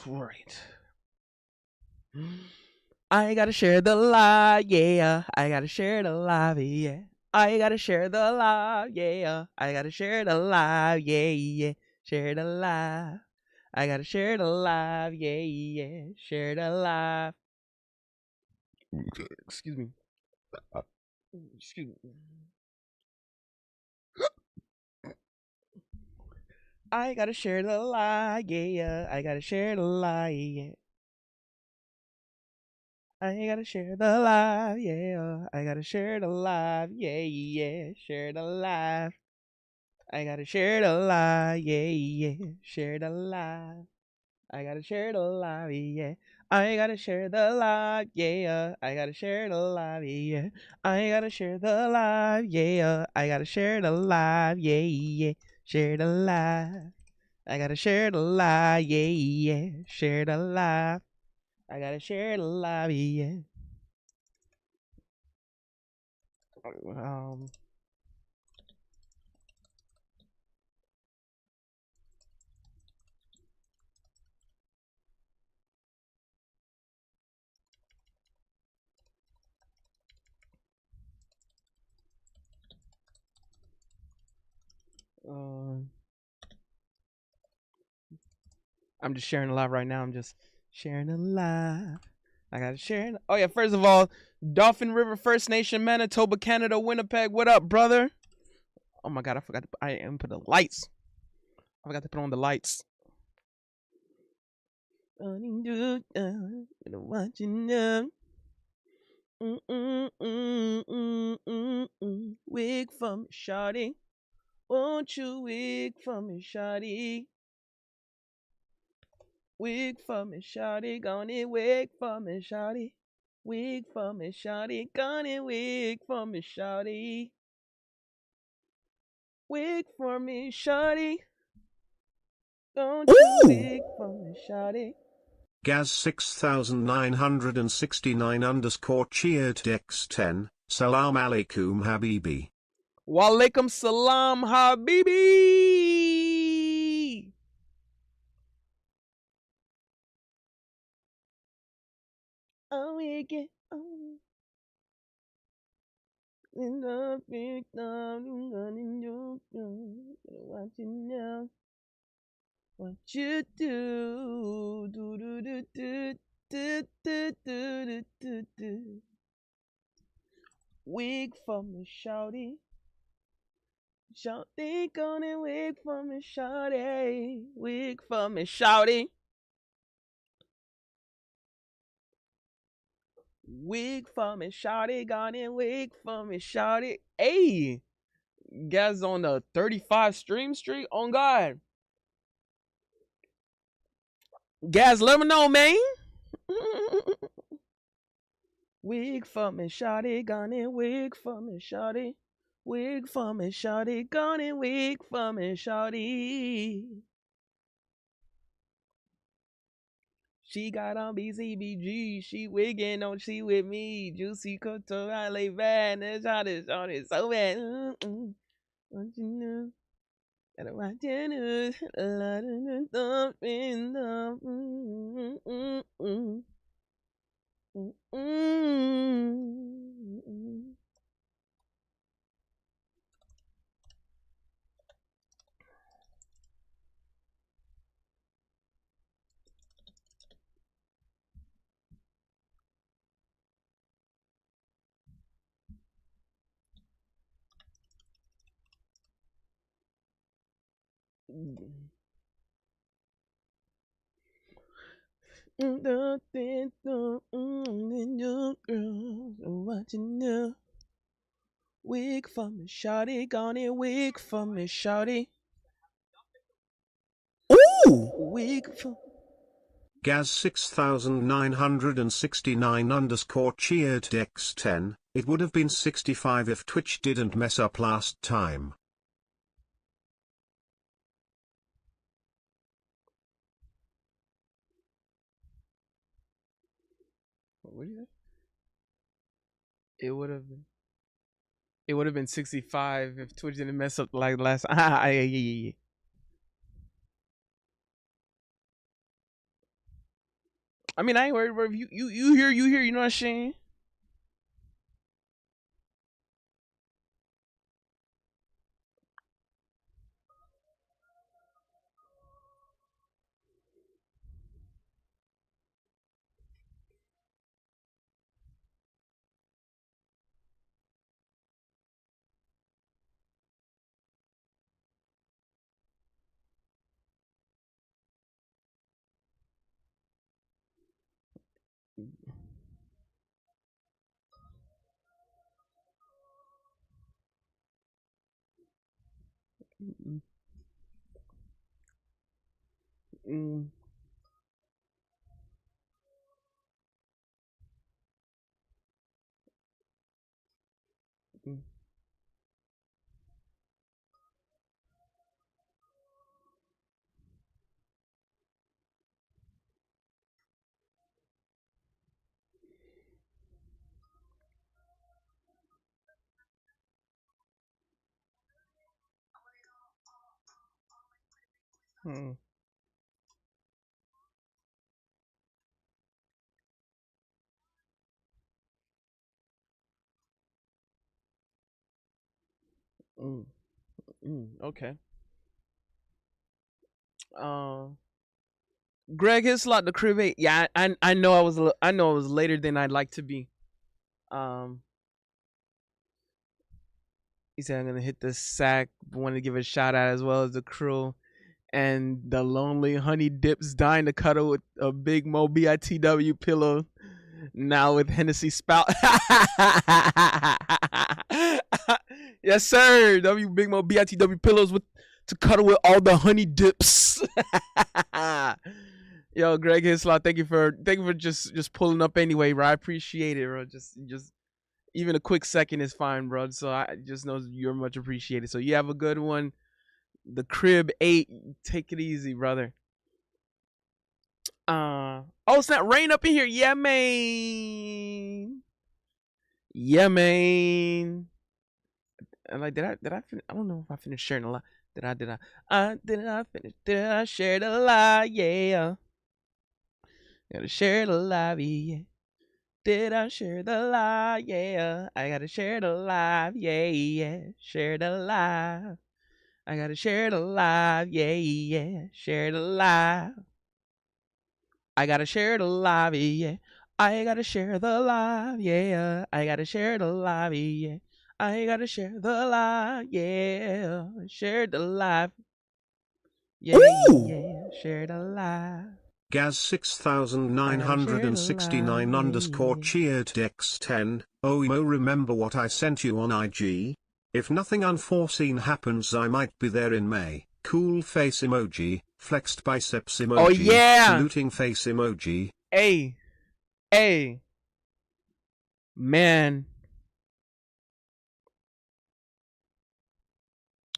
Right. I gotta share the live, yeah. I gotta share the live, yeah. I gotta share the live, yeah. I gotta share the live, yeah, yeah. Share the live. I gotta share the live, yeah, yeah. Share the live. Excuse me. Excuse me. I gotta share the live, yeah. I gotta share the live, yeah. I gotta share the live, yeah. I gotta share the live, yeah, yeah. Share the live. I gotta share the live, yeah, yeah. Share the live. I gotta share the live, yeah. I gotta share the live, yeah. I gotta share the live, yeah. I gotta share the live, yeah. I gotta share the live, yeah, yeah. Share the live. I gotta share the live, yeah, yeah. Share the live. I gotta share the live, yeah. Um, uh, I'm just sharing a live right now. I'm just sharing a live. I gotta share it. Oh yeah, first of all, Dolphin River First Nation, Manitoba, Canada, Winnipeg. What up, brother? Oh my god, I forgot to put the lights. I forgot to put on the lights. Watching wig for me, shawty. Won't you wig for me, shawty? Wig for me, shawty. Gonna wig for me, shawty. Wig for me, shawty. Gonna wig for me, shawty. Wig for me, shawty. Don't you Ooh! wig for me, shawty. Gaz 6969 underscore cheered x10, Salam alaikum habibi. Walaikum salam, habibi. Oh, we get in the big time, running you, watching now. What you do, do, do, do, do, do, do, do, do, do. Wig for me, shawty. Shawty, gonna wig for me, shawty. Wig for me, shawty. Wig for me, shawty. Gonna wig for me, shawty. Hey, guys on the 35 stream streak. On God, guys, let me know, man. Wig for me, shawty. Gonna wig for me, shawty. Wig for me, shawty. Gonna wig for me, shawty. She got on BCBG. She wigging on she with me. Juicy couture, I lay bad. And shot it so bad. What you know? Gotta watch your news. A lot of the stuff in the. What you know? Wig for me, shawty. Gonna wig for me, shawty. Ooh! Wig for. Gaz 6969 underscore cheered x10, it would have been 65 if Twitch didn't mess up last time. What do you say? It would have been. It would have been 65 if Twitch didn't mess up like last. Yeah. I mean, I ain't worried, bro. If you hear, you hear. You know what I'm saying? Mm, mm, mm, mm, mm, okay. Greg Hislop, the crib eight. Yeah, I know I know I was later than I'd like to be. Um, he said I'm gonna hit the sack. Want to give a shout out as well as the crew and the lonely honey dips dying to cuddle with a big Mo BITW pillow. Now with Hennessy spout. Yes, sir. W Big Mo BITW pillows with to cuddle with all the honey dips. Yo, Greg Hislop, thank you for just pulling up anyway, bro. I appreciate it, bro. Just even a quick second is fine, bro. So I just know you're much appreciated. So you have a good one. The crib 8. Take it easy, brother. Oh, it's not rain up in here. Yeah, man. Yeah, man. And like, did I finish? I don't know if I finished sharing a lot. Did I finish? Did I share the lie? Yeah. Gotta share the live, yeah. Did I share the live? Yeah. I gotta share the live, yeah, yeah. Share the live. I gotta share the live, yeah, yeah. Share the live. I gotta share the live, yeah. I gotta share the live, yeah. I gotta share the live, yeah. I gotta share the live, yeah. Share the live, yeah, yeah. Share the live. Gaz I gotta share the live, 6969 yeah, underscore yeah. cheered Dex 10. Oh, Mo, remember what I sent you on IG? If nothing unforeseen happens, I might be there in May. Cool face emoji, flexed biceps Oh emoji, yeah. saluting face emoji. Hey, hey, man,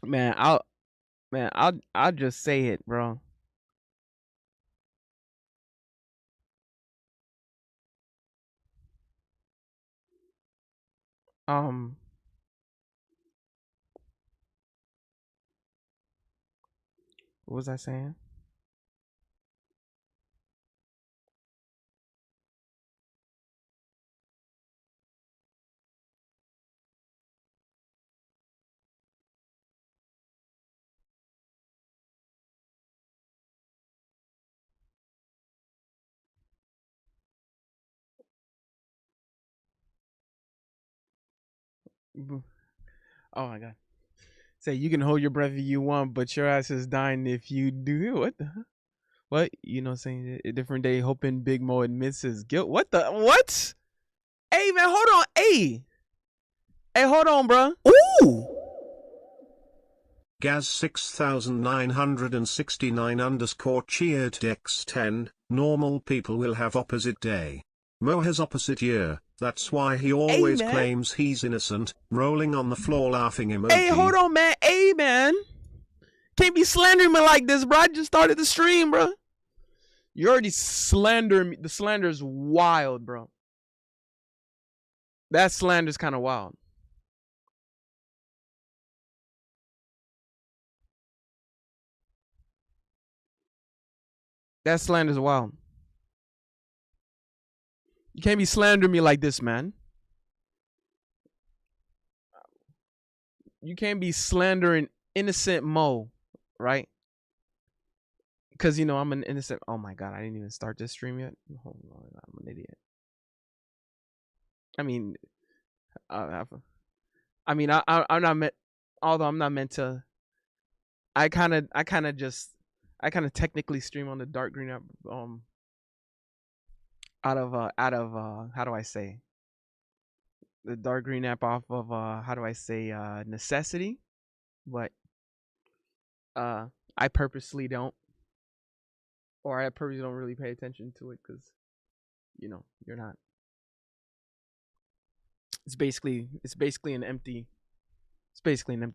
man. I'll just say it, bro. Um, what was I saying? Oh my god. Say you can hold your breath if you want, but your ass is dying if you do. What the? What? You know, saying a different day, hoping Big Mo admits his guilt. What the? What? Hey man, hold on. Hey, hold on, bro. Ooh. Gaz 6969 underscore cheered Dex 10. Normal people will have opposite day. Mo has opposite year. That's why he Hey always man. claims he's innocent, rolling on the floor laughing emoji. Hey, hold on, man. Hey man. Can't be slandering me like this, bro. I just started the stream, bro. You already slandering me. The slander is wild, bro. That slander is kind of wild. That slander's wild. You can't be slandering me like this, man. You can't be slandering innocent Mo, right? Because I'm an innocent. Oh my god, I didn't even start this stream yet. Hold on, I'm an idiot. I mean, uh, I'm not meant. Although I'm not meant to. I kind of technically stream on the dark green app. Out of how do I say, the dark green app off of how do I say, necessity, but uh I purposely don't, or I purposely don't really pay attention to it because you're not. It's basically an empty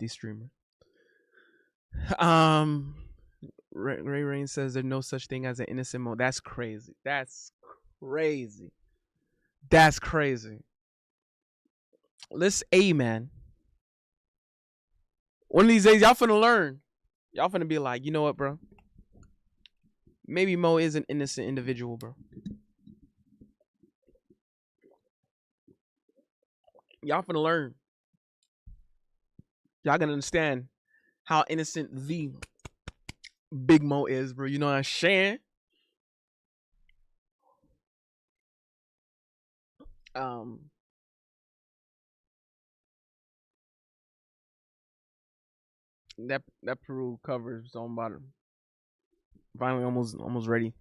streamer. Um, Ray Rain says there's no such thing as an innocent mode. That's crazy. That's crazy. That's crazy. Let's man. One of these days, y'all finna learn. Y'all finna be like, you know what, bro? Maybe Mo is an innocent individual, bro. Y'all finna learn. Y'all gonna understand how innocent the Big Mo is, bro. You know what I'm saying? Um, that Peru cover is on bottom. Finally, almost ready.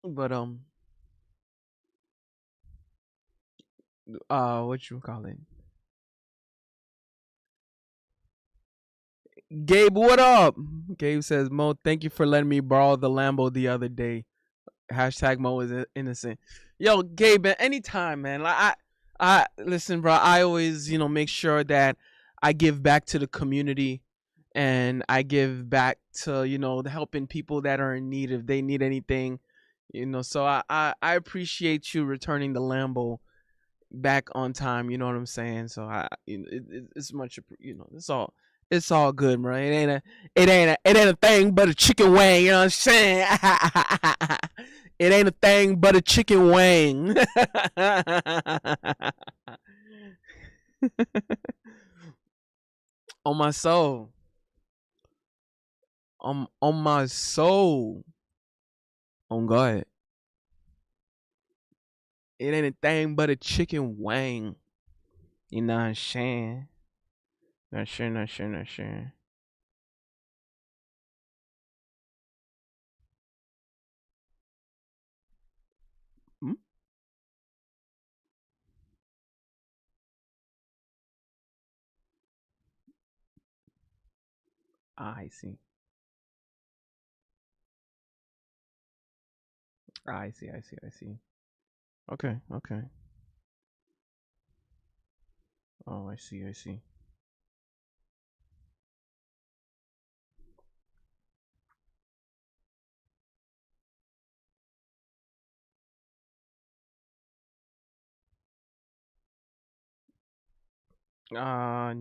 But what you call it? Gabe, what up? Gabe says, Mo, thank you for letting me borrow the Lambo the other day. Hashtag Mo is innocent. Yo, Gabe, anytime, man. Like I listen, bro. I always, make sure that I give back to the community, and I give back to helping people that are in need if they need anything. So I appreciate you returning the Lambo back on time. You know what I'm saying? So it's much, it's all good, bro. It ain't a thing but a chicken wing. You know what I'm saying? It ain't a thing but a chicken wing. On my soul. On my soul. On God. It ain't a thing but a chicken wing. You know what I'm saying? Not sure. Hmm? I see. I see. Okay. Oh, I see. I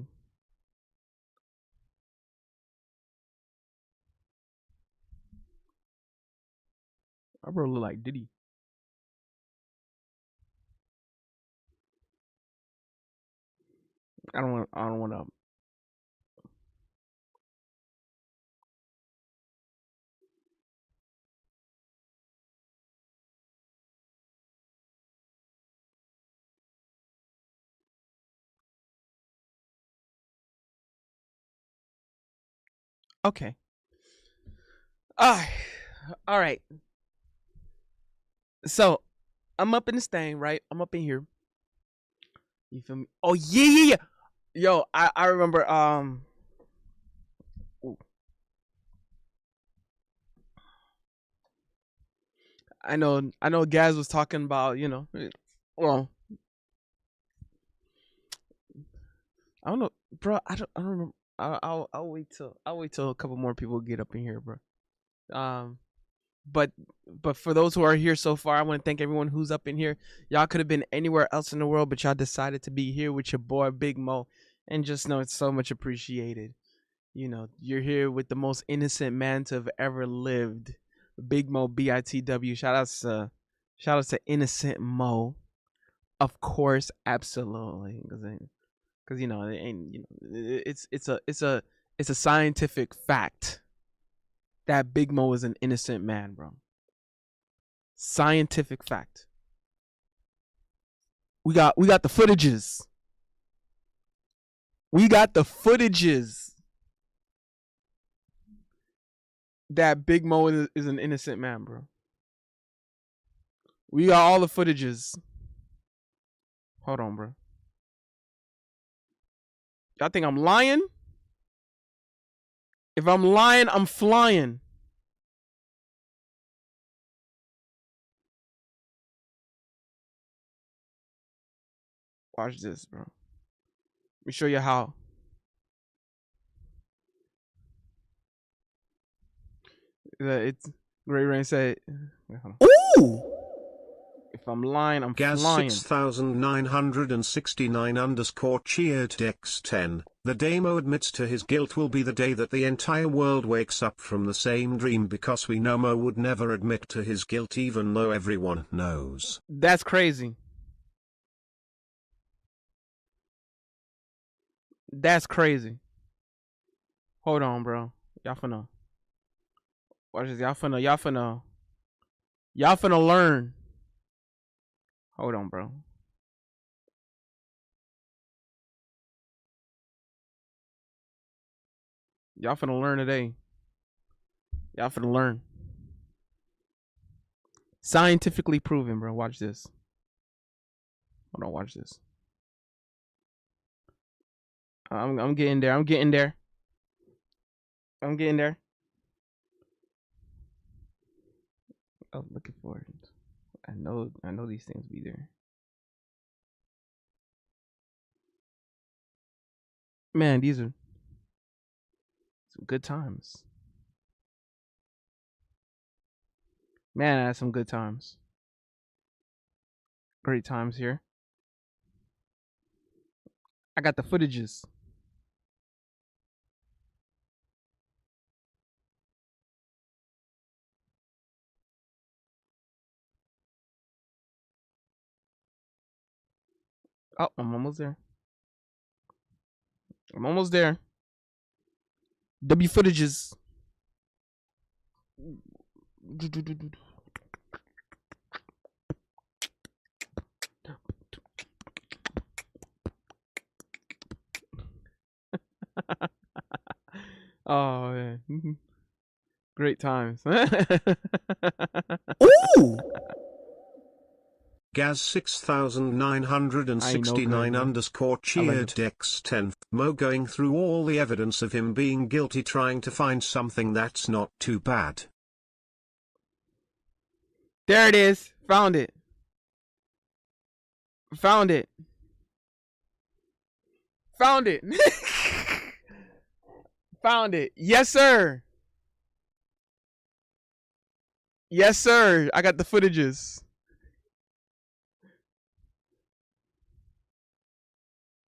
bro look like Diddy. I don't want to. Okay. Ah, all right. So I'm up in this thing, right? I'm up in here. You feel me? Oh yeah. Yo, I remember. Ooh, I know. Gaz was talking about, well, I don't know, bro. I don't remember. I'll wait till a couple more people get up in here, bro. Um, but for those who are here so far, I want to thank everyone who's up in here. Y'all could have been anywhere else in the world, but y'all decided to be here with your boy Big Mo, and just know it's so much appreciated. You know, you're here with the most innocent man to have ever lived. Big Mo BITW. Shout outs to Innocent Mo. Of course, absolutely. Cause you know, it ain't, you know, it's a scientific fact that Big Mo is an innocent man, bro. Scientific fact. We got the footages. We got the footages that Big Mo is an innocent man, bro. We got all the footages. Hold on, bro. Y'all think I'm lying? If I'm lying, I'm flying. Watch this, bro. Let me show you how. It's Gray Rain said. Ooh! If I'm lying, I'm Gaz flying. 6969 underscore cheered Dex10. The day Mo admits to his guilt will be the day that the entire world wakes up from the same dream, because we know Mo would never admit to his guilt even though everyone knows. That's crazy. That's crazy. Hold on, bro. Y'all finna. Watch this. Y'all finna learn. Hold on, bro. Y'all finna learn today. Y'all finna learn. Scientifically proven, bro. Watch this. Hold on, watch this. I'm getting there. I'm getting there. I'm getting there. I'm looking for it. I know these things be there. Man, these are some good times. Man, I had some good times. Great times here. I got the footages. Oh, I'm almost there. I'm almost there. W footages. Oh man. Great times. Ooh! Gaz 6969 underscore cheered Dex10. Mo going through all the evidence of him being guilty, trying to find something that's not too bad. There it is. Found it. Found it. Found it. Found it. Yes, sir. Yes, sir. I got the footages.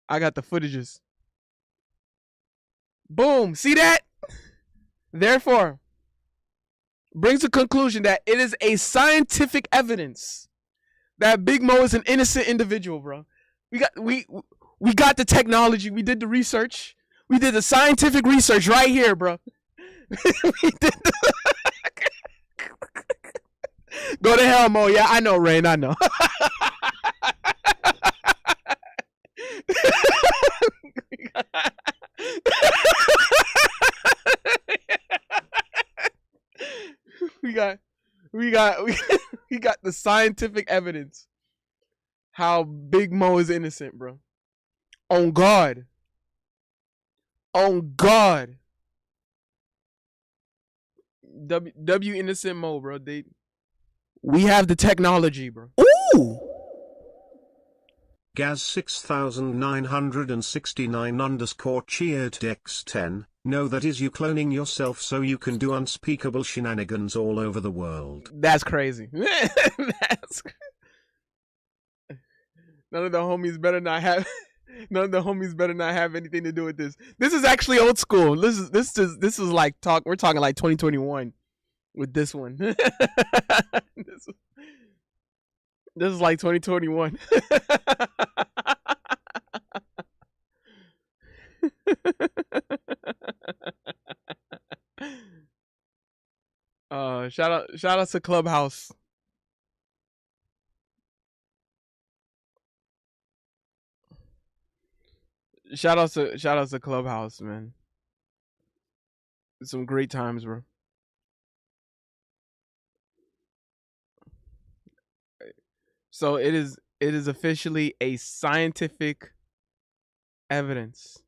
I got the footages. Boom. See that? Therefore, brings the conclusion that it is a scientific evidence that Big Mo is an innocent individual, bro. We got the technology. We did the research. We did the scientific research right here, bro. We did Go to hell, Mo. Yeah, I know, Rain. I know. we got the scientific evidence how Big Mo is innocent, bro. On God. On God. W innocent Mo, bro. We have the technology, bro. Ooh. Gaz 6969 underscore cheered Dex10. No, that is you cloning yourself so you can do unspeakable shenanigans all over the world. That's crazy. That's None of the homies better not have None of the homies better not have anything to do with this. This is actually old school. This is like talk. We're talking like 2021 with this one. This is like 2021. Shout out to Clubhouse. Shout out to Clubhouse, man. Some great times, bro. So it is officially a scientific evidence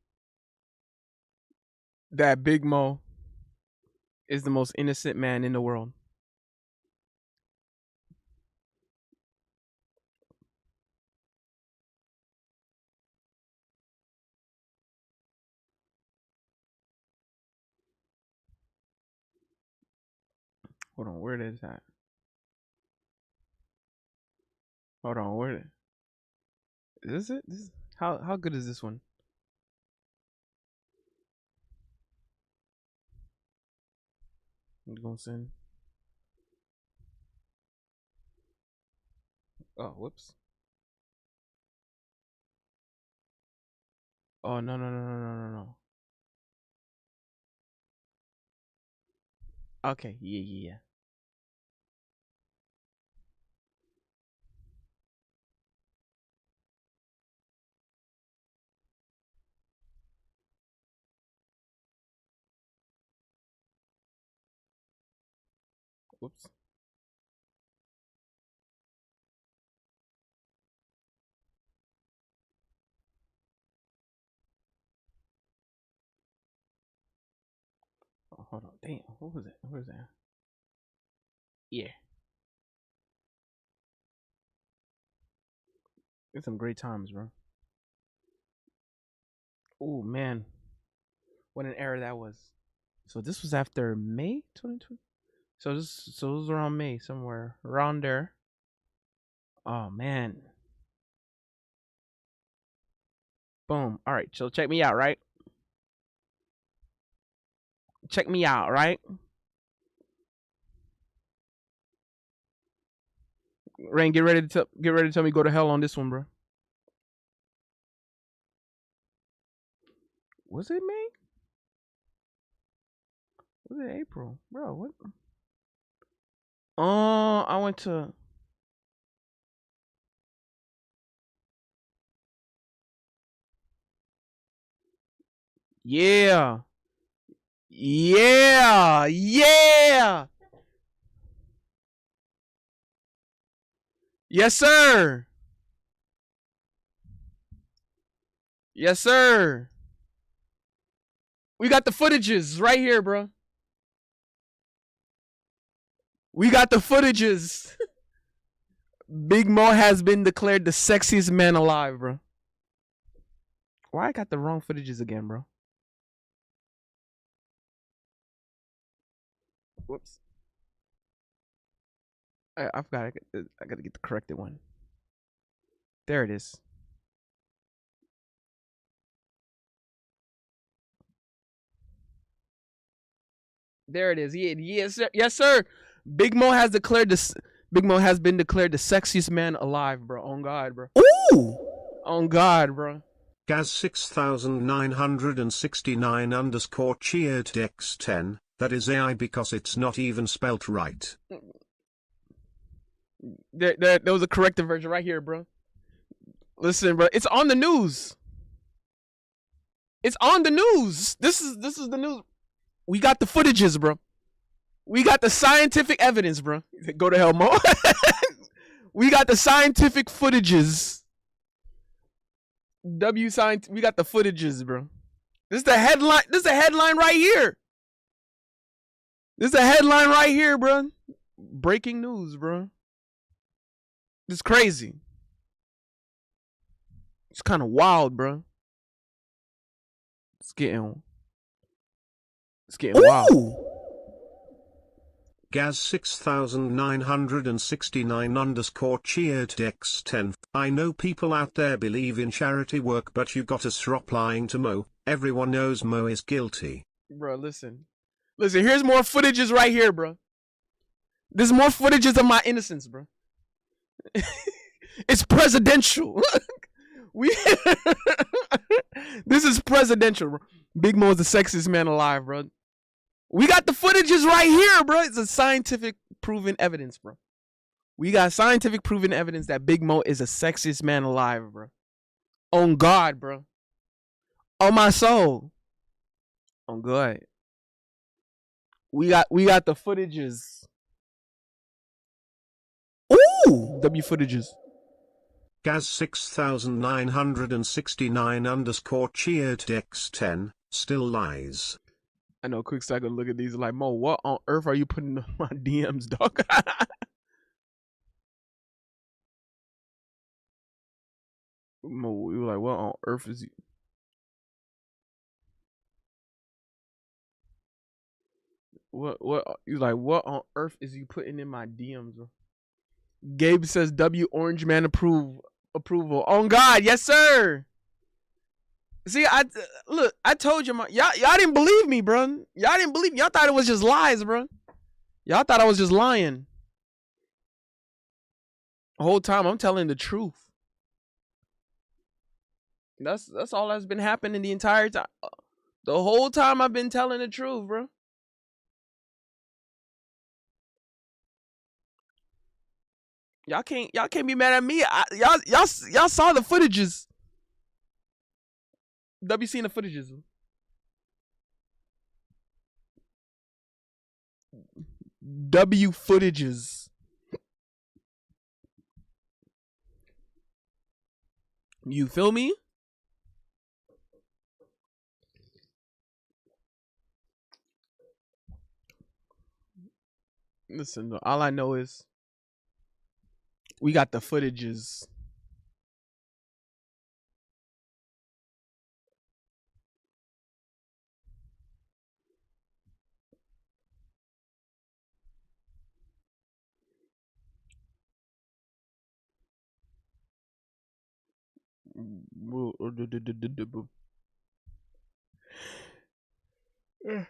that Big Mo is the most innocent man in the world. Hold on, where is that? Hold on, where is it? How good is this one? I'm gonna send. Oh, whoops. Oh no. Okay, yeah. Whoops. Oh, hold on. Damn, what was it? Where's that? Yeah. It's some great times, bro. Oh man, what an era that was. So this was after May 2020. So it was around May somewhere around there. Oh man. Boom. All right. So check me out, right? Check me out, right? Rain, get ready to tell me go to hell on this one, bro. Was it May? Was it April, bro? What? I went to. Yeah. Yeah. Yeah. Yes, sir. Yes, sir. We got the footages right here, bro. We got the footages. Big Mo has been declared the sexiest man alive, bro. Why I got the wrong footages again, bro? Whoops. I've got. I got to get the corrected one. There it is. There it is. Yeah, yes, sir. Yes, sir. Big Mo has declared this. Big Mo has been declared the sexiest man alive, bro. On God, bro. Ooh! On God, bro. Gaz 6969 underscore cheered Dex10, that is AI because it's not even spelt right. There was a corrected version right here, bro. Listen, bro. It's on the news. It's on the news. This is the news. We got the footages, bro. We got the scientific evidence, bro. Go to hell, Mo. We got the scientific footages. We got the footages, bro. This is the headline. This is the headline right here. This is the headline right here, bro. Breaking news, bro. It's crazy. It's kind of wild, bro. It's getting Ooh! wild. Gaz 6969 underscore cheered X10. I know people out there believe in charity work, but you gotta stop lying to Mo. Everyone knows Mo is guilty. Bro, listen. Listen, here's more footages right here, bro. There's more footages of my innocence, bro. It's presidential. This is presidential, bro. Big Mo is the sexiest man alive, bro. We got the footages right here, bro. It's a scientific proven evidence, bro. We got scientific proven evidence that Big Mo is the sexiest man alive, bro. On God, bro. On my soul. On God. We got the footages. Ooh, W footages. Gaz 6969 underscore cheered X10 still lies. I know quick second look at these like, Mo, what on earth are you putting in my DMs, dog? Mo, we were like, what on earth is you? What you like, what on earth is you putting in my DMs, bro? Gabe says W Orange Man approval. On God, yes sir. See, I told you, y'all didn't believe me, bro. Y'all didn't believe me. Y'all thought it was just lies, bro. Y'all thought I was just lying. The whole time I'm telling the truth. That's all that's been happening the entire time. The whole time I've been telling the truth, bro. Y'all can't be mad at me. Y'all saw the footages. W seen the footages. W footages. You feel me? Listen, all I know is we got the footages.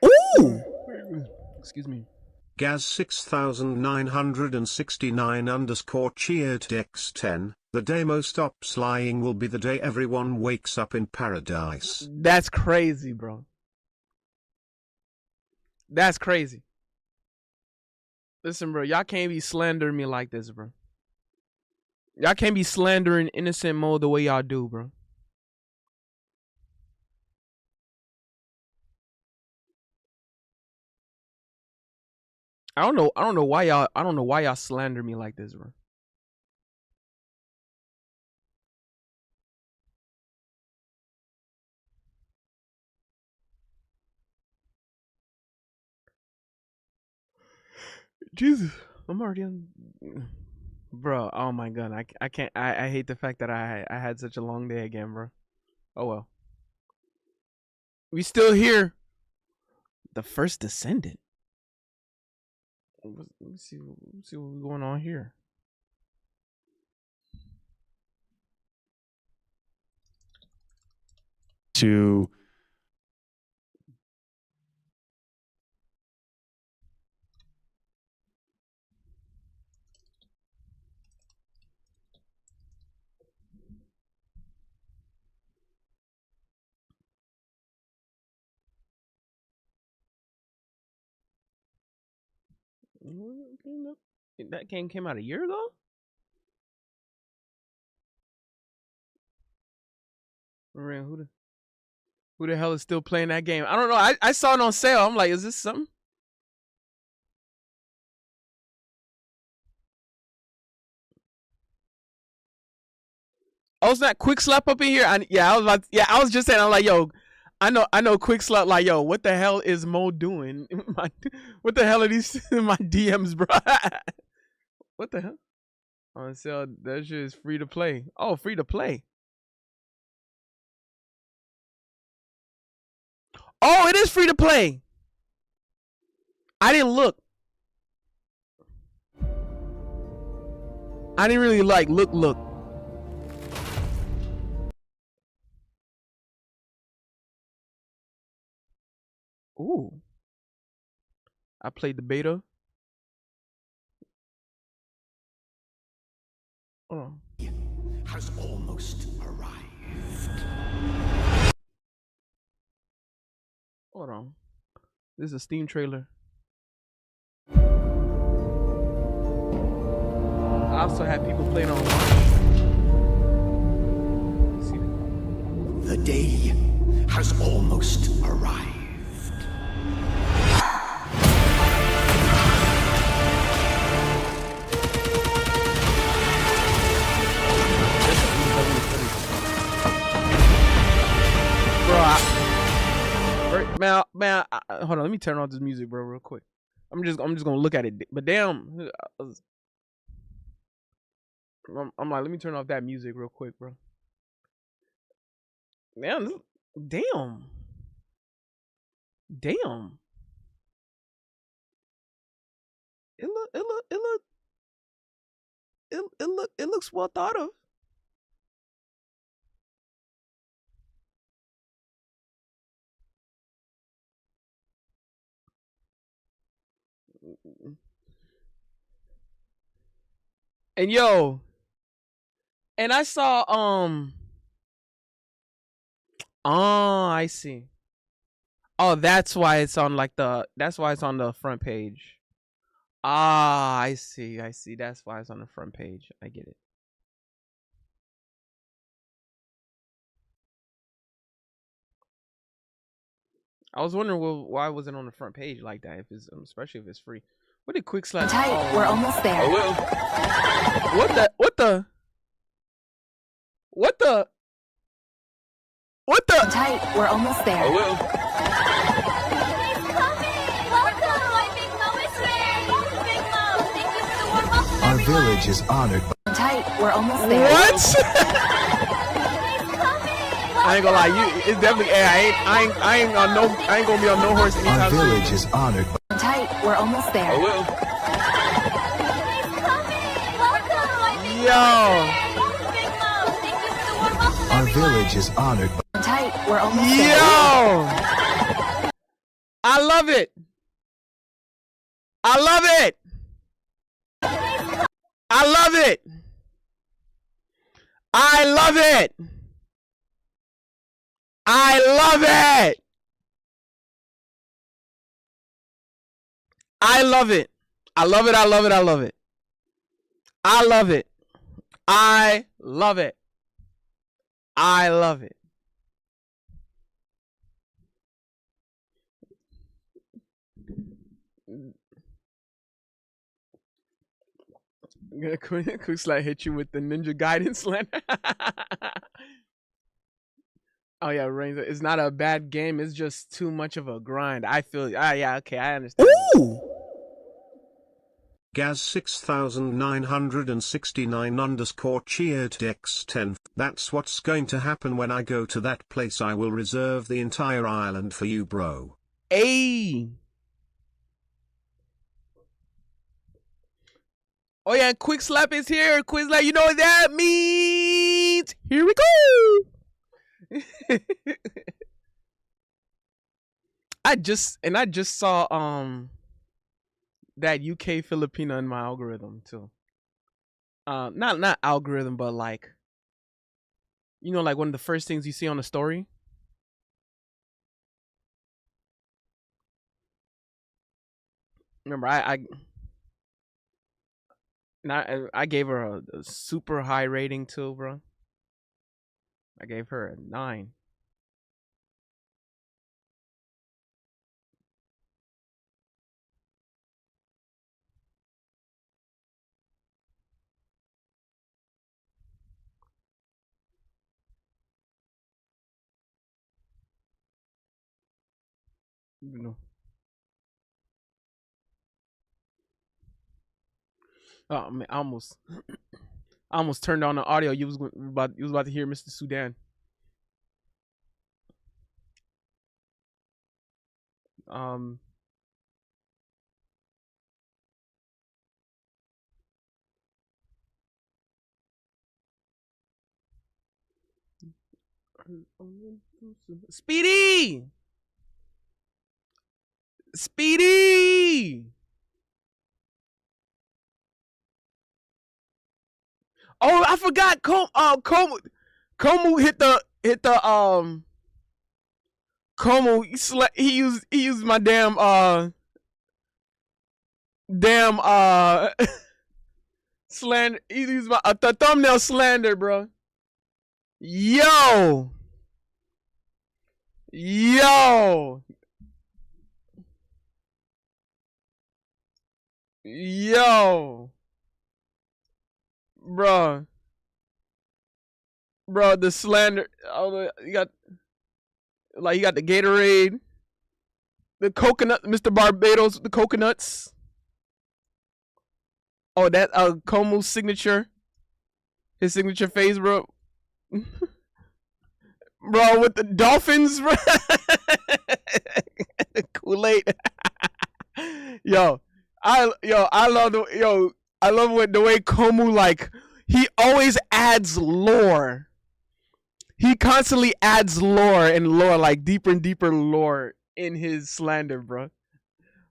Ooh! Excuse me. Gaz 6969 underscore cheered X10. The day Mo stops lying will be the day everyone wakes up in paradise. That's crazy, bro. That's crazy. Listen, bro, y'all can't be slandering me like this, bro. Y'all can't be slandering innocent Mo the way y'all do, bro. I don't know why y'all slander me like this, bro. Jesus, I'm already on. Bro, oh my god, I can't. I hate the fact that I had such a long day again, bro. Oh well. We still here. The first descendant. Let me see what's going on here. To That game came out a year ago? Who the hell is still playing that game? I don't know. I saw it on sale. I'm like, is this something? Oh, it's not Quick Slap up in here. I was just saying. I'm like, yo, I know Quick Slap. Like, yo, what the hell is Mo doing? What the hell are these in my DMs, bro? What the hell? On sale, that shit is free to play. Oh, free to play. Oh, it is free to play. I didn't look. I didn't really like look. Ooh. I played the beta. Oh. Has almost arrived. Hold on. This is a Steam trailer. I also had people playing on launch. The day has almost arrived. Bro, man, hold on. Let me turn off this music, bro, real quick. I'm just gonna look at it. But damn, I'm like, let me turn off that music real quick, bro. Damn, damn. It looks well thought of. And yo, and I saw oh, I see. Oh, that's why it's on that's why it's on the front page. Ah, I see. That's why it's on the front page. I get it. I was wondering, well, why was it on the front page like that? If it's especially if it's free. What did Quick Slap? Tight, we're almost there. Oh, well. What the? Tight, we're almost there. Oh, well. Our village is honored. Tight, we're almost there. What? I ain't gonna lie, it's definitely. I ain't gonna be on no horse anytime Our soon. village is honored. Tight, we're almost there. Oh, well. Yo. Our village is honored. Tight, we're almost there. Yo. I love it. I love it. I love it. I love it. I love it. I love it. I love it. I love it. I love it. I love it. I love it. I love it. Quick Slide hit you with the Ninja Gaiden slam. Oh yeah, Reigns. It's not a bad game. It's just too much of a grind. I feel. Yeah. Okay, I understand. Ooh. Gaz 6969 underscore cheered X10. That's what's going to happen when I go to that place. I will reserve the entire island for you, bro. Hey. Oh yeah, Quick Slap is here. Quick Slap, you know what that means. Here we go. I just saw that UK Filipino in my algorithm too. Not algorithm, but like, you know, like one of the first things you see on the story. Remember, I gave her a super high rating too, bro. I gave her a 9. You know. Oh man, I almost turned on the audio. You was about to hear Mr. Sudan. Um, Speedy! Speedy! Oh, I forgot. Komu hit the Komu. He used my damn slander. He used my the thumbnail slander, bro. Yo, yo, yo, bro, the slander. Oh, you got the Gatorade, the coconut, Mr. Barbados, the coconuts. Oh, that Komu's signature, his signature face, bro. Bro, with the dolphins, bro. Kool-Aid. I love what the way Komu, like, he always adds lore. He constantly adds lore and lore, like deeper and deeper lore in his slander, bro.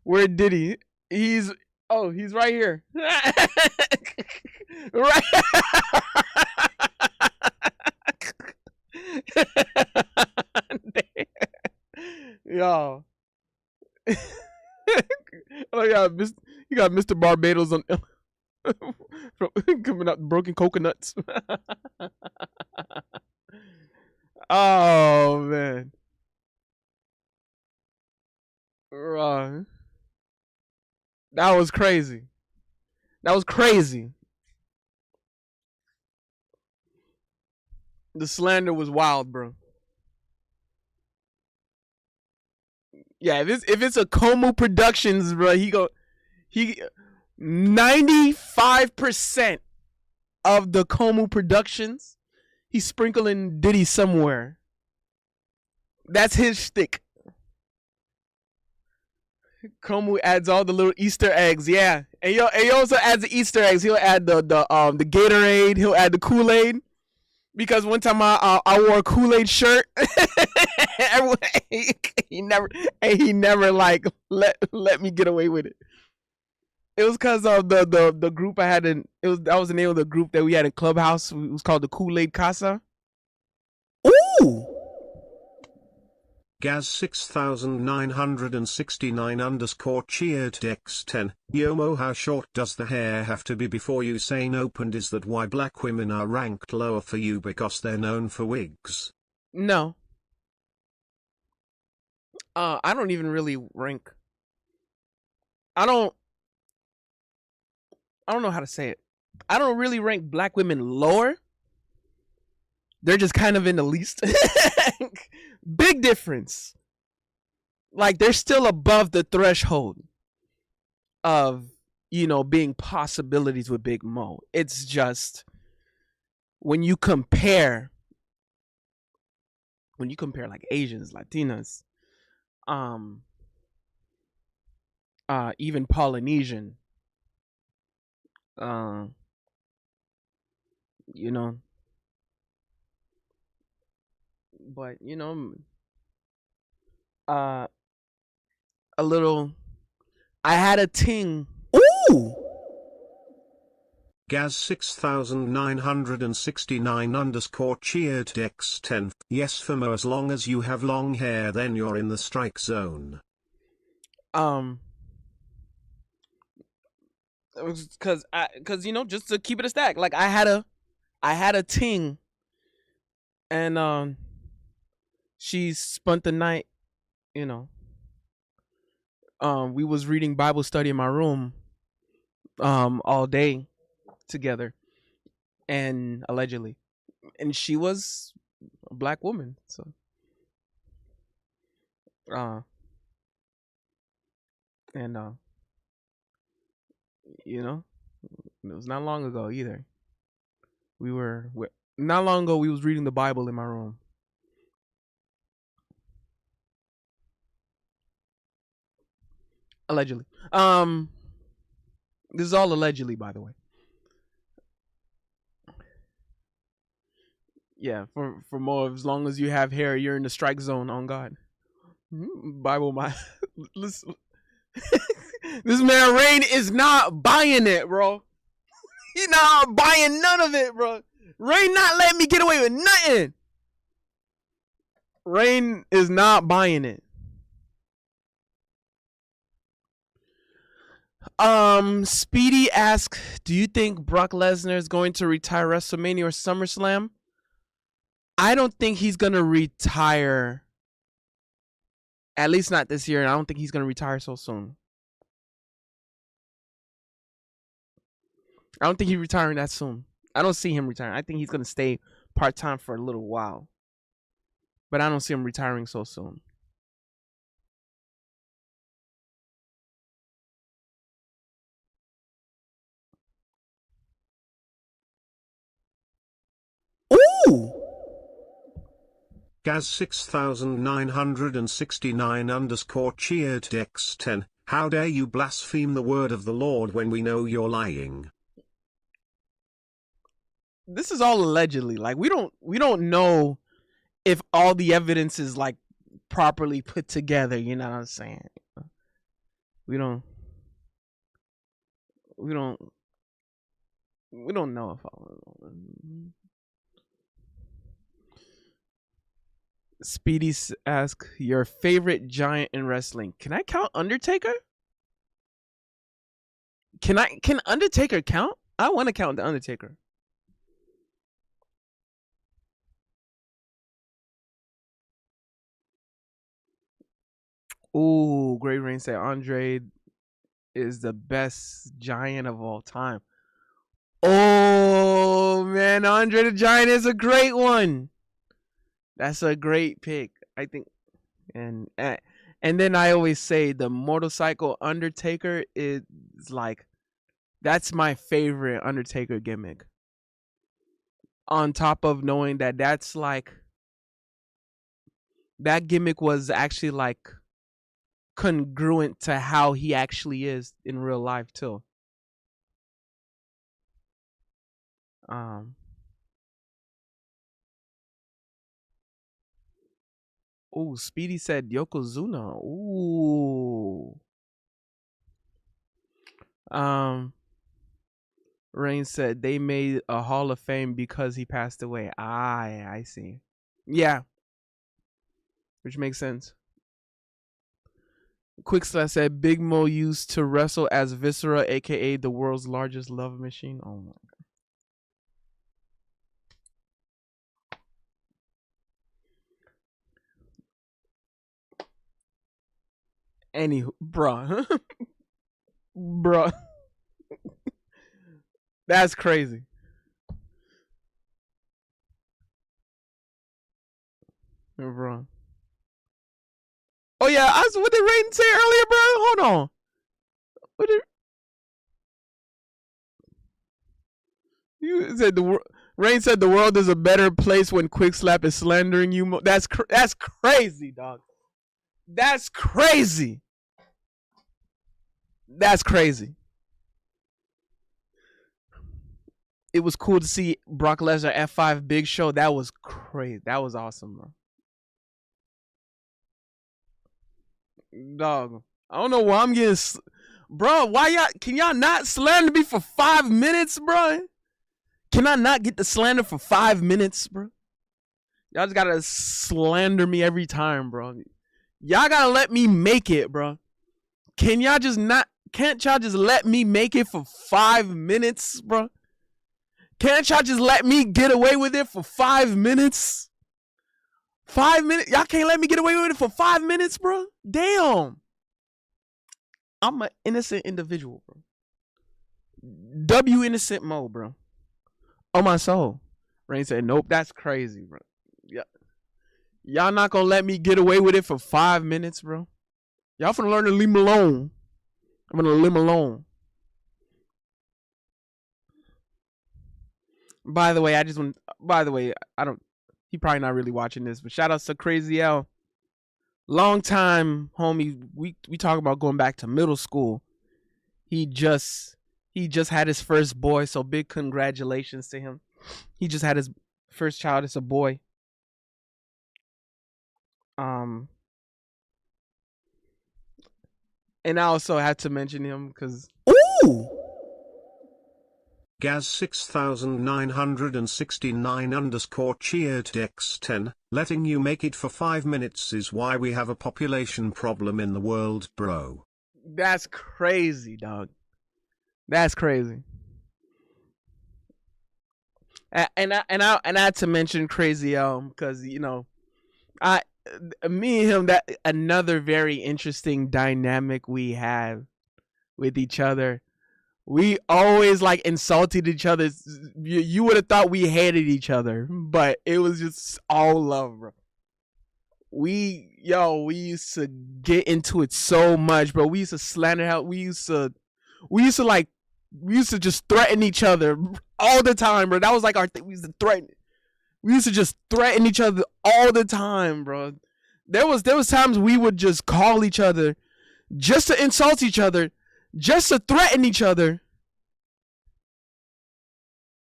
Where did he? He's right here. Right. Yo. Oh yeah, you got Mr. Barbados on coming out broken coconuts. Oh man. That was crazy. That was crazy. The slander was wild, bro. Yeah, if it's a Komu Productions, bro, he 95% of the Komu Productions, he's sprinkling Diddy somewhere. That's his shtick. Komu adds all the little Easter eggs, yeah. And he also adds the Easter eggs. He'll add the Gatorade. He'll add the Kool-Aid. Because one time I wore a Kool-Aid shirt. he never like let me get away with it. It was because of the group I had that was the name of the group that we had in Clubhouse. It was called the Kool-Aid Casa. Ooh. Gaz 6969 _ cheered Dex10. Yomo, how short does the hair have to be before you say nope, and is that why black women are ranked lower for you because they're known for wigs? No. I don't even really rank. I don't know how to say it. I don't really rank black women lower. They're just kind of in the least. Big difference. Like, they're still above the threshold of, being possibilities with Big Mo. It's just when you compare like Asians, Latinas, even Polynesian, but a little, I had a ting. Ooh. Gaz 6969 _ cheered Dex10. Yes, Famo, as long as you have long hair, then you're in the strike zone. Because just to keep it a stack, like I had a ting, and she spent the night, we was reading Bible study in my room, all day together, and allegedly, and she was a black woman, so, and it was not long ago either. Not long ago we was reading the Bible in my room. Allegedly. This is all allegedly, by the way. Yeah, for more, as long as you have hair, you're in the strike zone. On God, Bible, my listen. This man Rain is not buying it, bro. He not buying none of it, bro. Rain not letting me get away with nothing. Rain is not buying it. Speedy asks, do you think Brock Lesnar is going to retire WrestleMania or SummerSlam? I don't think he's gonna retire. At least not this year, and I don't think he's gonna retire so soon. I don't think he's retiring that soon. I don't see him retiring. I think he's gonna stay part-time for a little while. But I don't see him retiring so soon. Ooh! Gaz 6969 _ cheered Dex 10. How dare you blaspheme the word of the Lord when we know you're lying? This is all allegedly. Like we don't know if all the evidence is like properly put together, you know what I'm saying? We don't know if all. Speedy asks, your favorite giant in wrestling. Can I count Undertaker? Can Undertaker count? I want to count the Undertaker. Ooh, Great Rain said Andre is the best giant of all time. Oh man, Andre the Giant is a great one. That's a great pick, I think. And then I always say the motorcycle Undertaker is like, that's my favorite Undertaker gimmick. On top of knowing that that's like, that gimmick was actually like congruent to how he actually is in real life too. Oh, Speedy said Yokozuna. Ooh. Rain said they made a Hall of Fame because he passed away. I see. Yeah. Which makes sense. Quickslash said Big Mo used to wrestle as Viscera, aka the world's largest love machine. Oh my god. Anywho, bruh. Bruh. That's crazy. Bruh. Oh yeah, what did Rain say earlier, bro? Hold on. What did you said? Rain said the world is a better place when Quickslap is slandering you. That's crazy, dog. That's crazy. That's crazy. It was cool to see Brock Lesnar F5 Big Show. That was crazy. That was awesome, bro. Dog, I don't know why I'm getting, bro. Why y'all? Can y'all not slander me for 5 minutes, bro? Can I not get the slander for 5 minutes, bro? Y'all just gotta slander me every time, bro. Y'all gotta let me make it, bro. Can y'all just not? Can't y'all just let me make it for 5 minutes, bro? Can't y'all just let me get away with it for 5 minutes? 5 minutes? Y'all can't let me get away with it for 5 minutes, bro? Damn. I'm an innocent individual, bro. W innocent mode, bro. On my soul. Rain said, nope, that's crazy, bro. Yeah. Y'all not gonna let me get away with it for 5 minutes, bro? Y'all finna learn to leave me alone. I'm gonna leave him alone. By the way, I don't, he probably not really watching this, but shout out to Crazy L. Long time homie. We talk about going back to middle school. He just had his first boy, so big congratulations to him. He just had his First child is a boy. Um, and I also had to mention him because Ooh. Gaz 6969 underscore cheered X10, letting you make it for 5 minutes is why we have a population problem in the world, bro. that's crazy, dog. That's crazy. And I had to mention Crazy Elm because me and him, that another very interesting dynamic we have with each other. We always like insulted each other. You would have thought we hated each other, but it was just all love, bro. We used to get into it so much, bro. We used to slander how we used to just threaten each other all the time, bro. That was like our thing. We used to threaten. We used to just threaten each other all the time, bro. There was times we would just call each other just to insult each other, just to threaten each other,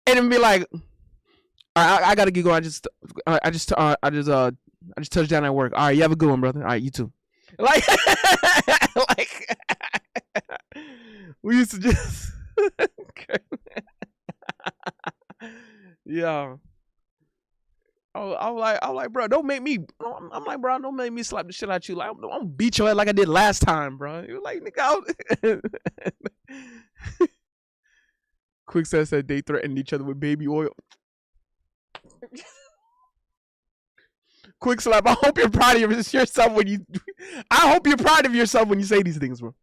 and then be like, "All right, I gotta get going. I just touched down at work. All right, you have a good one, brother. All right, you too." Like, like we used to just, yeah. I'm like, bro, don't make me. I'm like, bro, don't make me slap the shit out you. Like, I'm gonna beat your head like I did last time, bro. You like, nigga. Quick says that they threatened each other with baby oil. Quick slap. I hope you're proud of yourself when you. I hope you're proud of yourself when you say these things, bro.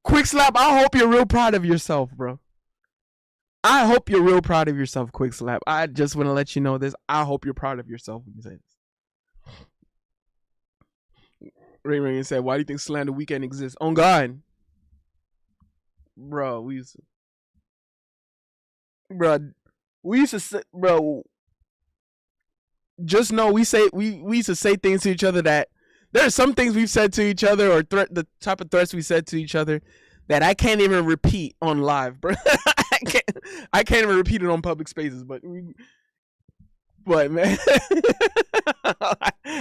Quick slap. I hope you're real proud of yourself, bro. I hope you're real proud of yourself, Quick Slap. I just want to let you know this. I hope you're proud of yourself when you say this. Ring said, "Why do you think Slander Weekend exists?" On God, bro. We used to say, bro. Just know we used to say things to each other that there are some things we've said to each other, or the type of threats we said to each other that I can't even repeat on live, bro. I can't even repeat it on public spaces, but man,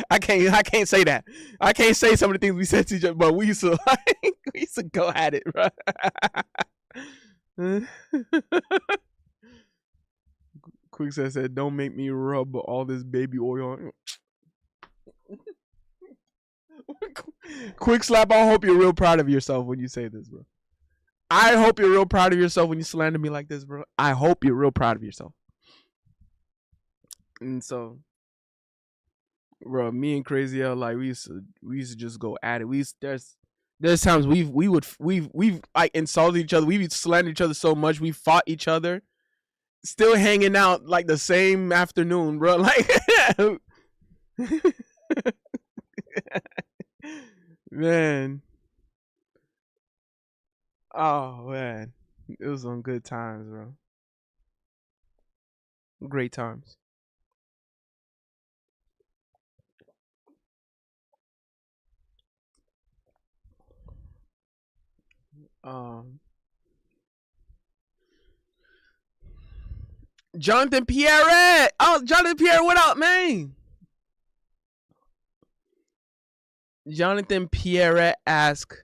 I can't say that. I can't say some of the things we said to each other, but we used to go at it, bro. Quick said, "Don't make me rub all this baby oil on." Quick Slap. I hope you're real proud of yourself when you say this, bro. I hope you're real proud of yourself when you slander me like this, bro. I hope you're real proud of yourself. And so, bro, me and Crazy L, like we used to just go at it. There's times we've like insulted each other. We've slandered each other so much. We fought each other. Still hanging out like the same afternoon, bro. Like, man. Oh man, it was on good times, bro. Great times. Jonathan Pierre. Oh, Jonathan Pierre, what up, man? Jonathan Pierre asks,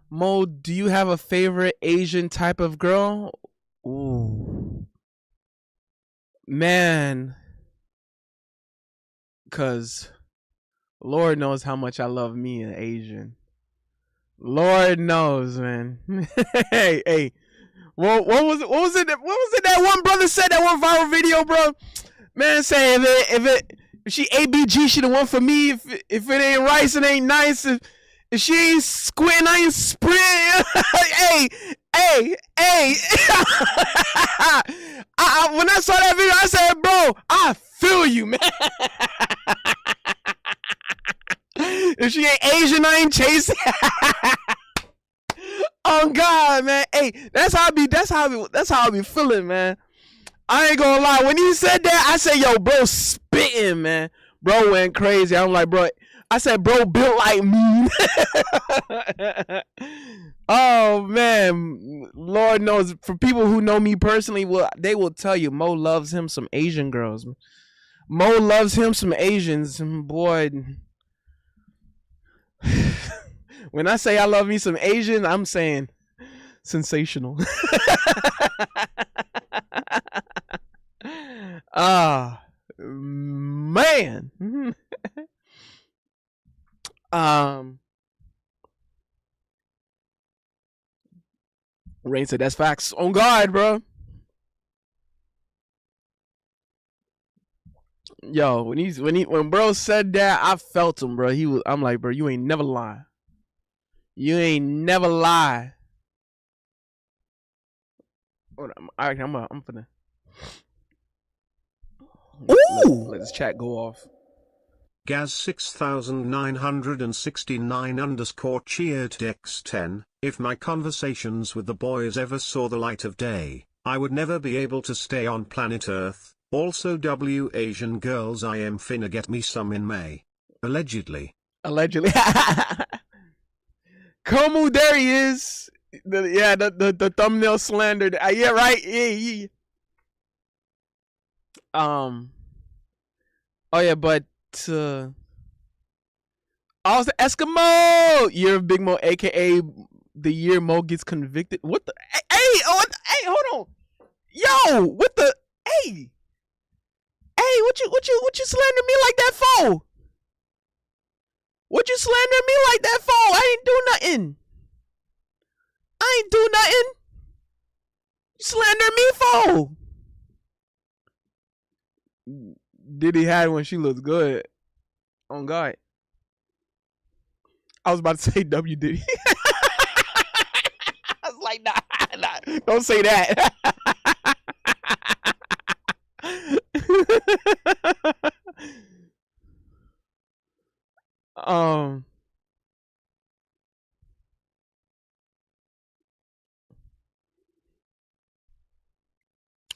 "Mo, do you have a favorite Asian type of girl?" Ooh. Man. Because Lord knows how much I love me an Asian. Lord knows, man. hey. What was it that one brother said, that one viral video, bro? Man, say if she ABG, she the one for me. If it ain't rice, it ain't nice. If she ain't squinting, I ain't sprinting. hey. When I saw that video, I said, bro, I feel you, man. If she ain't Asian, I ain't chasing. Oh God, man. Hey, that's how I be feeling, man. I ain't gonna lie. When he said that, I said, yo, bro, spitting, man. Bro went crazy. I'm like, bro. I said, bro, built like me. Oh man, Lord knows. For people who know me personally, they will tell you Mo loves him some Asian girls. Mo loves him some Asians, boy. When I say I love me some Asian, I'm saying sensational. Ah, man. Rain said that's facts on God, bro. Yo, when bro said that, I felt him, bro. I'm like, bro, you ain't never lie. You ain't never lie. Hold on, I'm finna. Ooh! Let this chat go off. Gaz 6969 _ cheered X10. If my conversations with the boys ever saw the light of day, I would never be able to stay on planet Earth. Also Asian girls, I am finna get me some in May. Allegedly. Komu, there he is. The thumbnail slandered. Yeah, right. Yeah. Oh yeah, but also Eskimo, year of Big Mo, aka the year Mo gets convicted. What the? Hey, hold on. Yo, what the? Hey, what you slander me like that for? What you slander me like that for? I ain't do nothing. You slander me for? Diddy had when she looks good. On God. I was about to say W Diddy. I was like, nah, don't say that.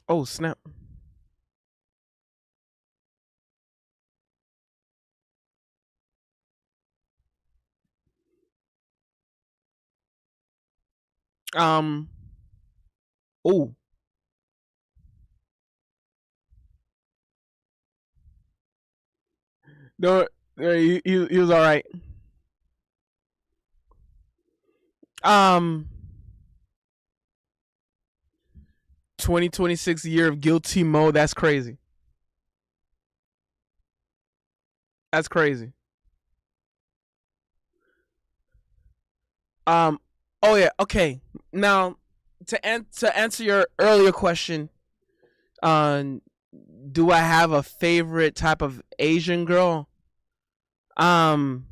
Oh snap. Oh. No, he was all right. 2026 year of guilty Mo. That's crazy. That's crazy. Oh yeah. Okay. Now to answer your earlier question, do I have a favorite type of Asian girl? Man,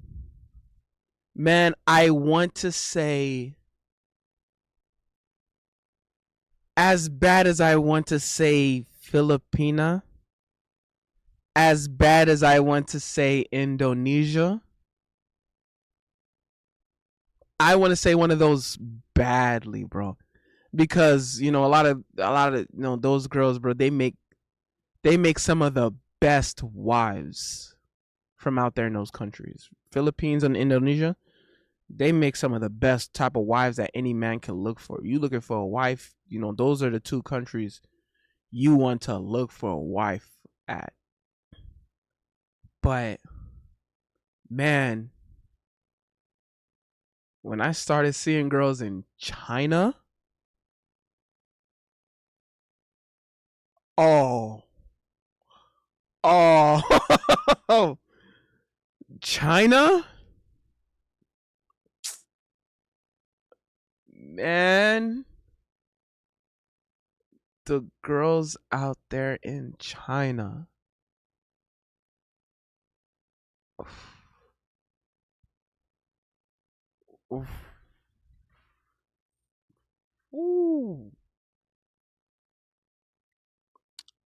I want to say, as bad as I want to say Filipina, as bad as I want to say Indonesia, I want to say one of those badly, bro. Because, a lot of those girls, bro, they make some of the best wives from out there in those countries. Philippines and Indonesia, they make some of the best type of wives that any man can look for. You looking for a wife, those are the two countries you want to look for a wife at. But man, when I started seeing girls in China, oh, China, man, the girls out there in China. Oof. Ooh.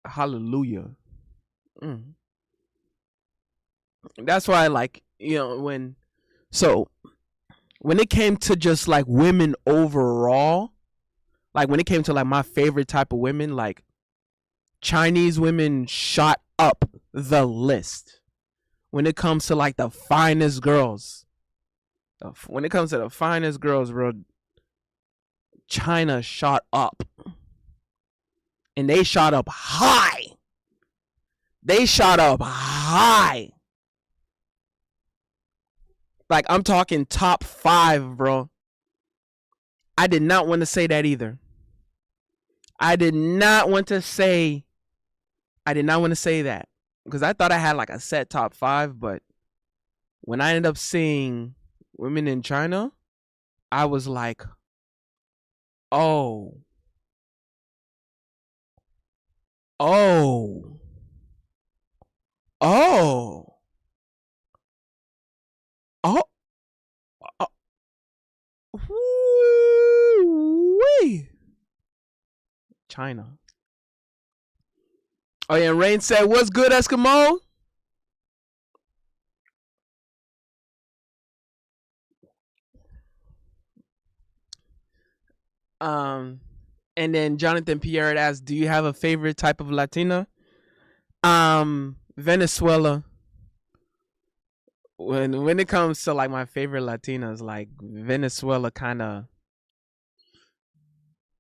Hallelujah. That's why I like, when it came to just like women overall, like when it came to like my favorite type of women, like Chinese women shot up the list. When it comes to like the finest girls, bro, China shot up. And they shot up high. They shot up high. Like, I'm talking top 5, bro. I did not want to say that either. I did not want to say that because I thought I had like a set top 5, but when I ended up seeing Women in China, I was like, oh, oh, oh, oh, oh. Woo-wee. China. Oh yeah, and Rain said, "What's good, Eskimo?" And then Jonathan Pierre had asked, "Do you have a favorite type of Latina?" Venezuela. When it comes to like my favorite Latinas, like Venezuela, kind of.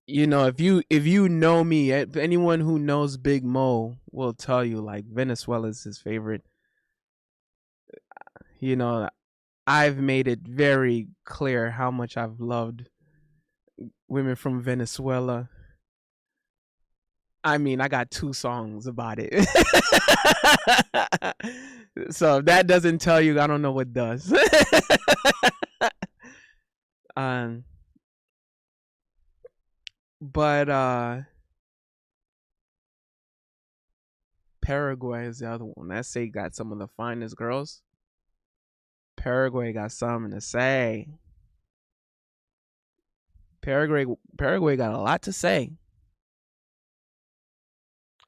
You know, if you know me, anyone who knows Big Mo will tell you like Venezuela is his favorite. You know, I've made it very clear how much I've loved women from Venezuela. I mean, I got 2 songs about it. So if that doesn't tell you, I don't know what does. um, but Paraguay is the other one. That say got some of the finest girls. Paraguay got something to say. Paraguay got a lot to say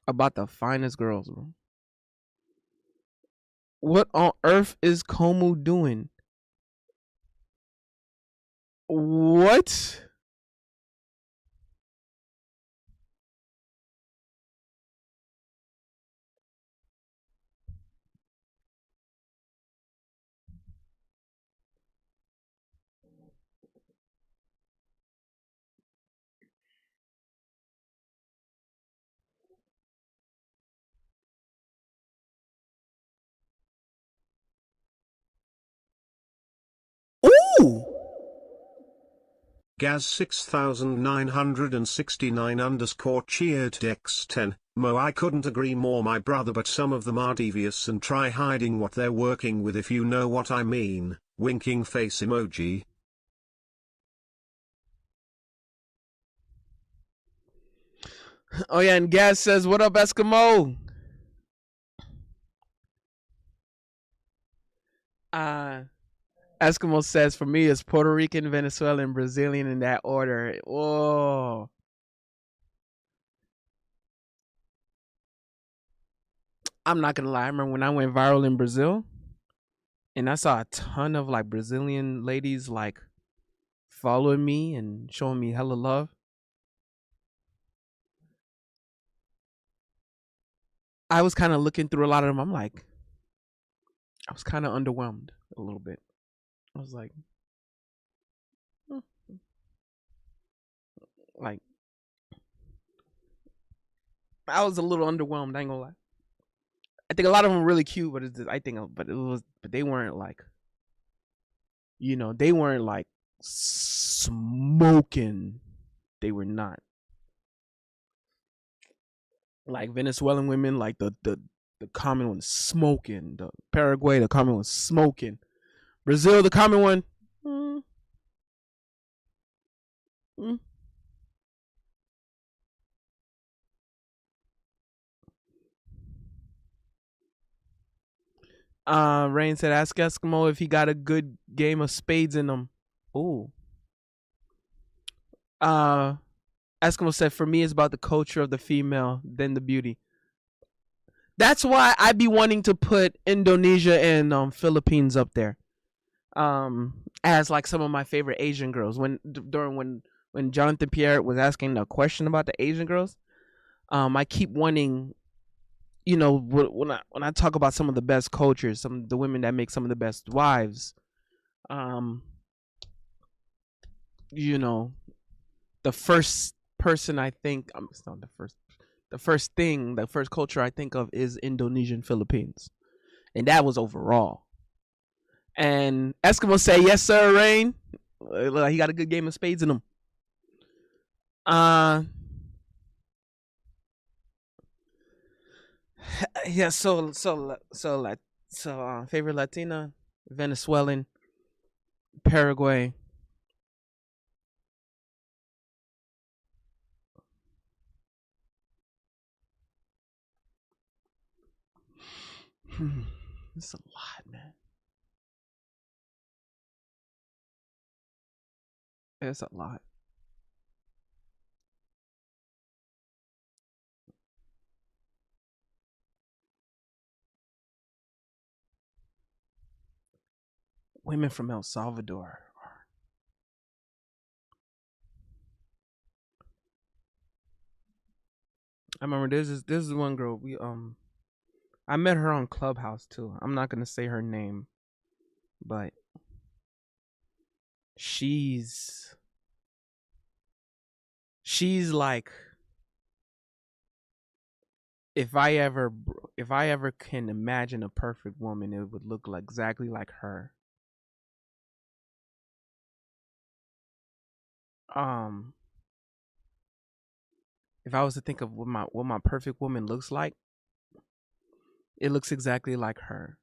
about the finest girls, bro. What on earth is Komu doing? What? Ooh! Gaz 6969 underscore cheered Dex 10. Mo, I couldn't agree more, my brother, but some of them are devious and try hiding what they're working with, if you know what I mean. Winking face emoji. Oh yeah, and Gaz says, "What up, Eskimo?" Eskimo says, "For me, it's Puerto Rican, Venezuelan, Brazilian in that order." Whoa. I'm not gonna lie. I remember when I went viral in Brazil, and I saw a ton of like Brazilian ladies like following me and showing me hella love. I was kind of looking through a lot of them. I'm like, I was kind of underwhelmed a little bit. I was like, hmm. Like, I was a little underwhelmed. I ain't gonna lie. I think a lot of them were really cute, but but they weren't like, they weren't like smoking. They were not like Venezuelan women. Like the common one smoking. The Paraguay, the common one smoking. Brazil, the common one. Mm, mm. Rain said, "Ask Eskimo if he got a good game of spades in him." Ooh. Uh, Eskimo said, "For me, it's about the culture of the female, then the beauty." That's why I be wanting to put Indonesia and Philippines up there, as like some of my favorite Asian girls. When Jonathan Pierre was asking a question about the Asian girls, I keep wanting, when I talk about some of the best cultures, some of the women that make some of the best wives, you know, the first person I think, it's not the the first culture I think of is Indonesian Philippines, and that was overall. And Eskimo say, "Yes, sir, Rain." He got a good game of spades in him. Yeah. Favorite Latina, Venezuelan, Paraguay. It's a lot, man. It's a lot. Women from El Salvador. I remember this is one girl I met her on Clubhouse too. I'm not gonna say her name, but she's like, if I ever can imagine a perfect woman, it would look like exactly like her. Um, if I was to think of what my perfect woman looks like, it looks exactly like her.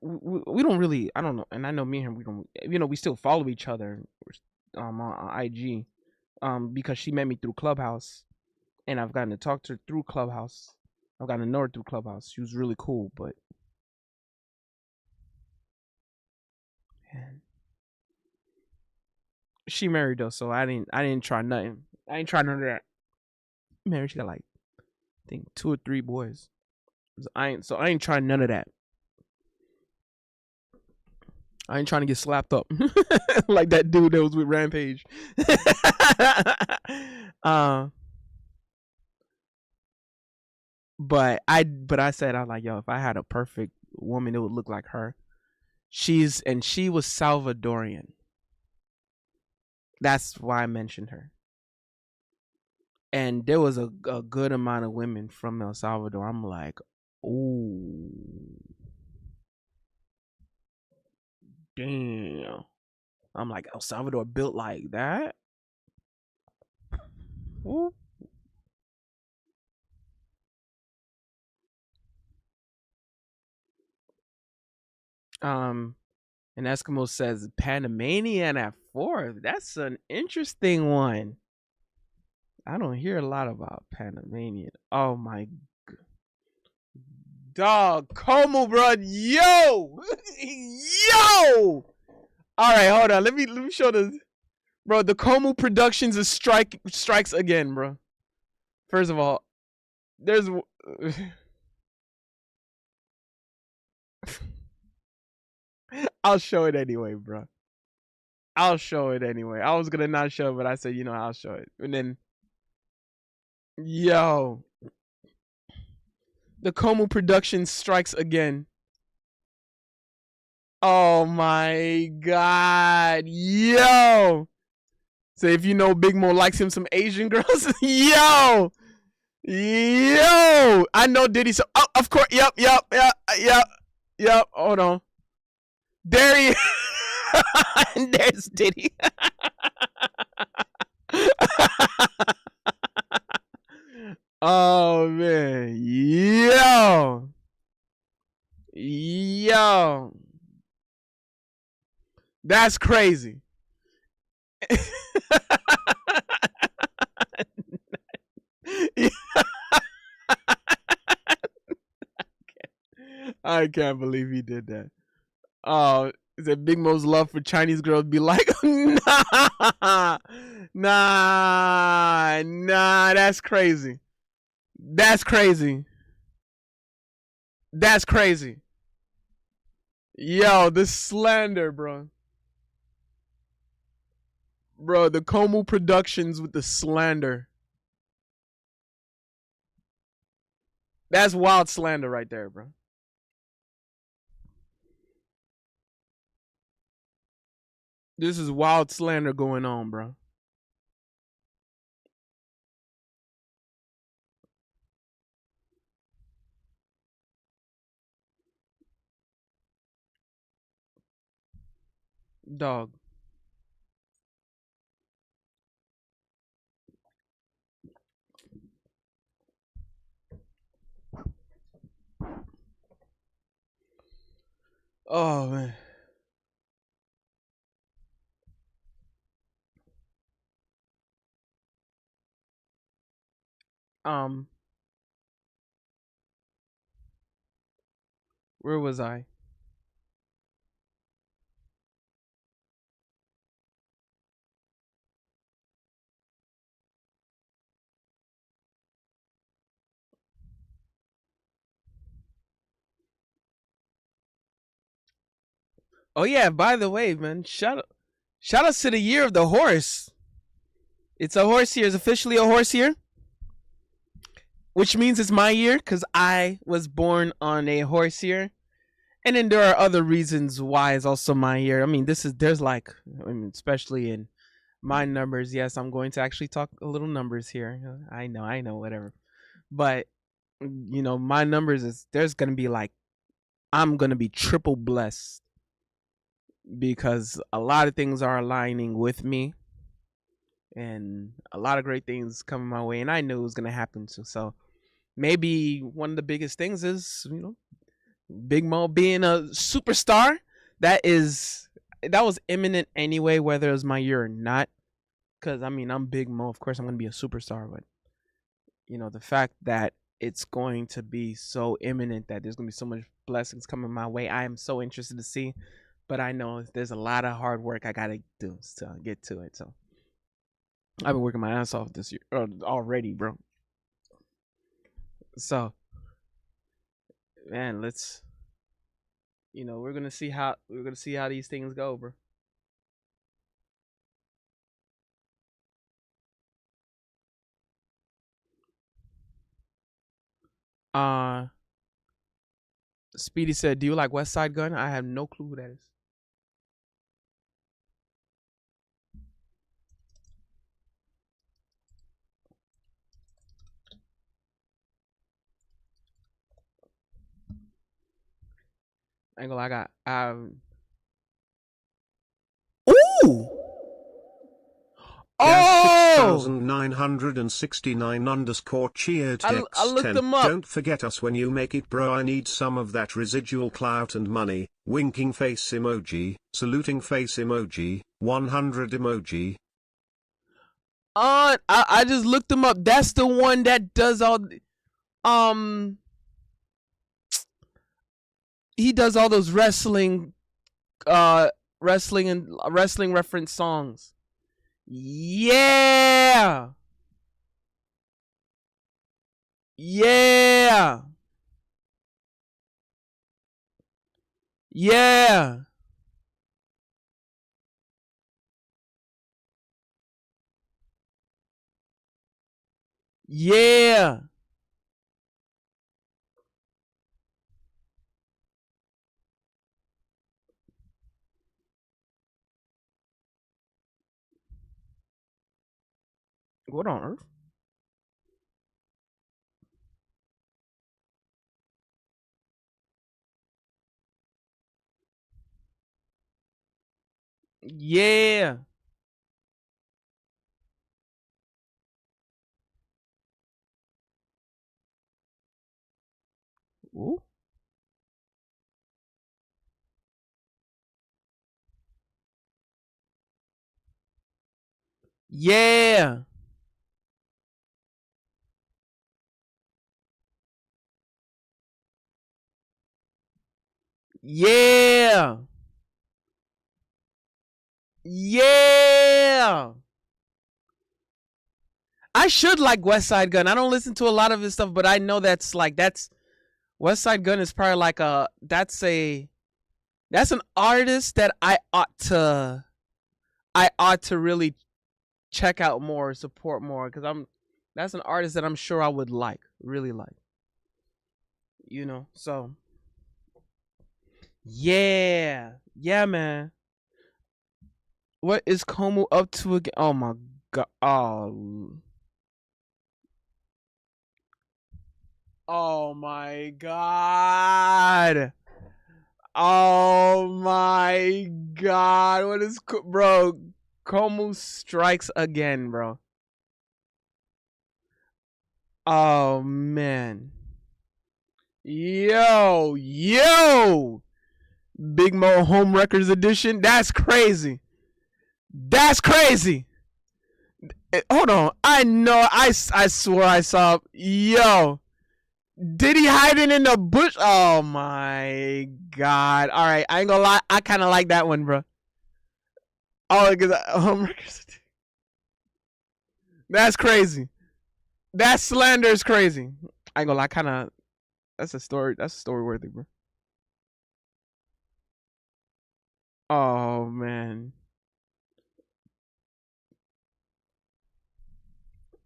We don't really, I don't know, and I know me and her, we don't, we still follow each other, on IG, because she met me through Clubhouse, and I've gotten to talk to her through Clubhouse. I've gotten to know her through Clubhouse. She was really cool, but man, she married though, so I didn't try nothing. I ain't trying none of that. Married, she got like, I think 2 or 3 boys. So I ain't trying none of that. I ain't trying to get slapped up like that dude that was with Rampage. uh, but I said, I was like, yo, if I had a perfect woman, it would look like her. She was Salvadorian. That's why I mentioned her. And there was a good amount of women from El Salvador. I'm like, ooh, damn. I'm like, El Salvador built like that? Ooh. And Eskimo says Panamanian at 4. That's an interesting one. I don't hear a lot about Panamanian. Oh my dog, Como, bro, yo, yo. All right, hold on. Let me show the bro. The Como Productions is strikes again, bro. First of all, there's I'll show it anyway, bro. I'll show it anyway. I was gonna not show it, but I said, I'll show it. And then, yo, the Como Productions strikes again. Oh my god, yo. So if you know Big Mo likes him some Asian girls, yo, I know Diddy. So, oh, of course, yep. Hold on, there he, and there's Diddy. Oh man, yo, that's crazy. I can't believe he did that. Oh, is it Big Mo's love for Chinese girls be like, nah, that's crazy. That's crazy. That's crazy. Yo, the slander, bro. Bro, the Como Productions with the slander. That's wild slander right there, bro. This is wild slander going on, bro. Dog. Oh man. Um, where was I? Oh yeah, by the way, man, shout outs to the year of the horse. It's a horse year. It's officially a horse year, which means it's my year because I was born on a horse year. And then there are other reasons why it's also my year. I mean, there's like, I mean, especially in my numbers. Yes, I'm going to actually talk a little numbers here. I know, whatever. But my numbers is there's gonna be like I'm gonna be triple blessed because a lot of things are aligning with me and a lot of great things coming my way, and I knew it was gonna happen. So maybe one of the biggest things is Big Mo being a superstar. That was imminent anyway, whether it was my year or not. Because I mean, I'm Big Mo. Of course, I'm gonna be a superstar. But the fact that it's going to be so imminent that there's gonna be so much blessings coming my way, I am so interested to see. But I know there's a lot of hard work I gotta do to get to it. So I've been working my ass off this year already, bro. So man, let's we're gonna see how these things go, bro. Uh Speedy said, "Do you like West Side Gun?" I have no clue who that is. I ain't gonna lie, I got Ooh! Gaz Oh! 6969 underscore cheered I X looked 10. them up. Don't forget us when you make it, bro. I need some of that residual clout and money. Winking face emoji, saluting face emoji, 100 emoji. I just looked them up. That's the one that does um he does all those wrestling and wrestling reference songs. Yeah. Yeah. Yeah. Yeah. What on earth? Yeah. Ooh. Yeah. Yeah. Yeah. I should like West Side Gun. I don't listen to a lot of his stuff, but I know that's West Side Gun is probably like that's an artist that I ought to really check out more, support more, because that's an artist that I'm sure I would really like. So yeah, yeah, man. What is Como up to again? Oh my god! Oh my god! Oh my god. What is bro? Como strikes again, bro. Oh man. Yo. Big Mo Home Records Edition. That's crazy. That's crazy. Hold on. I know. I swear I saw. Yo. Did he hide it in the bush? Oh my god. All right. I ain't gonna lie. I kind of like that one, bro. Oh, because Home Records. That's crazy. That slander is crazy. I ain't gonna lie. Kind of. That's a story. That's a story worthy, bro. Oh man.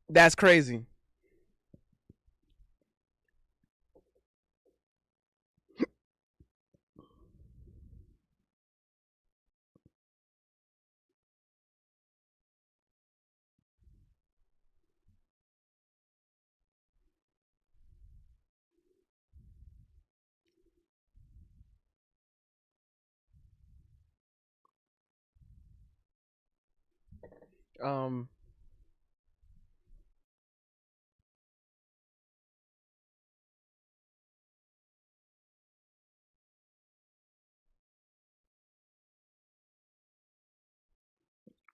That's crazy. Um.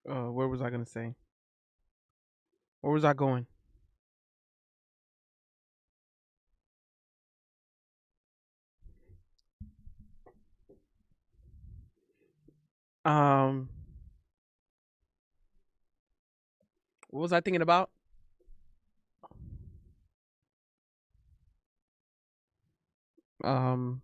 Where was I gonna say? Where was I going? Um. What was I thinking about? Um.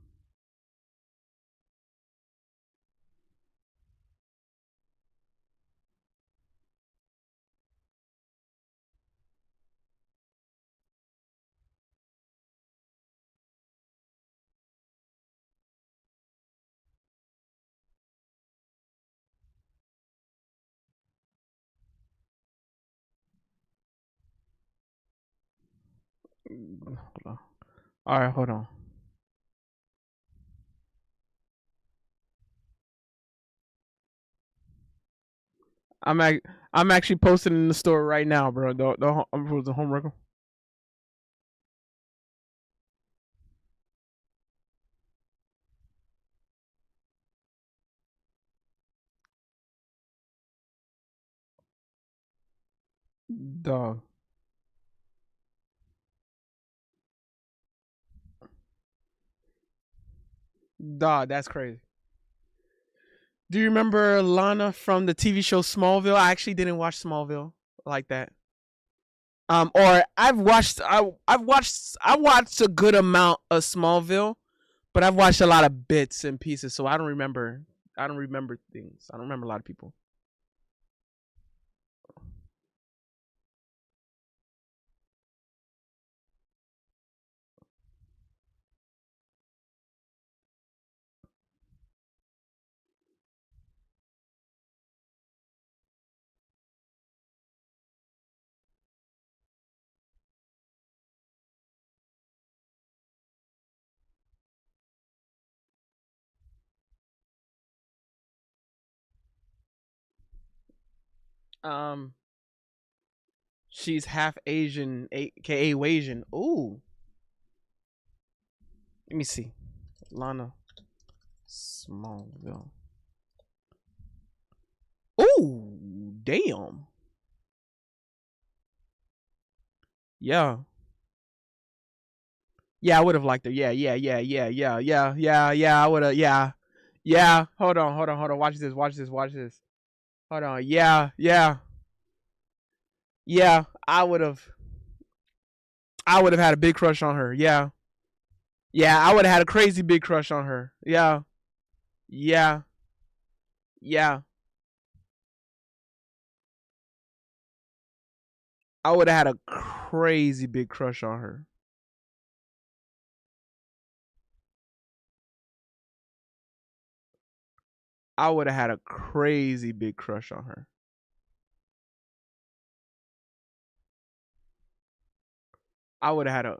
Hold on. All right, hold on. I'm ac- I'm actually posting in the store right now, bro. The home record. Dog. Dog, that's crazy. Do you remember Lana from the TV show Smallville? I actually didn't watch Smallville like that. Or I watched a good amount of Smallville, but I've watched a lot of bits and pieces, so I don't remember. I don't remember things. I don't remember a lot of people. Um, she's half Asian, aka Asian. Ooh, let me see. Lana Smallville. Ooh, damn. Yeah. Yeah, I would have liked her. Yeah. I would have. Yeah. Yeah. Hold on. Watch this. Hold on. Yeah. I would have had a big crush on her. Yeah. Yeah, I would have had a crazy big crush on her. Yeah. Yeah. Yeah. I would have had a crazy big crush on her. I would have had a crazy big crush on her. I would have had a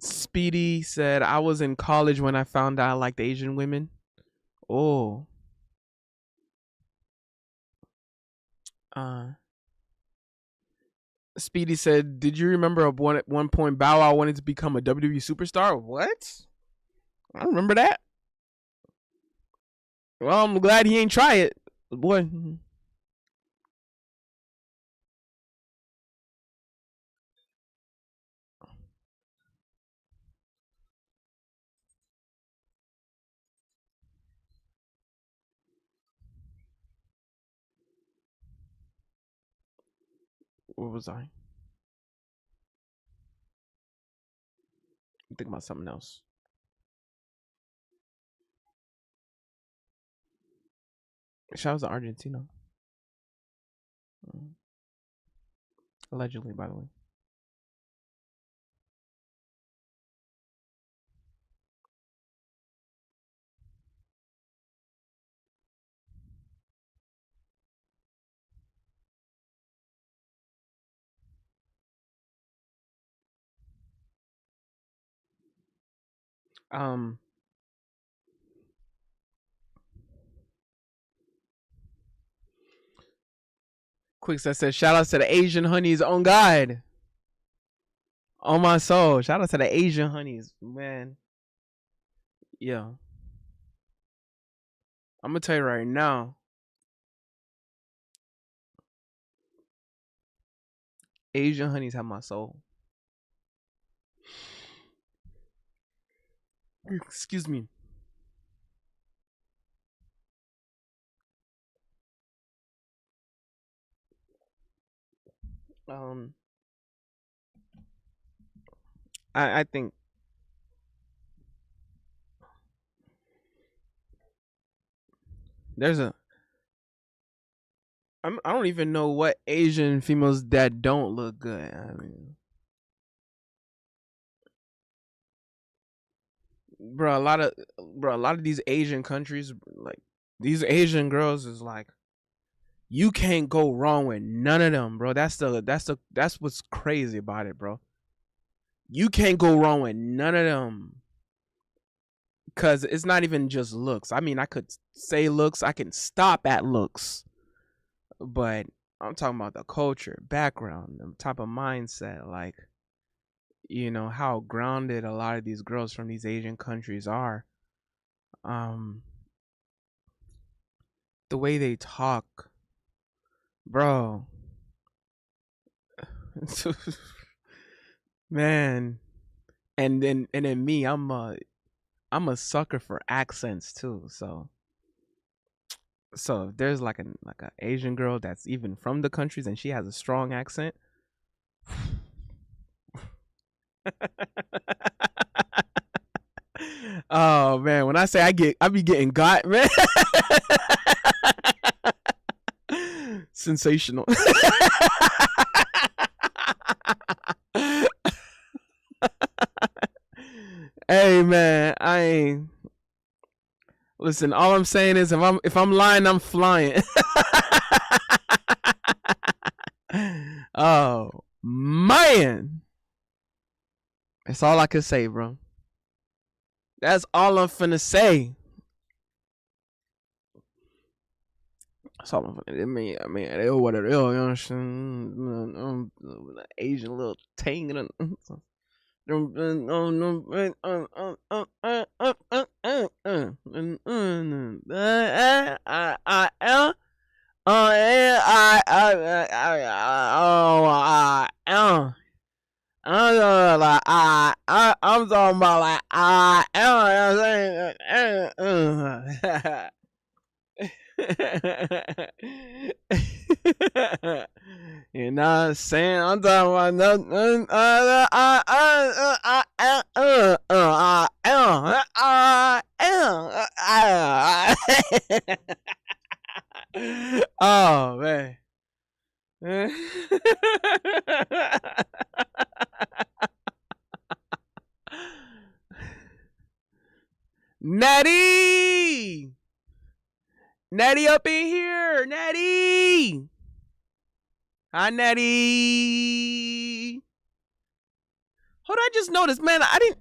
Speedy said, I was in college when I found out I liked Asian women. Oh. Speedy said, did you remember at one point Bow Wow wanted to become a WWE superstar? What? I remember that. Well, I'm glad he ain't try it. Boy. What was I? I'm thinking about something else. Shout out to Argentina. Allegedly, by the way. Quick said, shout out to the Asian honeys on God. On my soul. Shout out to the Asian honeys, man. Yeah. I'm gonna tell you right now. Asian honeys have my soul. Excuse me. I think there's a I don't even know what Asian females that don't look good. I mean, bro, a lot of these Asian countries, like these Asian girls, is like you can't go wrong with none of them, bro. That's what's crazy about it, bro. You can't go wrong with none of them. Cause it's not even just looks. I mean, I could say looks, I can stop at looks. But I'm talking about the culture, background, the type of mindset, like, you know, how grounded a lot of these girls from these Asian countries are. The way they talk, bro. Man. And then me, I'm a sucker for accents too. So if there's like an Asian girl that's even from the countries and she has a strong accent. Oh man, when I say I be getting got, man. Sensational. Hey man, I ain't listen, all I'm saying is if I'm lying, I'm flying. Oh man. That's all I can say, bro. That's all I'm finna say. That's all I'm finna. I mean, it is what it is. You know what I'm saying? Asian little tang. I'm talking about like I am. You know what I'm saying? I'm talking about oh man. Natty! Natty up in here! Natty! Hi, Natty! Hold on, just noticed, man. I didn't.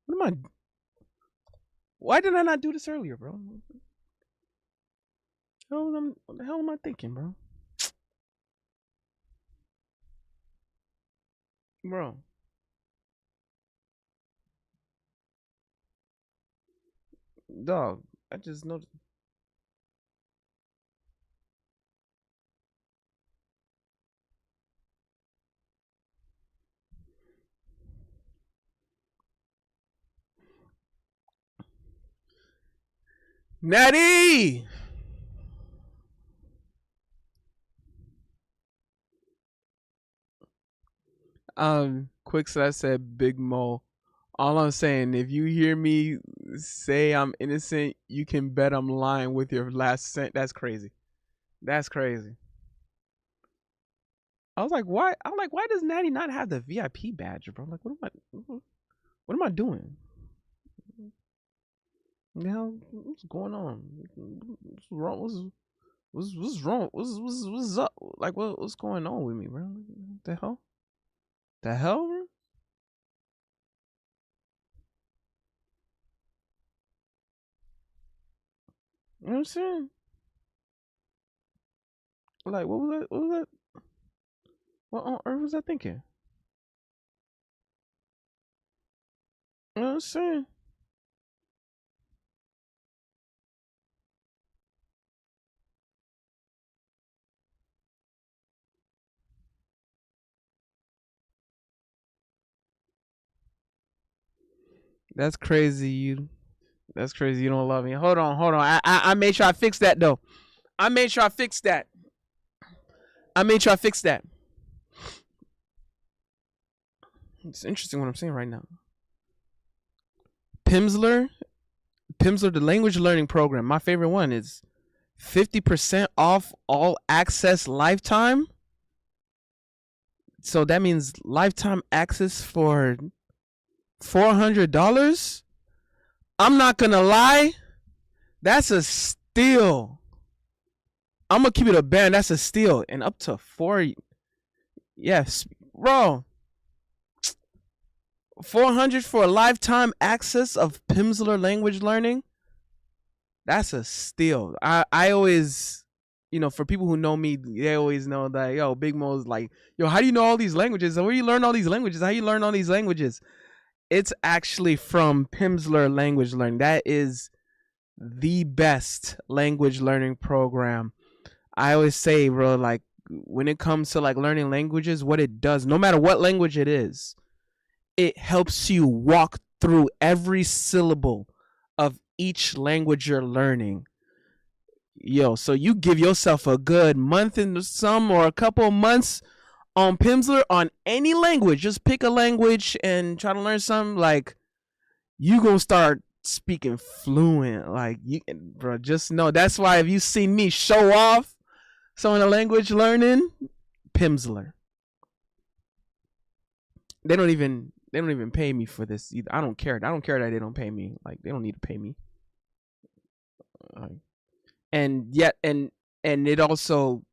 What am I? Why did I not do this earlier, bro? What the hell am I thinking, bro? Bro. Dog. I just noticed. Natty! Quick so I said Big Mo. All I'm saying, if you hear me say I'm innocent, you can bet I'm lying with your last cent. That's crazy. That's crazy. I was like, why? I'm like, why does Natty not have the VIP badge, bro? I'm like, what am I doing? The hell, what's going on? What's wrong? What's wrong? What's up? Like, what's going on with me, bro? The hell? The hell, bro? You know what I'm saying? Like, what was that? What was that? What on earth was I thinking? You know what I'm saying? That's crazy. That's crazy. You don't love me. Hold on, hold on. I made sure I fixed that though. I made sure I fixed that. I made sure I fixed that. It's interesting what I'm saying right now. Pimsleur, the language learning program. My favorite one is 50% off all access lifetime. So that means lifetime access for $400. I'm not gonna lie, that's a steal. I'm gonna keep it a band. That's a steal, and up to 4. Yes, bro. 400 for a lifetime access of Pimsleur language learning. That's a steal. I always, for people who know me, they always know that yo, Big Mo's like, yo, how do you know all these languages? Where do you learn all these languages? How you learn all these languages? It's actually from Pimsleur language learning. That is the best language learning program. I always say, bro, like when it comes to like learning languages, what it does, no matter what language it is, it helps you walk through every syllable of each language you're learning. Yo, so you give yourself a good month and some or a couple of months on Pimsleur on any language. Just pick a language and try to learn something. Like you gonna start speaking fluent. Like you, bro. Just know that's why if you see me show off some of the language learning, Pimsleur. They don't even pay me for this either. I don't care. I don't care that they don't pay me. Like they don't need to pay me. And yet, and it also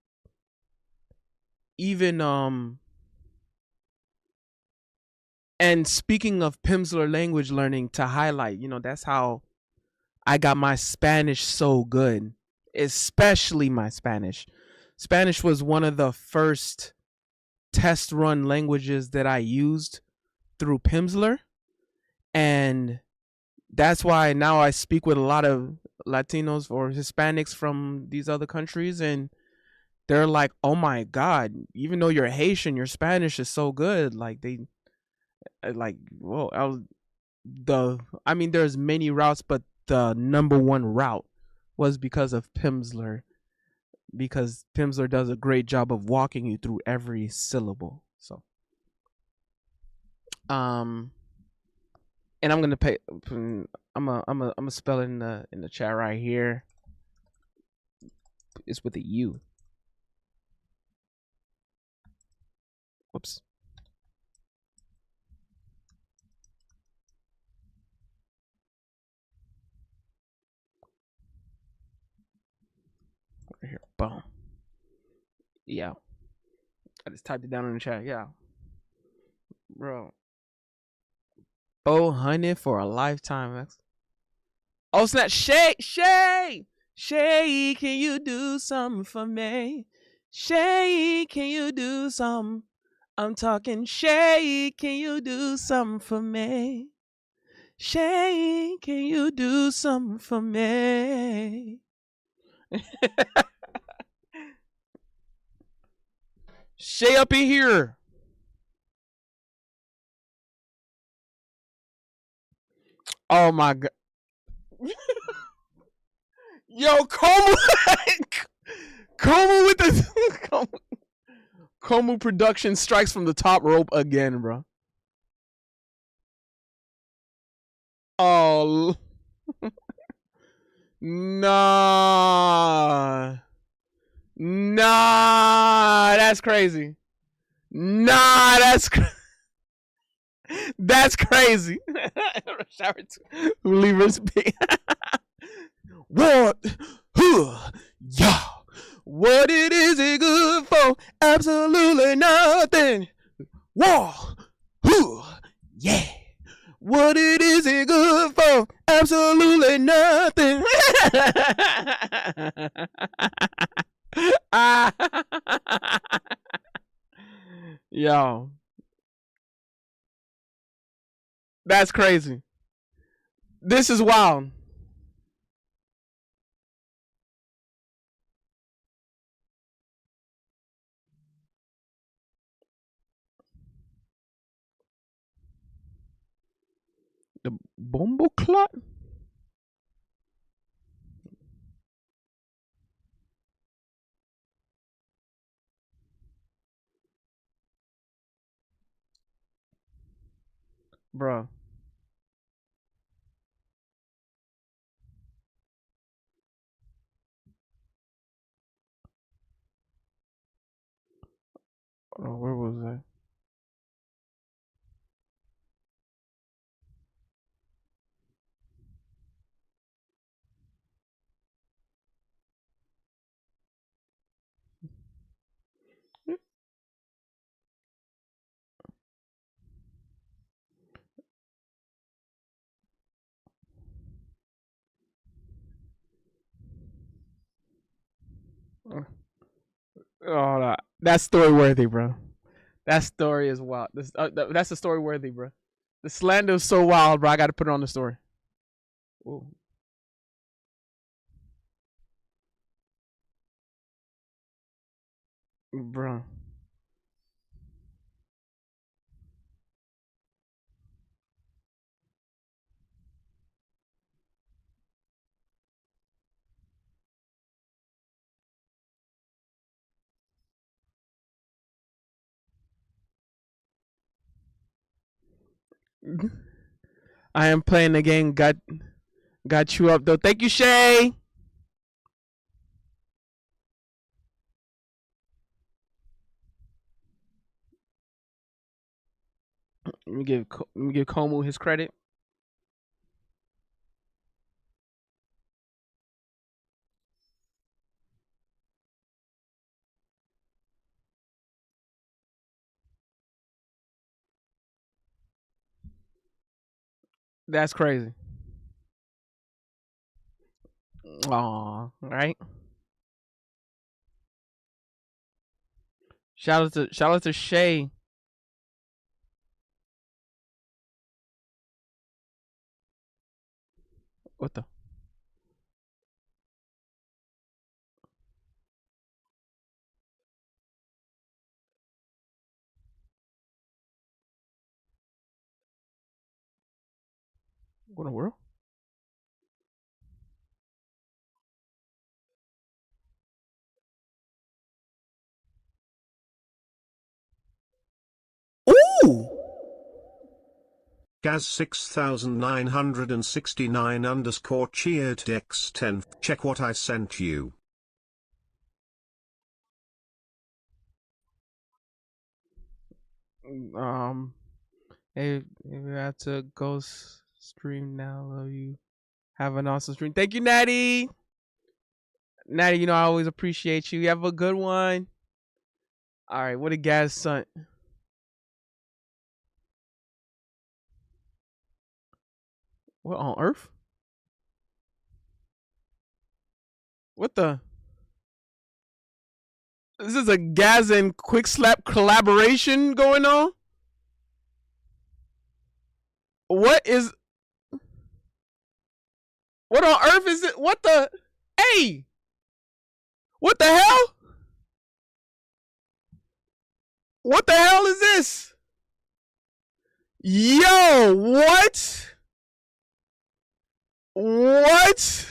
even And speaking of Pimsleur language learning, to highlight, that's how I got my Spanish so good, especially my Spanish. Spanish was one of the first test run languages that I used through Pimsleur. And that's why now I speak with a lot of Latinos or Hispanics from these other countries. And they're like, oh my God, even though you're Haitian, your Spanish is so good. Like, whoa, there's many routes, but the number one route was because of Pimsleur, because Pimsleur does a great job of walking you through every syllable. So, and I'm gonna pay. I'm gonna spell it in the chat right here. It's with a U. Whoops. Right here. Boom. Yeah. I just typed it down in the chat. Yeah. Bro. 400 for a lifetime. Oh, snap. Shay! Shay! Shay, can you do something for me? Shay, can you do something? I'm talking Shay, can you do something for me? Shay, can you do something for me? Shay up in here. Oh my god. Yo, Como Como with the Como production strikes from the top rope again, bro. Oh nah. Nah, that's crazy. Nah, that's crazy. Leave us be. What? Yeah. What it is it good for? Absolutely nothing. Whoa. Yeah. What it is it good for? Absolutely nothing. Yo. That's crazy. This is wild. The Bombo Clot? Bro. Oh, where was that? Oh, that's story worthy, bro. That story is wild. That's a story worthy, bro. The slander is so wild, bro. I got to put it on the story. Ooh. Bro. I am playing the game. Got you up though. Thank you, Shay. Let me give Komu his credit. That's crazy. Aw, right? Shout out to Shay. What the? What in the world? Ooh. Gaz 6969 underscore cheered x10. Check what I sent you. Um, hey, we have to ghost stream now. Love you. Have an awesome stream. Thank you, Natty. Natty, you know I always appreciate you. You have a good one. All right, what a gas son. What on earth? What the? This is a Gaz and Quick Slap collaboration going on. What is? What on earth is it? What the? Hey, what the hell? What the hell is this? Yo, what? What?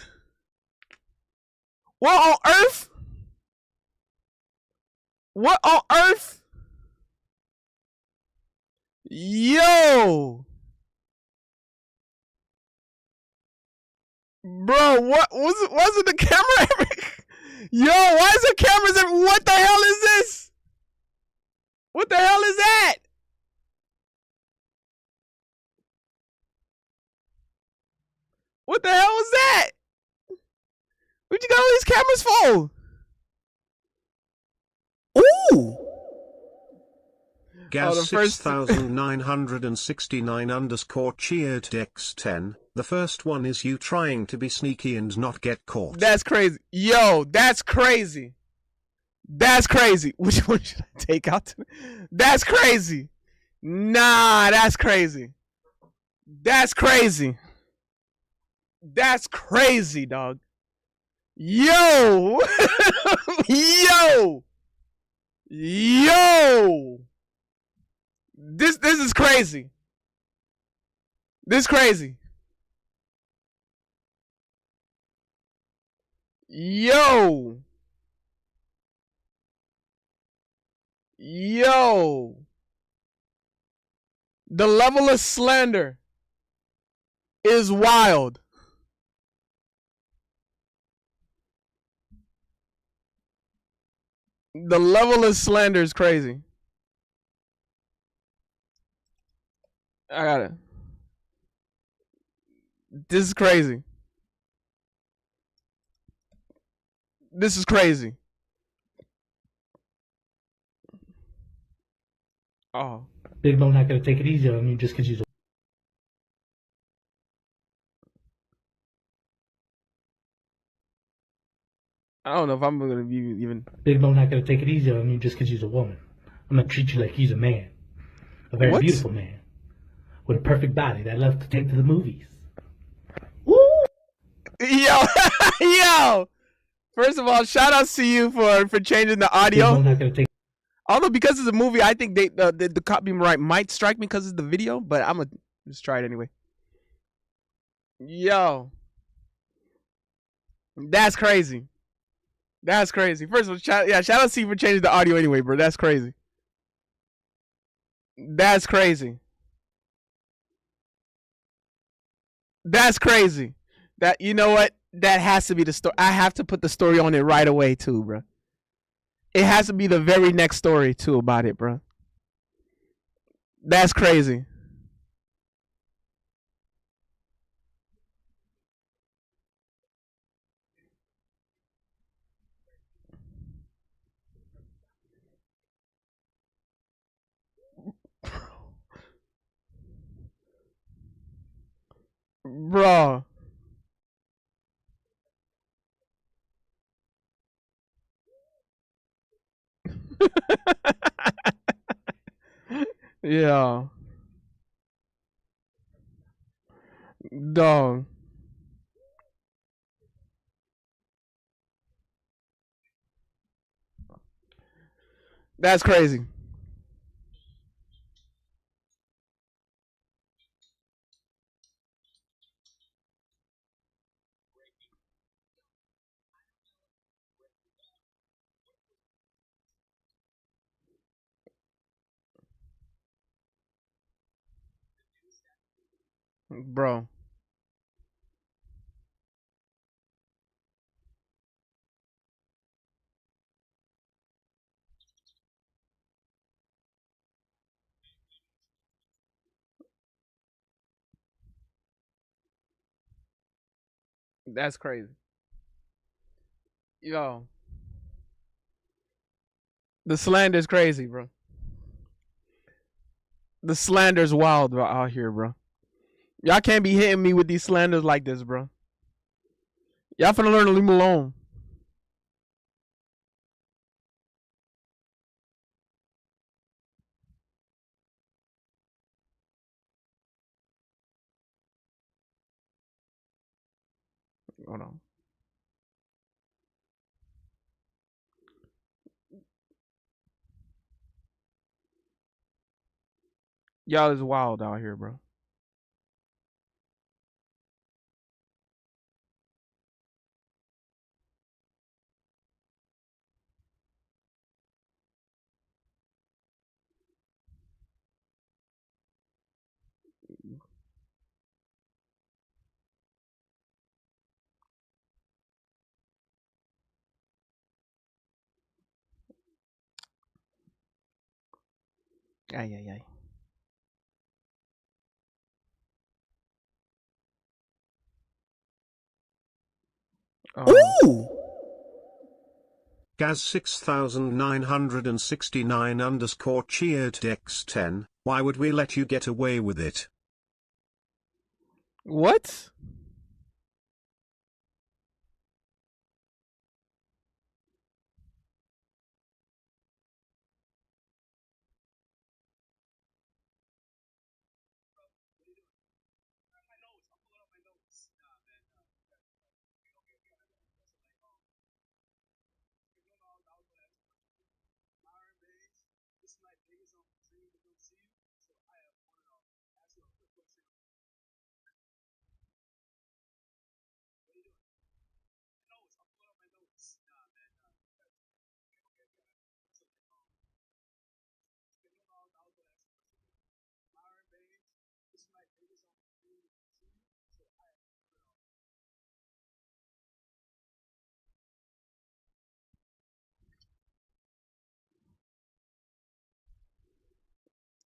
What on earth? What on earth? Yo, bro, what wasn't the camera? Yo, why is the cameras? What the hell is this? What the hell is that? What the hell was that? What you got all these cameras for? Ooh. Gaz the first 6969 underscore cheered X10. The first one is you trying to be sneaky and not get caught. That's crazy. Yo, that's crazy. That's crazy. Which one should I take out? That's crazy. Nah, that's crazy. That's crazy. That's crazy, dog. Yo. Yo. Yo. This is crazy. This is crazy. Yo. Yo. The level of slander is wild. The level of slander is crazy. I got it. This is crazy. This is crazy. Oh. Big Mo not gonna take it easy on you just because he's a I don't know if I'm gonna be even. Big Mo not gonna take it easy on you just because he's a woman. I'm gonna treat you like he's a man, a very What? beautiful man with a perfect body that loves to take to the movies. Woo! Yo, yo. First of all, shout outs to you for changing the Big Mo audio. not gonna take. Although because it's a movie, I think the copyright might strike me because it's the video, but I'm gonna just try it anyway. Yo, that's crazy. That's crazy. First of all, shout out to you for changing the audio anyway, bro. That's crazy. That's crazy. That's crazy. That you know what? That has to be the story. I have to put the story on it right away too, bro. It has to be the very next story too about it, bro. That's crazy. Bro. Yeah. Dog. That's crazy. Bro. That's crazy. Yo, the slander's crazy, bro. The slander's wild out here, bro. Y'all can't be hitting me with these slanders like this, bro. Y'all finna learn to leave me alone. Hold on. Y'all is wild out here, bro. Ay, ay, ay. Ooh! Gaz 6969 underscore cheered X10, why would we let you get away with it? What?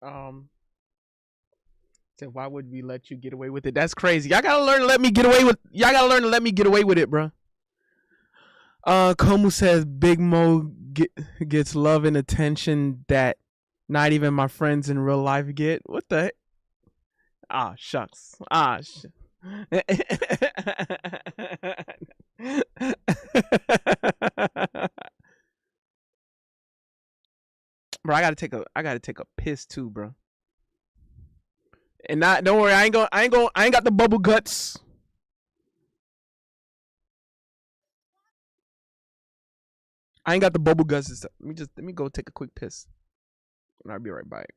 Um, said why would we let you get away with it? That's crazy. Y'all gotta learn to let me get away with. Y'all gotta learn to let me get away with it, bro. Komu says Big Mo gets love and attention that not even my friends in real life get. What the heck? Ah, shucks. Bro, I gotta take a piss too, bro. And not don't worry, I ain't got the bubble guts. I ain't got the bubble guts and stuff. Let me go take a quick piss. And I'll be right back.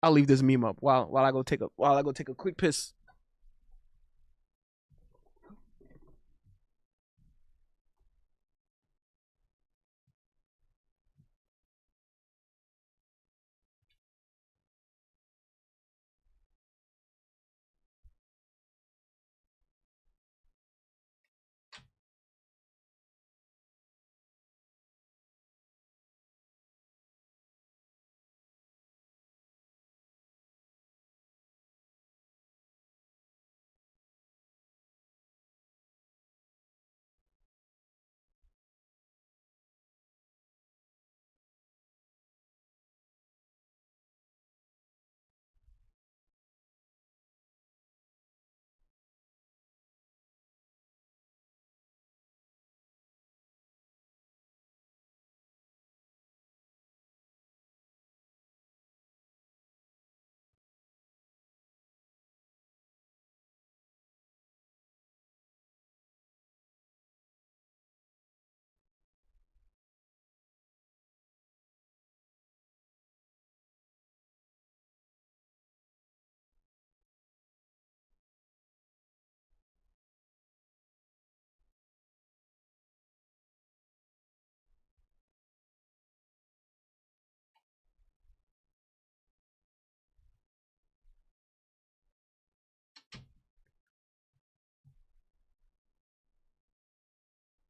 I'll leave this meme up while I go take a quick piss.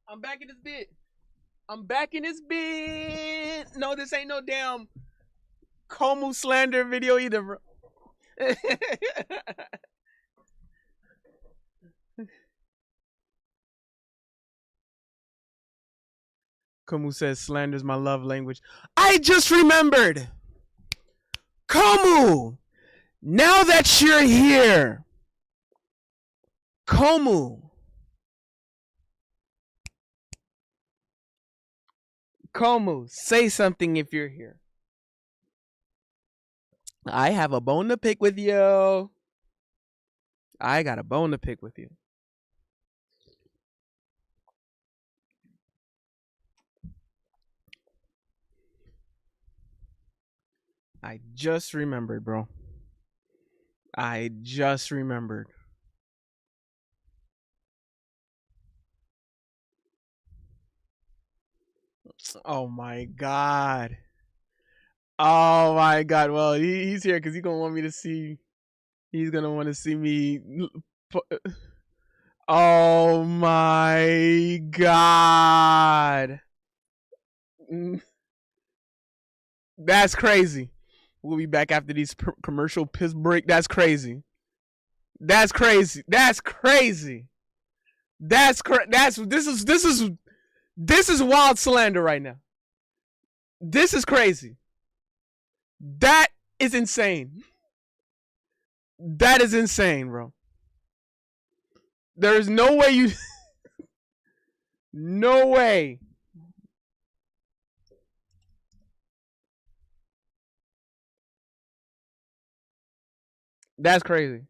I'm back in this bit. I'm back in this bit. No, this ain't no damn. Komu slander video either, bro. Komu says slander's my love language. I just remembered. Komu, now that you're here, Komu, say something if you're here. I have a bone to pick with you. I got a bone to pick with you. I just remembered, bro. I just remembered. Oh my god. Oh my god. Well, he's here because he's gonna want me to see. He's gonna want to see me. Oh my god. That's crazy. We'll be back after these commercial piss break. That's crazy. That's crazy. That's crazy. That's this is wild slander right now. This is crazy. That is insane. That is insane, bro. There is no way you no way. That's crazy.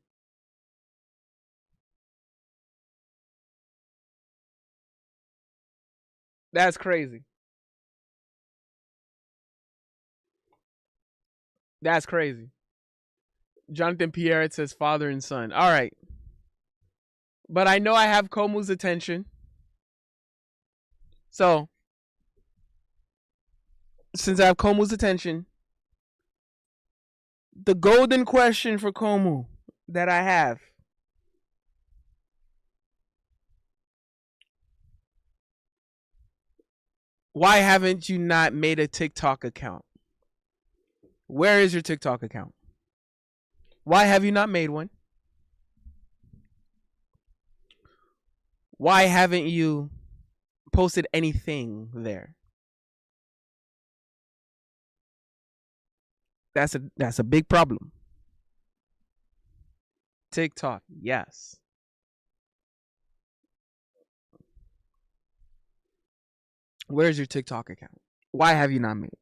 That's crazy. That's crazy. Jonathan Pierre, it says father and son. All right. But I know I have Komu's attention. So, since I have Komu's attention, the golden question for Komu that I have. Why haven't you not made a TikTok account? Where is your TikTok account? Why have you not made one? Why haven't you posted anything there? That's a big problem. TikTok, yes. Where's your TikTok account? Why have you not made it?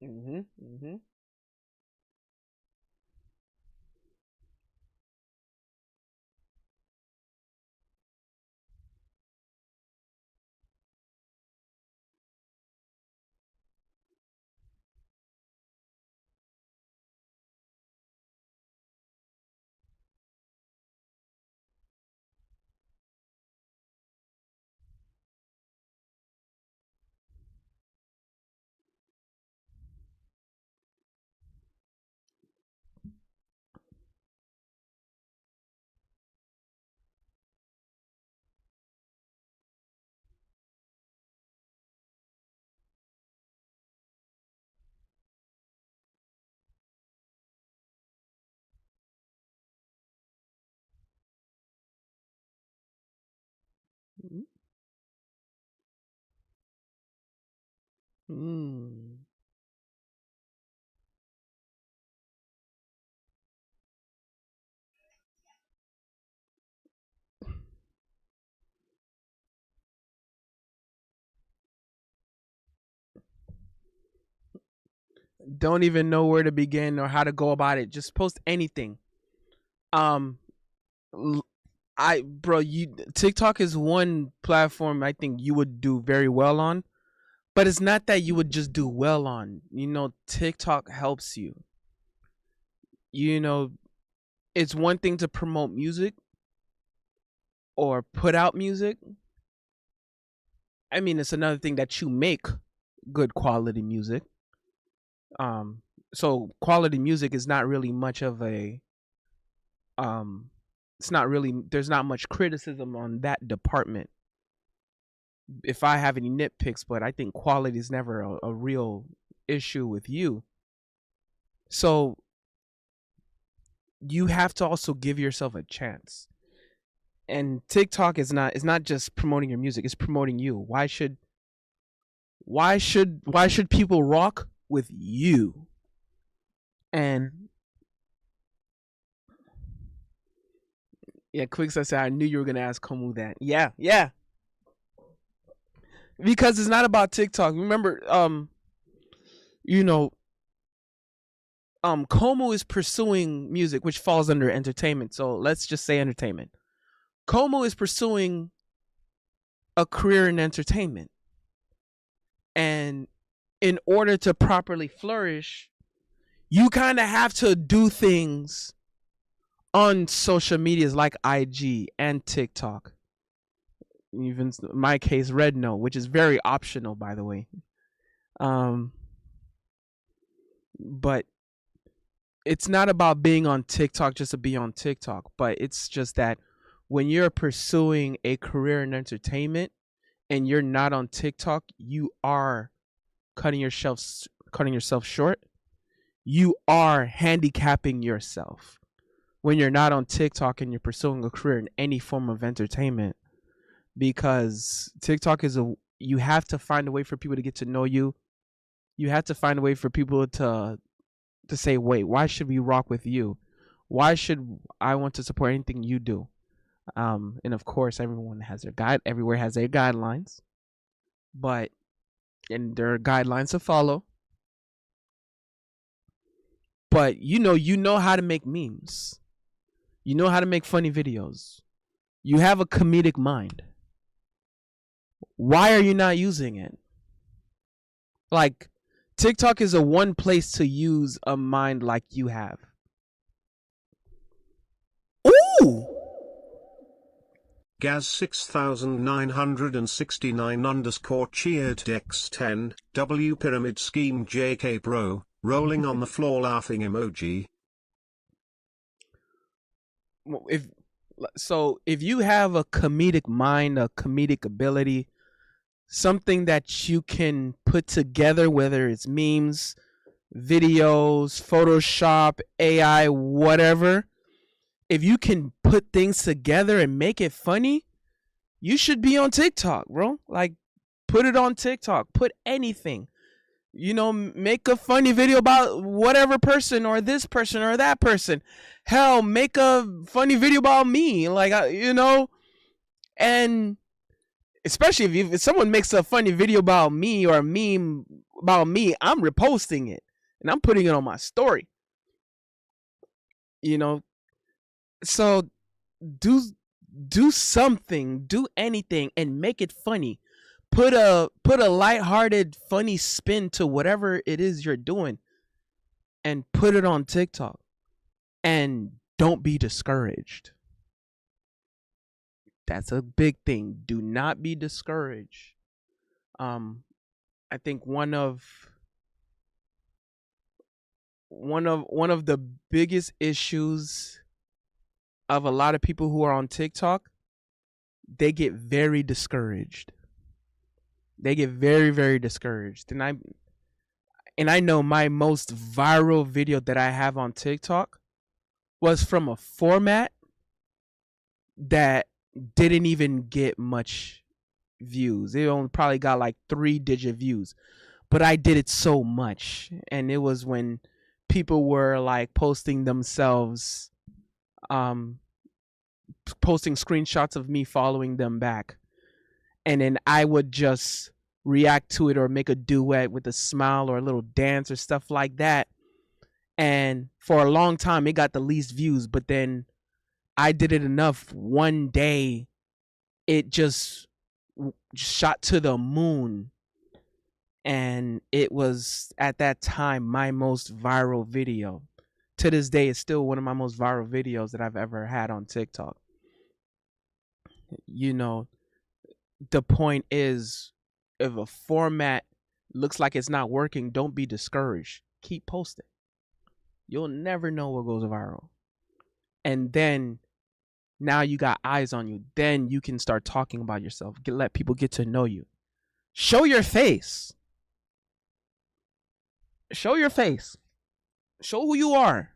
Mm-hmm. Mm. Don't even know where to begin or how to go about it. Just post anything. TikTok is one platform I think you would do very well on, but it's not that you would just do well on. TikTok helps you. It's one thing to promote music or put out music. I mean, it's another thing that you make good quality music. so quality music is not really much of a um it's not really, there's not much criticism on that department if I have any nitpicks, but I think quality is never a real issue with you. So you have to also give yourself a chance. And TikTok is not just promoting your music, it's promoting you. Why should people rock with you? And yeah, Quicks, I said I knew you were gonna ask Komu that. Yeah, yeah. Because it's not about TikTok. Remember, you know, Como is pursuing music, which falls under entertainment. So let's just say entertainment. Como is pursuing a career in entertainment. And in order to properly flourish, you kind of have to do things on social medias like IG and TikTok. Even in my case, Red Note, which is very optional, by the way. But it's not about being on TikTok just to be on TikTok, but it's just that when you're pursuing a career in entertainment and you're not on TikTok, you are cutting yourself short. You are handicapping yourself when you're not on TikTok and you're pursuing a career in any form of entertainment, because TikTok is you have to find a way for people to get to know you. You have to find a way for people to say, wait, why should we rock with you? Why should I want to support anything you do? And of course, everyone has their everywhere has their guidelines, and there are guidelines to follow. But you know how to make memes. You know how to make funny videos. You have a comedic mind. Why are you not using it? Like, TikTok is a one place to use a mind like you have. Ooh! Gaz 6969 underscore cheered Dex 10, W pyramid scheme JK bro, rolling on the floor laughing emoji. If you have a comedic mind, a comedic ability, something that you can put together, whether it's memes, videos, Photoshop, AI, whatever, if you can put things together and make it funny, you should be on TikTok, bro. Like, put it on TikTok. Put anything. Make a funny video about whatever person or this person or that person. Hell, make a funny video about me. Like, and especially if someone makes a funny video about me or a meme about me, I'm reposting it and I'm putting it on my story. So do something, do anything, and make it funny. Put a lighthearted, funny spin to whatever it is you're doing, and put it on TikTok. And don't be discouraged. That's a big thing. Do not be discouraged. I think one of the biggest issues of a lot of people who are on TikTok, they get very discouraged. They get very, very discouraged. And I know my most viral video that I have on TikTok was from a format that didn't even get much views. It only probably got like 3-digit views. But I did it so much. And it was when people were like posting themselves, posting screenshots of me following them back. And then I would just react to it or make a duet with a smile or a little dance or stuff like that. And for a long time, it got the least views. But then I did it enough. One day, it just shot to the moon. And it was, at that time, my most viral video. To this day, it's still one of my most viral videos that I've ever had on TikTok. The point is, if a format looks like it's not working, don't be discouraged. Keep posting. You'll never know what goes viral. And then now you got eyes on you. Then you can start talking about yourself. Let people get to know you. Show your face. Show your face. Show who you are.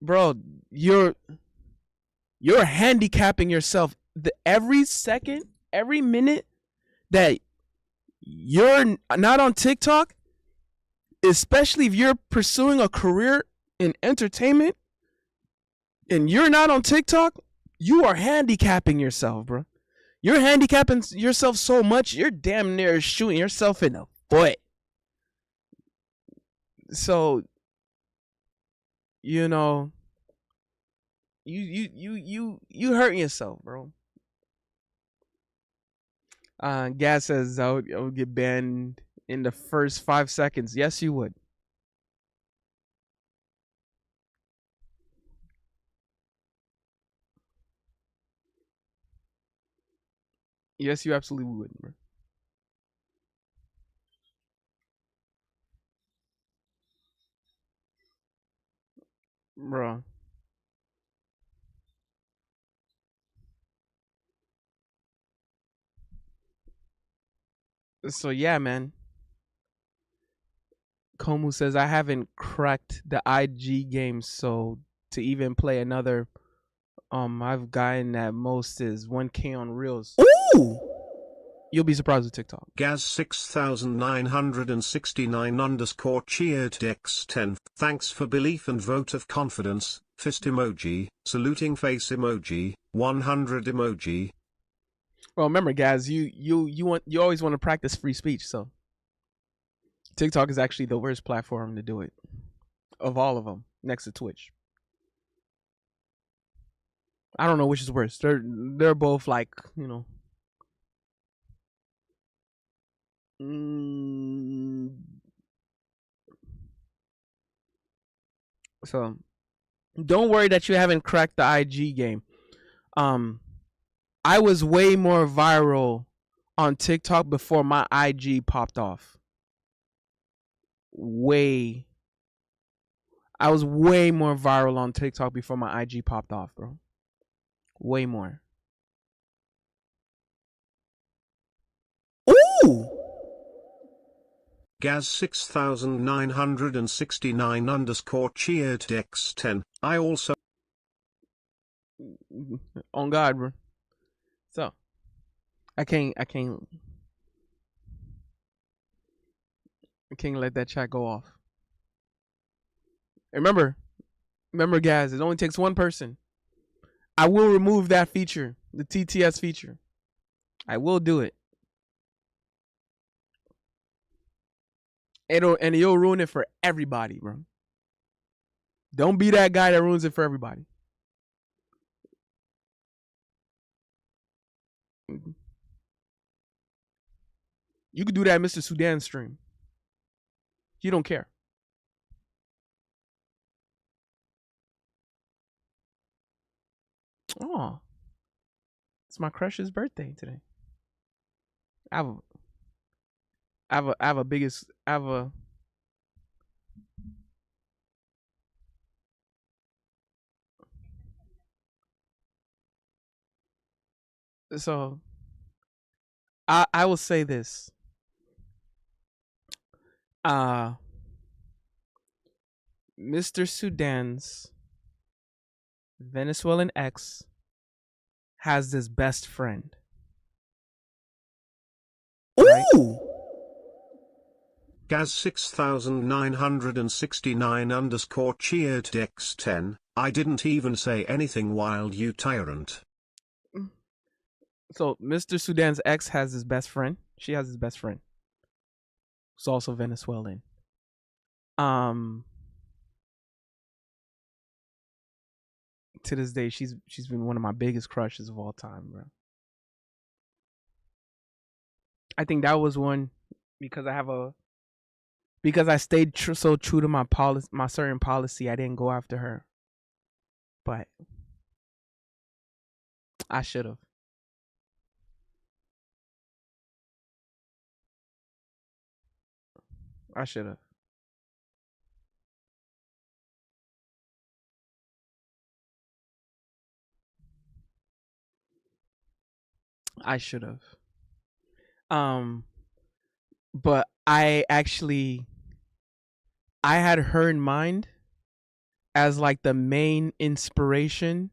Bro, you're handicapping yourself. Every second, every minute that you're not on TikTok, especially if you're pursuing a career in entertainment and you're not on TikTok, you are handicapping yourself, bro. You're handicapping yourself so much, you're damn near shooting yourself in the foot. So, you know, you hurting yourself, bro. Gas says I would get banned in the first 5 seconds. Yes, you would. Yes, you absolutely would, bro. Bro. So yeah, man. Komu says I haven't cracked the IG game, so to even play another, I've gotten at most is 1K on reels. Ooh, you'll be surprised with TikTok. Gaz 6969 underscore cheered X10. Thanks for belief and vote of confidence. Fist emoji, saluting face emoji, 100 emoji. Well, remember, guys, you always want to practice free speech, so TikTok is actually the worst platform to do it of all of them, next to Twitch. I don't know which is worse. They're both like, you know. So don't worry that you haven't cracked the IG game. I was way more viral on TikTok before my IG popped off. I was way more viral on TikTok before my IG popped off, bro. Way more. Ooh! Gaz 6969 underscore cheered X10. I also On God, bro. So I can't let that chat go off. Remember, guys, it only takes one person. I will remove that feature, the TTS feature. I will do it. You'll ruin it for everybody, bro. Don't be that guy that ruins it for everybody. You could do that Mr. Sudan stream. He don't care. Oh, it's my crush's birthday today. I have a biggest. I have a. So I will say this. Mr. Sudan's Venezuelan ex has this best friend. Right? Ooh! Gaz 6969 underscore cheered X10. I didn't even say anything while you tyrant. So Mr. Sudan's ex has his best friend. She has his best friend. Who's also Venezuelan. To this day, she's been one of my biggest crushes of all time, bro. I think that was one because I stayed so true to my policy, my certain policy. I didn't go after her, but I should have. I should have. I should have. Um, but I had her in mind as like the main inspiration.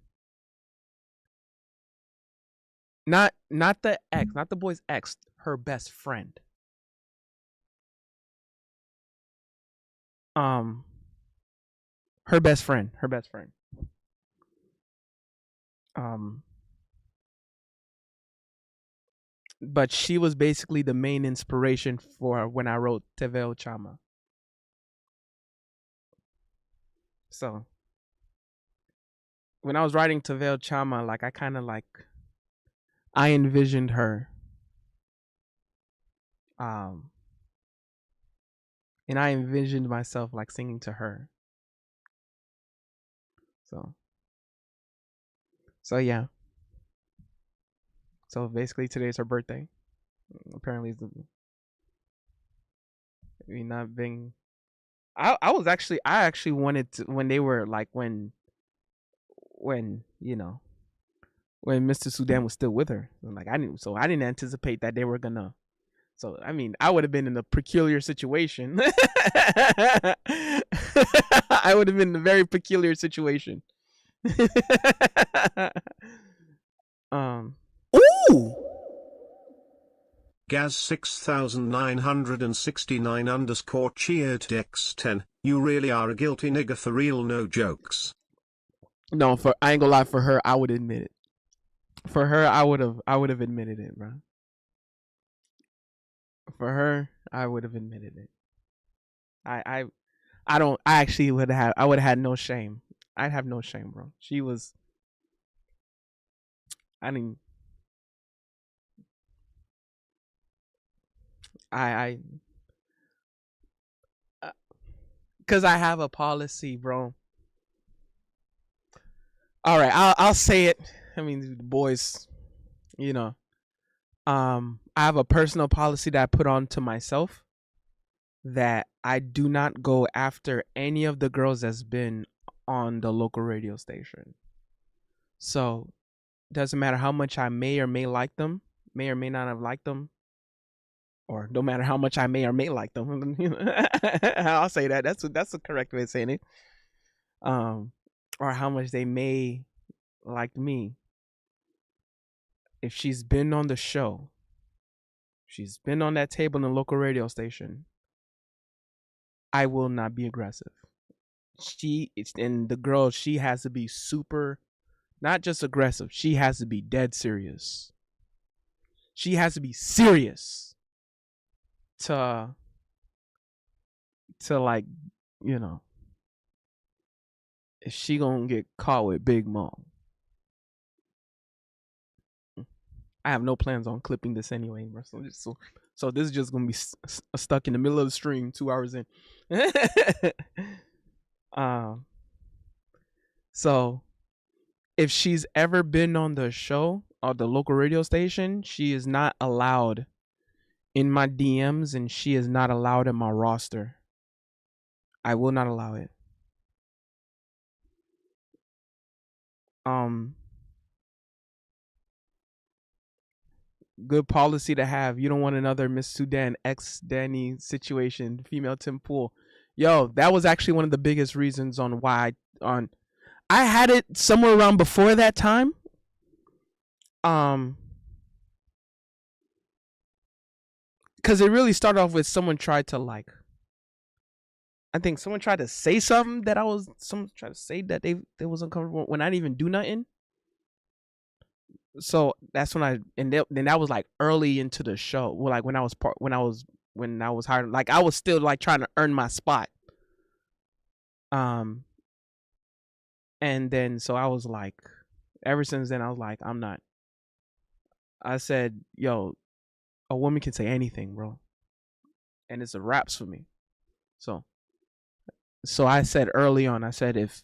Not the ex, not the boy's ex, her best friend. Um, her best friend, her best friend. Um, but she was basically the main inspiration for when I wrote Teveo Chama. So when I was writing Teveo Chama, like I kind of like I envisioned her. Um, and I envisioned myself like singing to her. So yeah. So basically today's her birthday. Apparently it's not being I actually wanted to when they were like when you know when Mr. Sudan was still with her. Like I didn't anticipate that they were gonna. So I mean, I would have been in a peculiar situation. I would have been in a very peculiar situation. um. Ooh. Gaz 6969 underscore cheered Dex10. You really are a guilty nigga for real, no jokes. No, for I ain't gonna lie. For her, I would admit it. For her, I would have admitted it, bro. For her, I would have admitted it. I don't. I actually would have. I would have had no shame. I'd have no shame, bro. She was. I mean, I because I have a policy, bro. All right, I'll say it. I mean, boys, you know, I have a personal policy that I put on to myself that I do not go after any of the girls that's been on the local radio station. So doesn't matter how much I may or may like them, may or may not have liked them, or no matter how much I may or may like them. I'll say that. That's the correct way of saying it. Or how much they may like me. If she's been on the show, she's been on that table in the local radio station, I will not be aggressive. And the girl, she has to be super, not just aggressive. She has to be dead serious. She has to be serious to like, you know, if she gonna get caught with Big Mom. I have no plans on clipping this anyway, bro. So this is just gonna be stuck in the middle of the stream, 2 hours in. So if she's ever been on the show or the local radio station, she is not allowed in my DMs and she is not allowed in my roster. I will not allow it. Good policy to have. You don't want another Miss Sudan ex Danny situation, female Tim Pool. Yo, that was actually one of the biggest reasons on why I had it somewhere around before that time. Because it really started off with someone tried to like, I think someone tried to say something that someone tried to say that they was uncomfortable when I didn't even do nothing. So that's when then that was like early into the show. Well, like when I was hired, like I was still like trying to earn my spot. And then so I was like, ever since then I was like, I'm not. I said, yo, a woman can say anything, bro, and it's a raps for me. So I said early on, I said if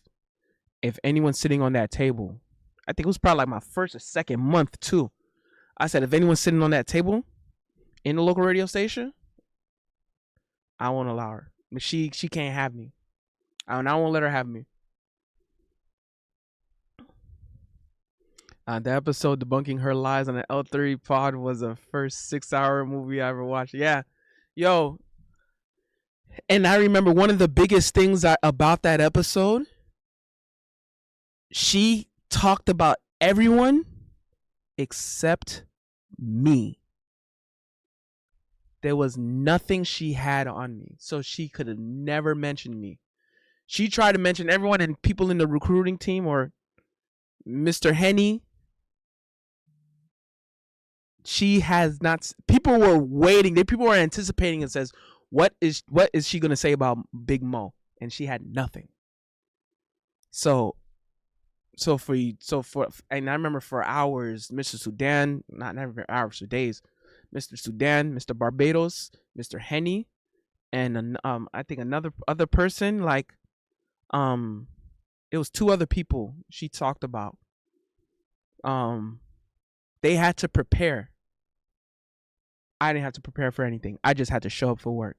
anyone's sitting on that table, I think it was probably like my first or second month too. I said if anyone's sitting on that table in the local radio station, I won't allow her. But she can't have me. I won't let her have me. The episode debunking her lies on the L3 pod was the first 6-hour movie I ever watched. Yeah, yo, and I remember one of the biggest things about that episode. She talked about everyone except me. There was nothing she had on me, so she could have never mentioned me. She tried to mention everyone and people in the recruiting team or Mr. Henny. She has not. People were waiting. People were anticipating and says, what is she going to say about Big Mo? And she had nothing. So and I remember for hours, Mr. Sudan, not for hours, for days, Mr. Sudan, Mr. Barbados, Mr. Henny, and I think other person, like it was 2 other people she talked about. They had to prepare. I didn't have to prepare for anything. I just had to show up for work.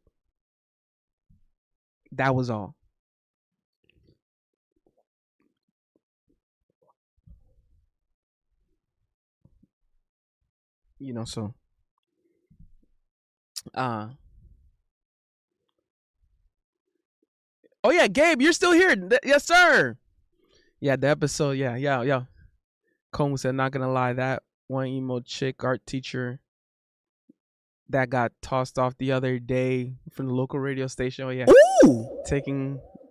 That was all. So oh yeah, Gabe, you're still here. Yes, sir. Yeah, the episode, yeah. Como said, not gonna lie, that one emo chick art teacher that got tossed off the other day from the local radio station. Oh yeah. Ooh!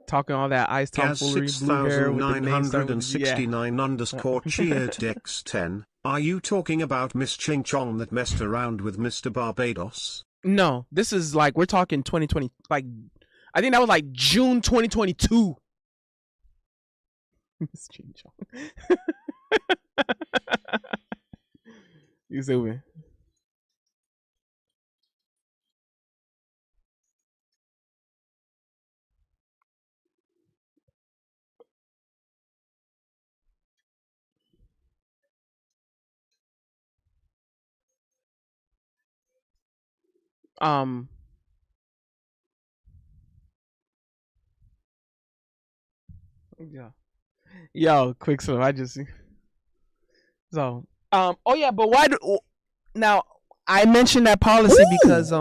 Talking all that ice tomfoolery, blue hair with the name starting with 69 underscore cheered Dex 10. Are you talking about Miss Ching Chong that messed around with Mr. Barbados? No, this is like, we're talking 2020, like, I think that was like June 2022. Miss Ching Chong. You say when? Yeah. Yo, quick so I just so oh yeah, but why now I mentioned that policy because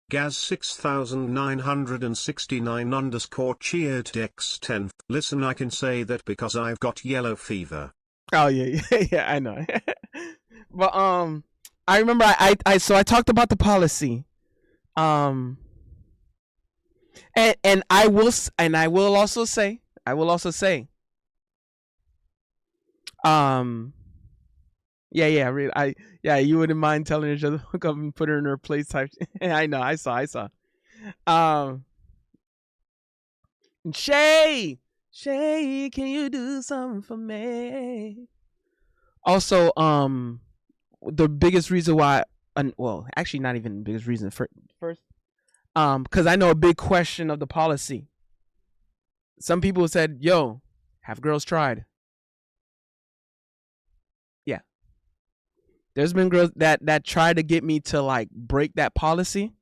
Gaz 6969 underscore cheered Dex 10. Listen, I can say that because I've got yellow fever. Oh yeah, I know. But I remember I talked about the policy. And I will also say you wouldn't mind telling each other hook up and put her in her place type. I know, I saw. Shay, can you do something for me? Also, the biggest reason why, well, actually not even the biggest reason. First, because I know a big question of the policy. Some people said, "Yo, have girls tried?" Yeah, there's been girls that tried to get me to like break that policy.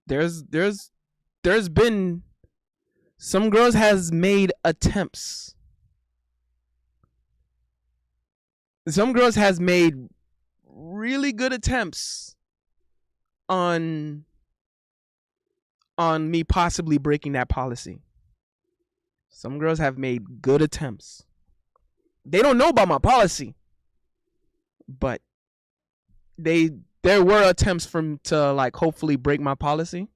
There's been some girls has made attempts. Some girls has made really good attempts on me possibly breaking that policy. Some girls have made good attempts. They don't know about my policy, but there were attempts to like hopefully break my policy.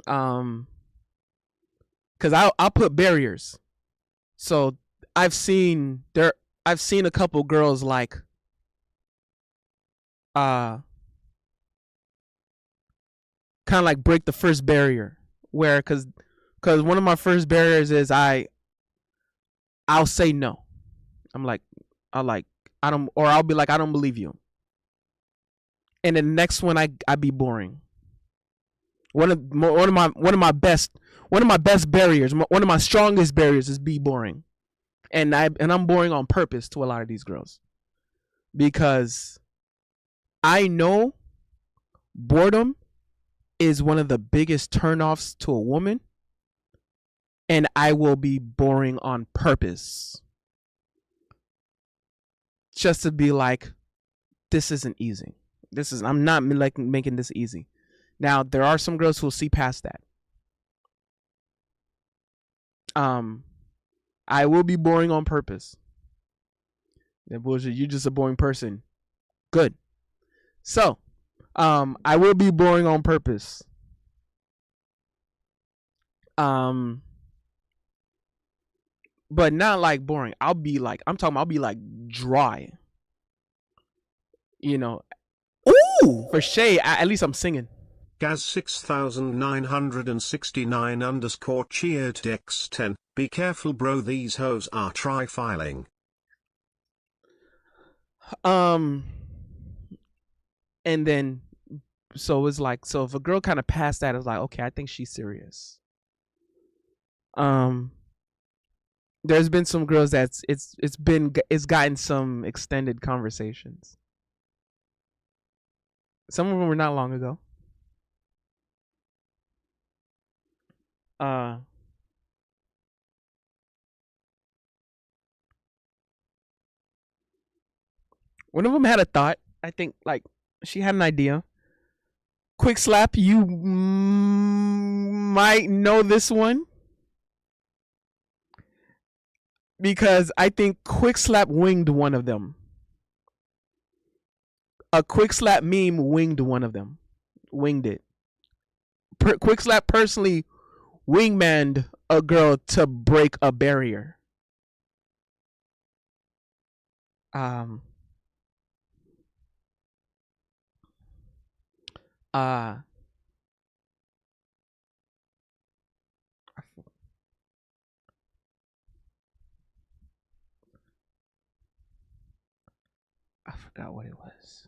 Cause I'll put barriers. So I've seen a couple girls like kind of like break the first barrier, where cause one of my first barriers is I'll say no. I'll be like, I don't believe you. And then the next one I be boring. One of my best barriers, one of my strongest barriers is be boring. And I'm boring on purpose to a lot of these girls. Because I know boredom is one of the biggest turnoffs to a woman. and I will be boring on purpose just to be like, this isn't easy. I'm not like making this easy. Now there are some girls who will see past that. I will be boring on purpose. That bullshit. You're just a boring person. Good. So, I will be boring on purpose. But not like boring. I'll be like dry. You know. Ooh, for Shay, at least I'm singing. Gaz 6969 underscore cheered X10. Be careful, bro. These hoes are tri-filing. And then, so it's like, so if a girl kind of passed that, it's like, okay, I think she's serious. There's been some girls that's it's gotten some extended conversations. Some of them were not long ago. One of them had a thought. I think like she had an idea. Quick slap, you might know this one because I think Quick Slap winged one of them. A Quick Slap meme winged one of them. Winged it. Quick Slap personally wingmaned a girl to break a barrier. I forgot what it was.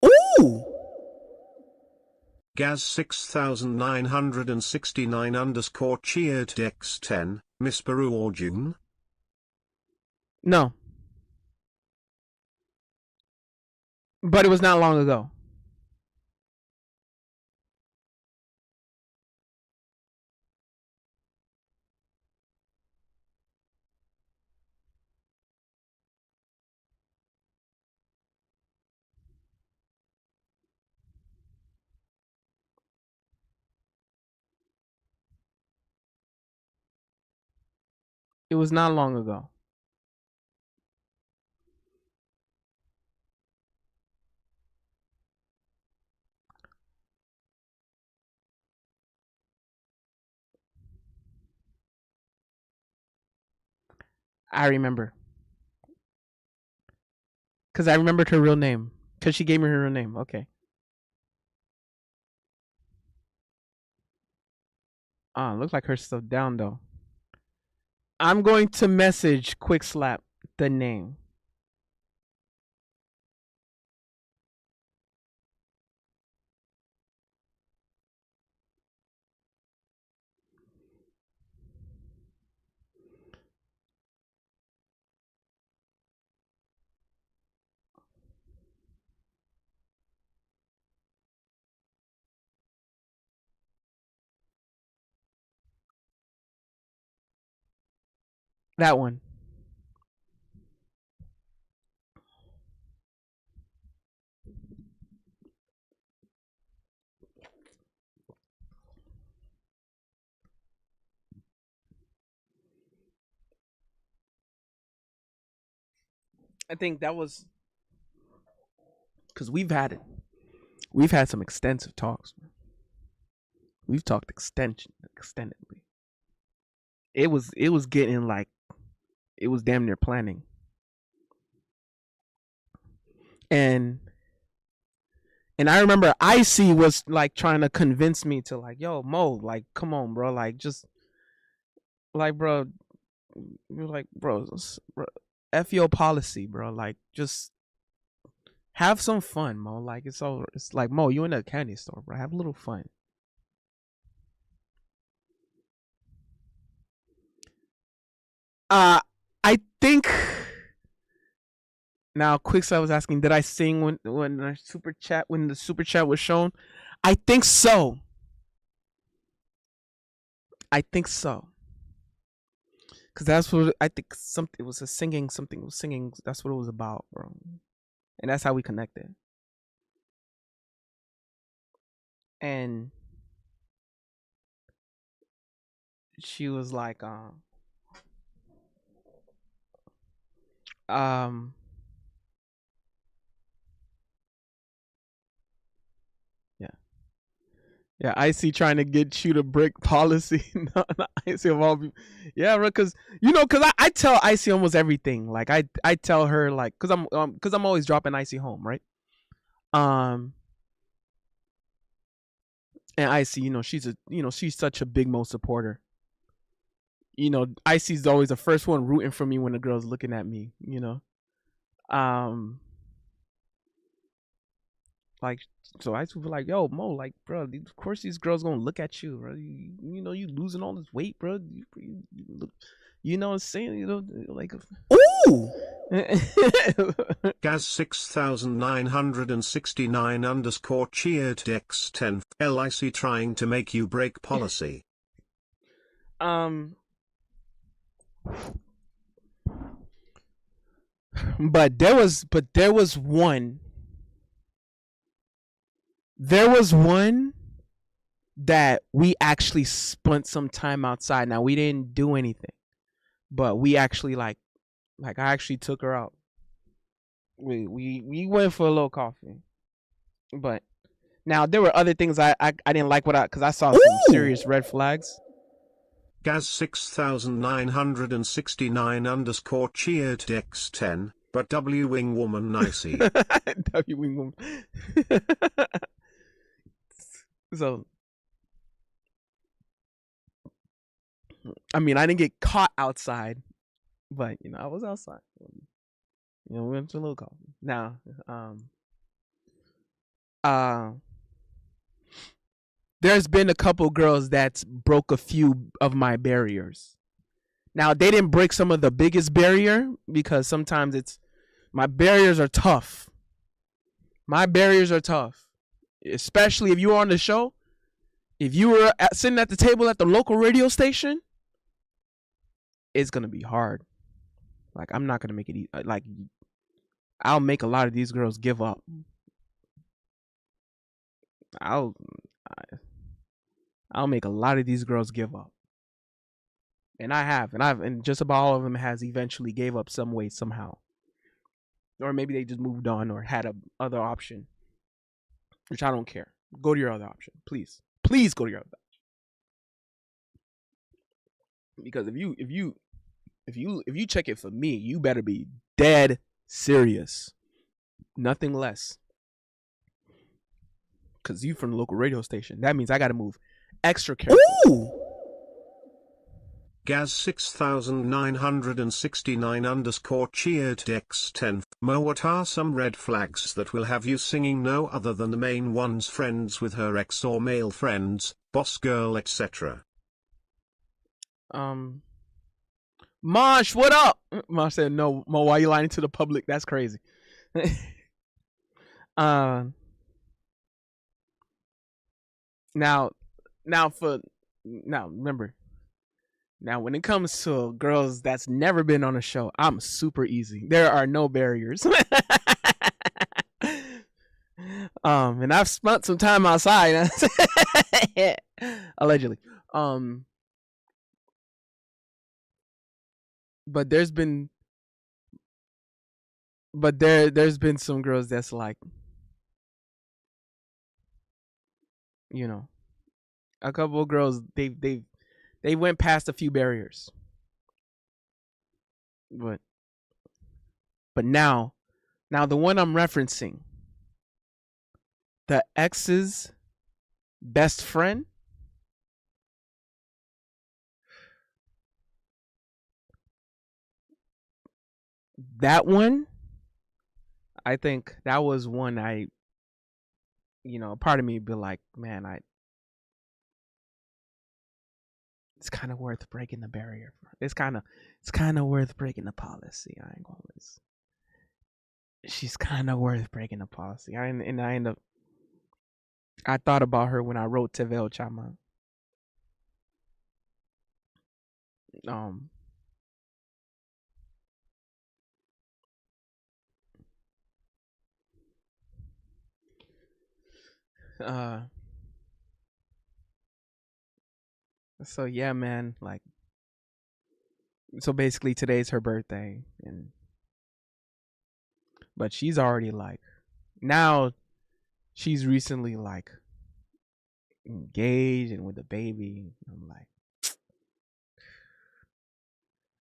Ooh! Gaz 6969 underscore cheered X10. Miss Peru or June? No. But it was not long ago. It was not long ago. I remember. Because I remembered her real name. Because she gave me her real name. Okay. Looks like her still down though. I'm going to message Quick Slap the name. That one. I think that was because we've had some extensive talks. We've talked extendedly. It was getting like it was damn near planning. And I remember Icy was like trying to convince me to like, yo, Mo, like, come on, bro, like, just like, bro, you're like, bro, F your policy, bro, like, just have some fun, Mo. Like, it's like, Mo, you in a candy store, bro, have a little fun. I think Now, Quickside was asking, did I sing when the super chat was shown? I think so. I think so. Cause that's what I think. Something it was a singing. Something was singing. That's what it was about, bro. And that's how we connected. And she was like, um, yeah, yeah. Icy trying to get you to break policy. No, not Icy of all people. Yeah, bro. Cause I tell Icy almost everything. Like I tell her like, cause I'm always dropping Icy home, right? Um, and Icy, she's such a Big Mo supporter. Icy's always the first one rooting for me when the girl's looking at me. Um, like so I was like, yo, Mo, like, bro, of course these girls gonna look at you, bro. You losing all this weight, bro. You look, what I'm saying, like, ooh. Gaz 6969 underscore cheered Dex 10 LIC trying to make you break policy. But there was one. There was one that we actually spent some time outside. Now we didn't do anything, but we actually like I actually took her out. We went for a little coffee, but now there were other things I didn't like because I saw some serious red flags. Gaz 6969 underscore cheered Dex 10, but W Wing Woman nicey. W Wing Woman. So, I mean, I didn't get caught outside, but I was outside. We went to a little coffee. Now, there's been a couple girls that's broke a few of my barriers. Now, they didn't break some of the biggest barrier because sometimes my barriers are tough. My barriers are tough, especially if you were on the show. If you were sitting at the table at the local radio station, it's gonna be hard. Like, I'm not gonna make it easy. Like, I'll make a lot of these girls give up. I'll make a lot of these girls give up. And I have, and just about all of them has eventually gave up some way, somehow. Or maybe they just moved on or had a other option, which I don't care. Go to your other option, please. Please go to your other option. Because if you check it for me, you better be dead serious. Nothing less. Because you from the local radio station. That means I got to move extra careful. Ooh! Gaz 6969 underscore cheered Dex 10. Mo, what are some red flags that will have you singing no other than the main one's friends with her ex or male friends, boss girl, etc.? Mosh, what up? Mosh said, no, Mo, why you lying to the public? That's crazy. Now remember, now when it comes to girls that's never been on a show, I'm super easy. There are no barriers. And I've spent some time outside. Allegedly. But there's been some girls that's like, a couple of girls, they went past a few barriers. But now the one I'm referencing, the ex's best friend, that one, I think that was one part of me be like, man, it's kind of worth breaking the barrier. It's kind of worth breaking the policy. I ain't gonna listen. she's kind of worth breaking the policy. I thought about her when I wrote Tevel Chama. Um, uh, so yeah, man, like, so basically today's her birthday, but she's already like, now she's recently like engaged and with a baby. I'm like,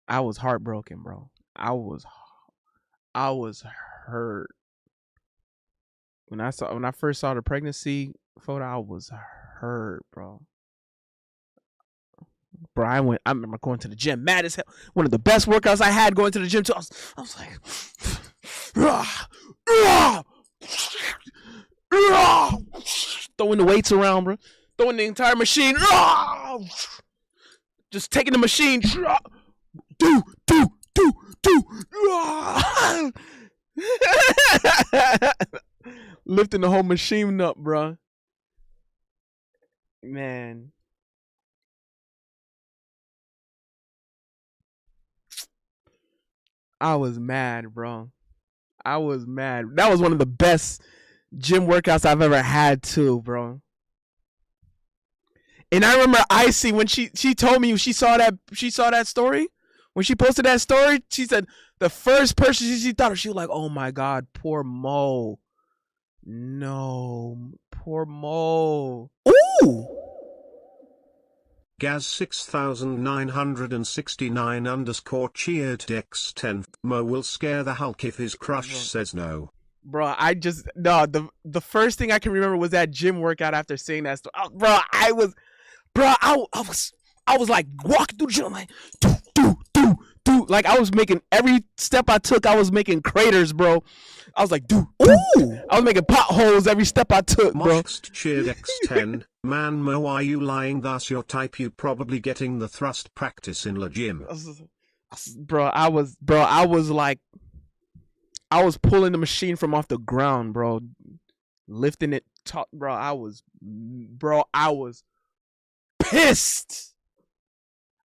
I was heartbroken, bro. I was hurt when I first saw the pregnancy photo. I was hurt, bro. Bro, I remember going to the gym mad as hell. One of the best workouts I had going to the gym too. I was like, throwing the weights around, bro. Throwing the entire machine. Just taking the machine. Do. Lifting the whole machine up, bro. Man. I was mad, bro. I was mad. That was one of the best gym workouts I've ever had too, bro. And I remember Icy when she told me she saw that story. When she posted that story, she said the first person she thought of, she was like, "Oh my God, poor Mo." No, poor Mo. Ooh. Gaz 6969 underscore cheered Dex 10. Mo will scare the Hulk if his crush says no. Bro, the first thing I can remember was that gym workout after seeing that story. I was like walking through the gym like do. Like I was making every step I took, I was making craters, bro. I was like, do. I was making potholes every step I took, bro. Moshst cheered X10. Man, Mo, are you lying? Thus your type, you probably getting the thrust practice in the gym. Bro, I was like, I was pulling the machine from off the ground, bro. Lifting it, bro. I was pissed.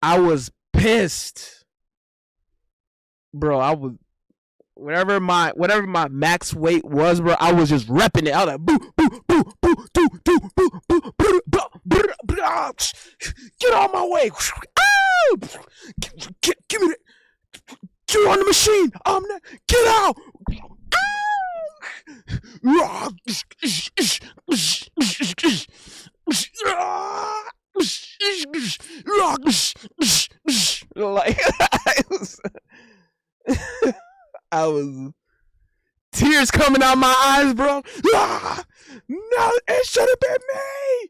I was pissed. Bro, I was whatever my max weight was, bro. I was just repping it. I was like, boo, get on my way. Give me that. Get on the machine. Get out. Like I was tears coming out my eyes, bro. No, it should have been me.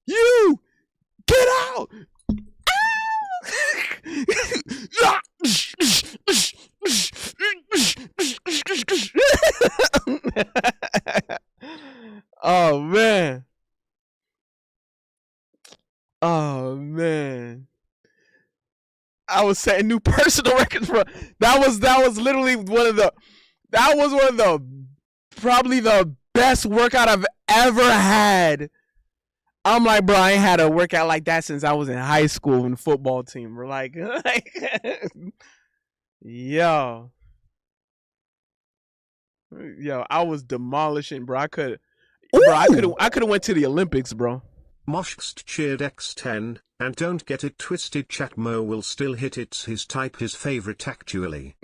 You get out. Oh man. I was setting new personal records, bro. That was literally one of the probably the best workout I've ever had. I'm like, bro, I ain't had a workout like that since I was in high school in the football team. We're like yo, I was demolishing, bro. I could have went to the Olympics, bro. Moshst cheered X10, and don't get it twisted, chat. Mo will still hit. It's his type, his favorite actually.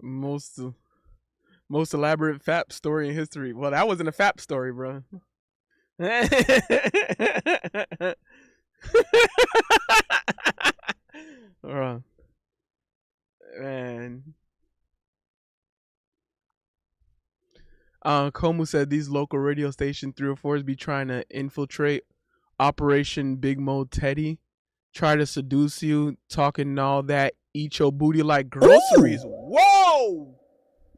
Most elaborate FAP story in history. Well, that wasn't a FAP story, bro. Man. Komu said these local radio station 304s be trying to infiltrate Operation Big Mo Teddy, try to seduce you, talking all that, eat your booty like groceries. Ooh. Whoa!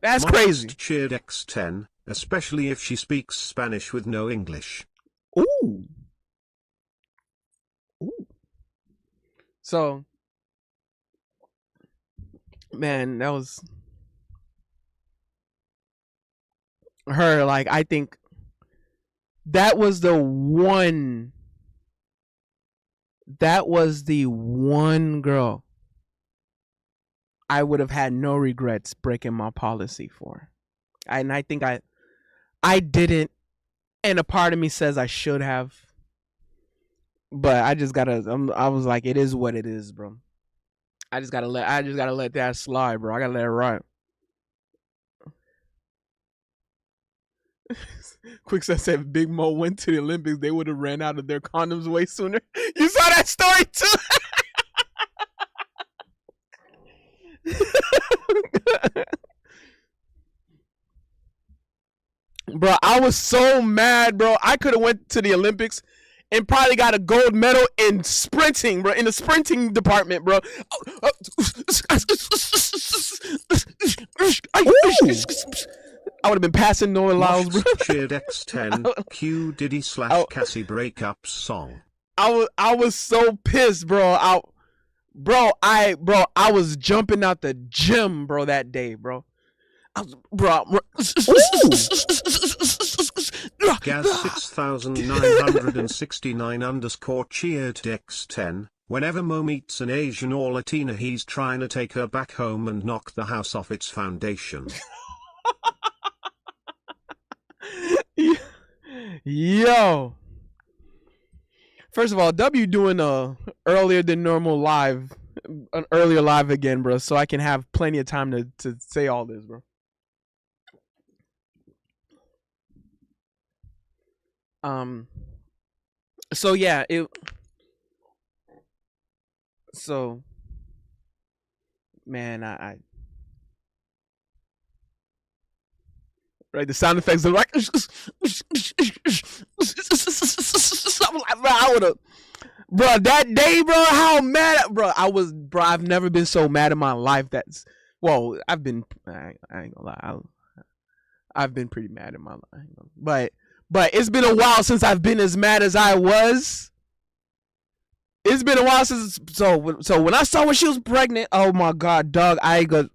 That's crazy. Cheered X10, especially if she speaks Spanish with no English. Ooh. So, Man, that was her. Like, I think that was the one. That was the one girl I would have had no regrets breaking my policy for. And I think I didn't, and a part of me says I should have, but I just gotta. I was like, it is what it is, bro. I just gotta let that slide, bro. I gotta let it ride. Quick said if Big Mo went to the Olympics, they would have ran out of their condoms way sooner. You saw that story too. Bro, I was so mad, bro. I could have went to the Olympics and probably got a gold medal in sprinting, bro, in the sprinting department, bro. I would have been passing no allows, bro. Cheered X10 Q Diddy / Cassie breakups song. I was so pissed, bro. I was jumping out the gym, bro, that day, bro. Gaz 6969 _ cheered X10. Whenever Mo meets an Asian or Latina, he's trying to take her back home and knock the house off its foundation. Yo. First of all, W doing a earlier than normal live, an earlier live again, bro, so I can have plenty of time to say all this, bro. So yeah, man, I right, the sound effects are like I would have, bro, that day, bro, how mad, bro, I was, bro, I've never been so mad in my life. That's, well, I ain't gonna lie, I've been pretty mad in my life, but it's been a while since I've been as mad as I was. It's been a while since, so when I saw when she was pregnant, oh my god, dog, I got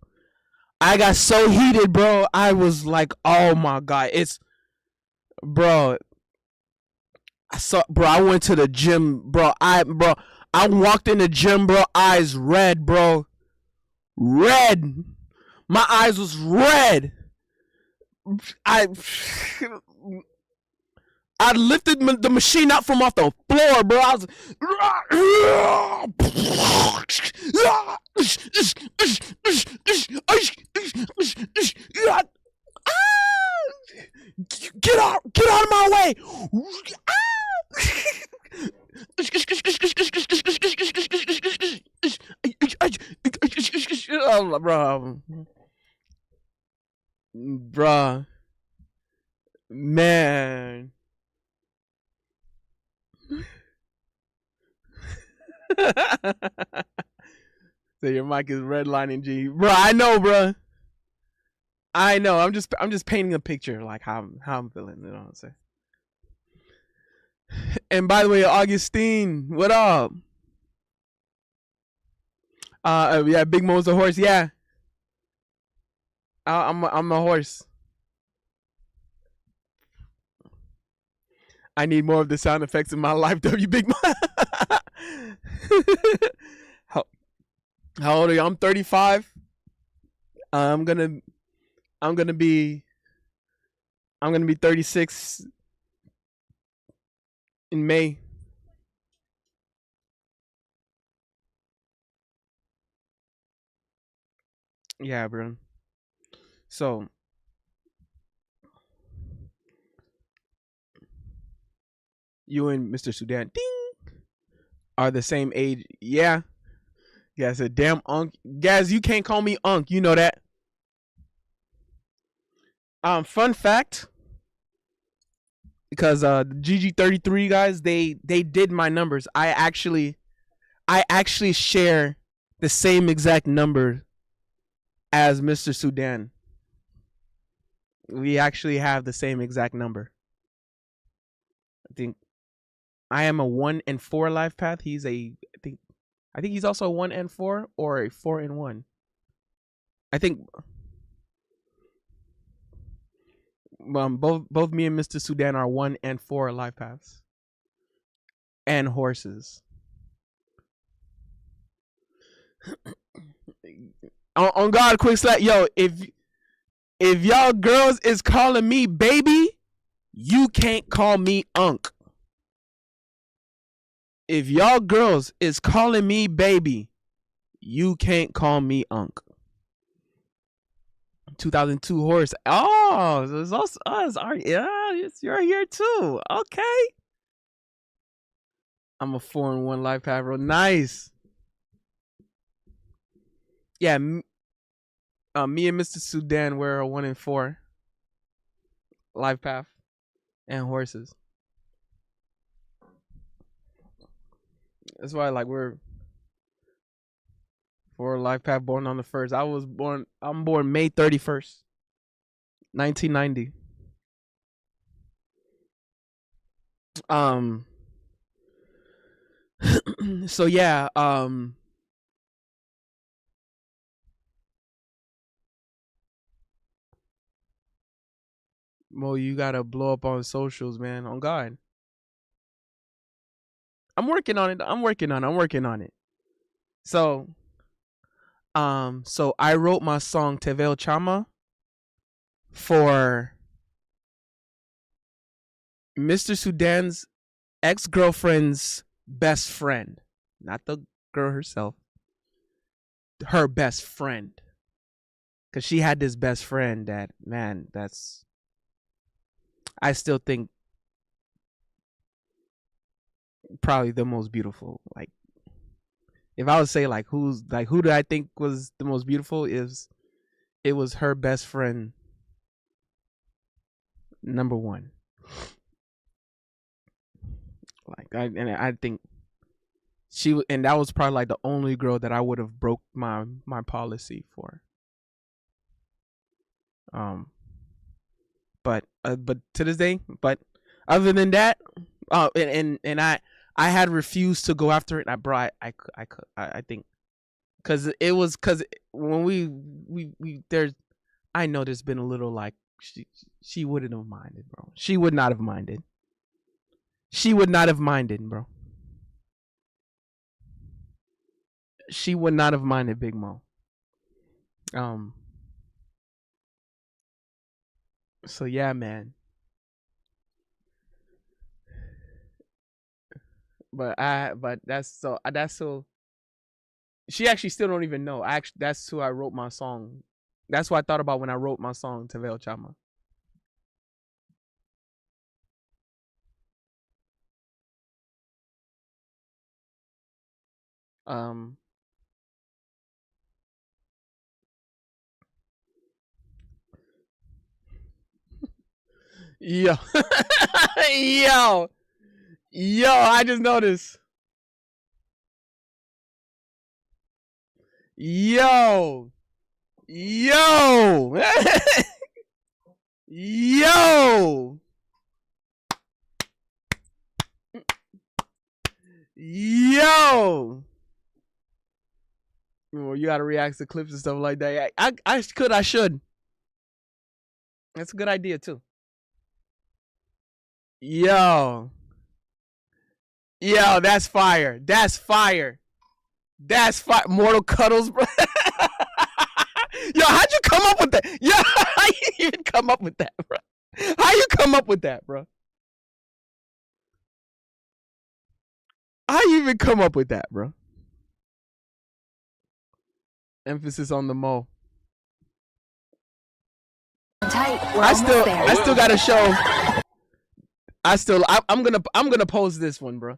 so heated, bro. I was like, oh my god, bro. I went to the gym, bro. I walked in the gym, bro. Eyes red, bro. Red. My eyes was red. I lifted the machine out from off the floor, bro. I was get out of my way. Oh, bro, man. So your mic is redlining, G, bro. I know, bro. I know. I'm just painting a picture, like how I'm feeling. You know what I'm saying? And by the way, Augustine, what up? Yeah, Big Mo's a horse. Yeah, I'm a horse. I need more of the sound effects in my life, W Big Mo. How old are you? I'm 35. I'm gonna be 36 in May. Yeah, bro. So you and Mr. Sudan, ding, are the same age. Yeah. Yeah, I said, damn, Unc. Guys, you can't call me Unc. You know that. Fun fact, because GG33 guys, they did my numbers. I actually share the same exact number as Mr. Sudan. We actually have the same exact number. I think I am a 1 and 4 life path. He's I think he's also a 1 and 4 or a 4 and 1. I think both me and Mr. Sudan are 1 and 4 life paths and horses. On God, quick slap, yo. If y'all girls is calling me baby, you can't call me unk. If y'all girls is calling me baby, you can't call me unk. 2002 horse. Oh, it's also us. Yeah, you're here too. Okay. I'm a 4 and 1 life path, bro. Nice. Yeah, me and Mr. Sudan were a 1 and 4 life path and horses. That's why, like, we're 4 life path, born on the 1st. I'm born May 31st, 1990. So yeah, Mo, you gotta blow up on socials, man. On God. I'm working on it. So I wrote my song Tevel Chama for Mr. Sudan's ex-girlfriend's best friend. Not the girl herself. Her best friend. Cause she had this best friend that, man, I still think probably the most beautiful. Like, if I would say like who do I think was the most beautiful, it was her best friend, number 1. Like, I think and that was probably like the only girl that I would have broke my policy for. But to this day, but other than that, and I had refused to go after it. I think because when we there's, I know there's been a little like she wouldn't have minded, bro. She would not have minded. She would not have minded, bro. She would not have minded, Big Mo. So yeah, man. But that's so she actually still don't even know. That's who I wrote my song. That's what I thought about when I wrote my song Tevel Chama. Yo. Yo, I just noticed. Yo. Yo. Yo. Yo. Well, you gotta react to clips and stuff like that. I should. That's a good idea too. Yo, that's fire. That's fire. That's fire. Mortal Cuddles, bro. Yo, how'd you come up with that? Yo, how you even come up with that, bro? How you come up with that, bro? How you even come up with that, bro? Emphasis on the mo. Tight. I still got to show. I'm gonna post this one, bro.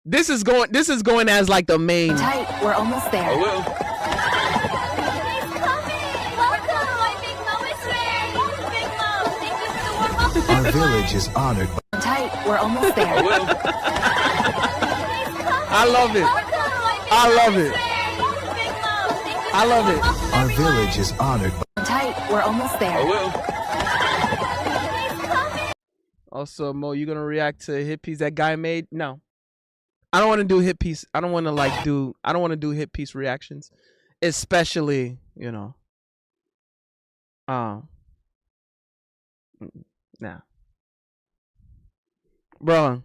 This is going as like the main. Tight. We're almost there. I will. Our village is honored. Tight. We're almost there. I will. I love it. I love it. I love it. Our village is honored. Tight. We're almost there. I will. Also, Mo, you gonna react to a hit piece that guy made? No, I don't want to do hit piece. I don't want to do hit piece reactions, especially Um, nah, bro.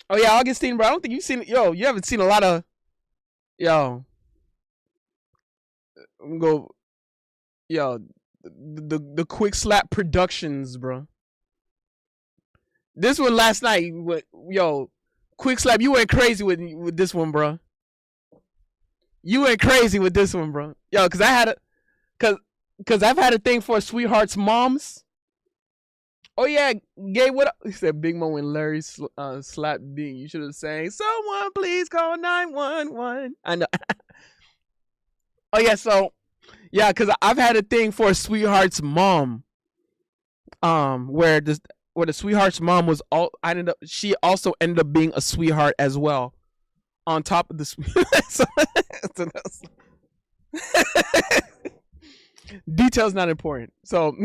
Oh yeah, Augustine, bro. I don't think you've seen. Yo, you haven't seen a lot of. Yo, go. Yo, the quick slap productions, bro. This one last night, yo, quick slap. You went crazy with this one, bro. You went crazy with this one, bro. Yo, cause I had a, cause I've had a thing for sweethearts' moms. Oh yeah, gay. What up? He said Big Mo and Larry slapped B. You should have sang "Someone Please Call 911." I know. Oh yeah, so yeah, cause I've had a thing for a sweetheart's mom. Where the sweetheart's mom was all. She also ended up being a sweetheart as well. On top of the details not important. So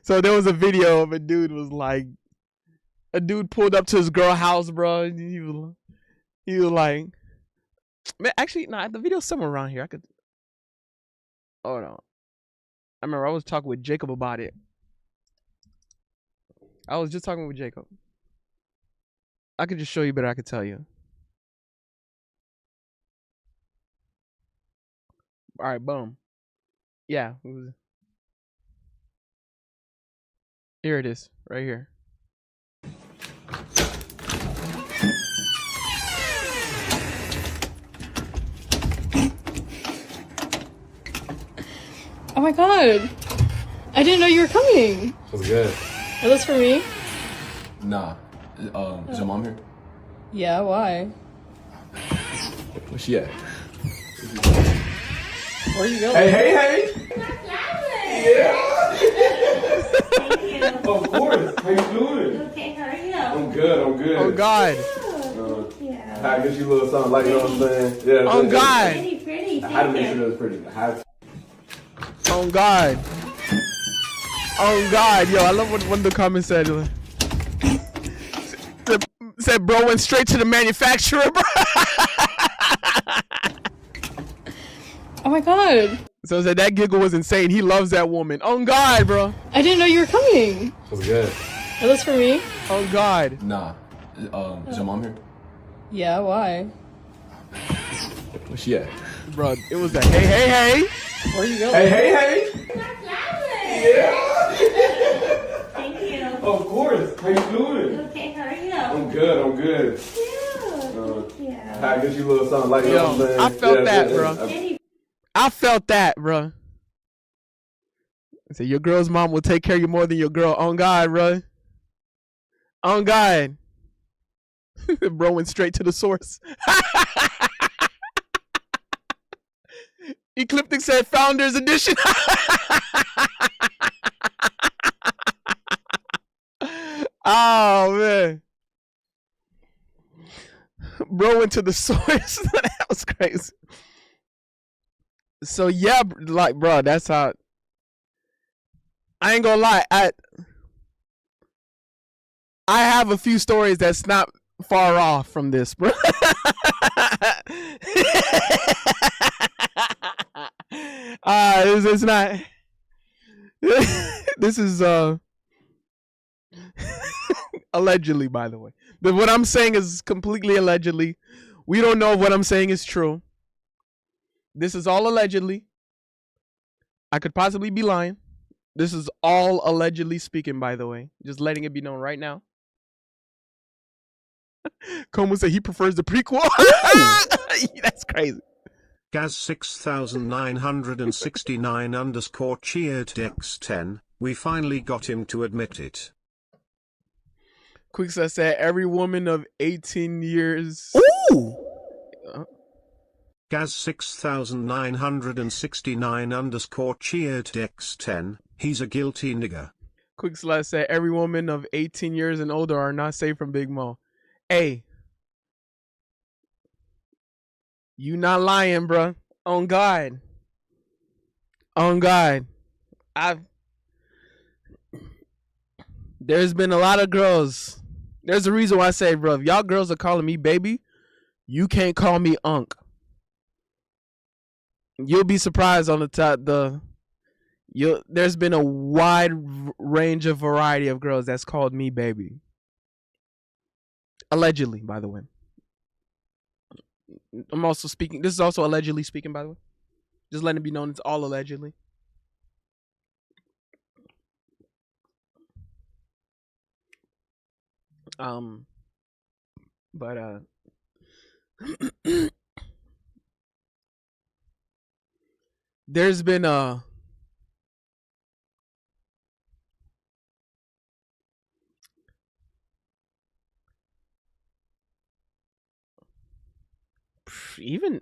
so there was a video of a dude pulled up to his girl house, bro. And he was like, man, actually, nah, the video's somewhere around here. I could. Oh no, I remember I was talking with Jacob about it. I was just talking with Jacob. I could just show you, but I could tell you. All right, boom. Yeah. Here it is, right here. Oh my god. I didn't know you were coming. What's good? Are those for me? Nah. Is your mom here? Yeah, why? Where's she at? Where are you going? Hey! Yeah! Of course. How you doing? Okay, how are you? I'm good. Oh God. I guess you a little something like, you know what I'm saying? Yeah. Oh God. Pretty. I had to make sure it was pretty. Oh God. Oh God. Yo, I love what one of the comments said. Said bro went straight to the manufacturer, bro. Oh my god. So said that giggle was insane. He loves that woman. Oh God, bro. I didn't know you were coming. What's good? Are those for me? Oh God. Nah. Is your mom here? Yeah, why? Where's she at? Bro, it was a hey. Where are you going? Hey! Yeah! Thank you. Of course. How you doing? Okay, how are you? I'm good. I guess you a little something like, you know what I'm saying? I felt that, bro. I felt that, bro. I said your girl's mom will take care of you more than your girl. On God, bro. On God. Bro went straight to the source. Ecliptic said Founders Edition. Oh man. Bro went to the source. That was crazy. So yeah, like bro, that's how I ain't gonna lie. I have a few stories that's not far off from this, bro. It's not. This is allegedly, by the way. But what I'm saying is completely allegedly. We don't know if what I'm saying is true. This is all allegedly. I could possibly be lying. This is all allegedly speaking, by the way. Just letting it be known right now. Como said he prefers the prequel. That's crazy. Gaz 6969 _ cheered Dex10, we finally got him to admit it. Quicksa said every woman of 18 years. Ooh! Gaz 6969 _ cheered Dex10, he's a guilty nigger. Quicksa said every woman of 18 years and older are not safe from Big Mo. Hey. You not lying, bro. On God. On God. There's been a lot of girls. There's a reason why I say, bro, if y'all girls are calling me baby, you can't call me unk. You'll be surprised on the top. There's been a wide range of variety of girls that's called me baby. Allegedly, by the way. I'm also speaking. This is also allegedly speaking, by the way. Just letting it be known it's all allegedly. But there's been even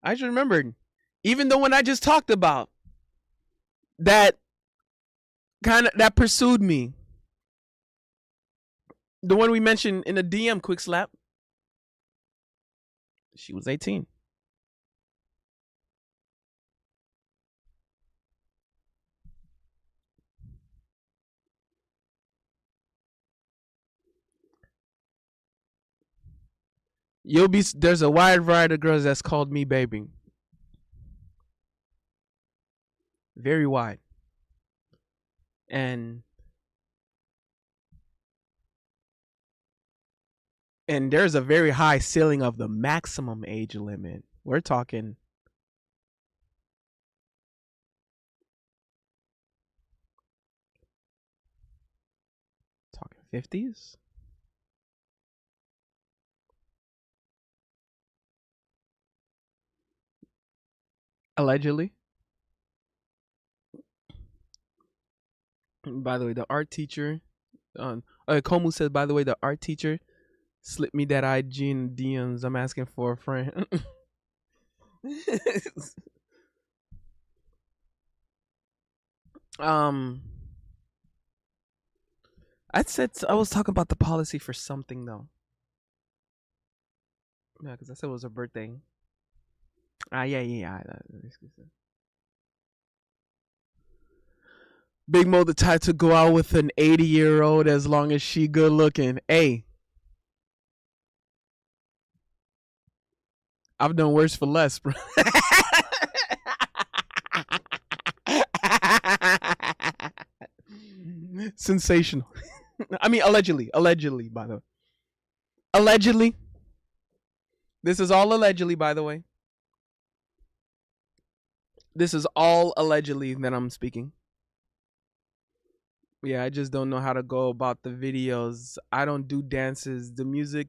I just remembered, even the one I just talked about that that pursued me. The one we mentioned in the DM quick slap. She was 18. There's a wide variety of girls that's called me baby. Very wide. And there's a very high ceiling of the maximum age limit. We're talking 50s. Allegedly. By the way, the art teacher, Komu said, by the way, the art teacher slipped me that IG in DMs. I'm asking for a friend. I was talking about the policy for something though. Yeah, because I said it was her birthday. Yeah. Big Mo the type to go out with an 80-year-old as long as she good looking. Hey, I've done worse for less, bro. Sensational. I mean, allegedly, by the way. Allegedly. This is all allegedly, by the way. This is all allegedly that I'm speaking. Yeah, I just don't know how to go about the videos. I don't do dances. The music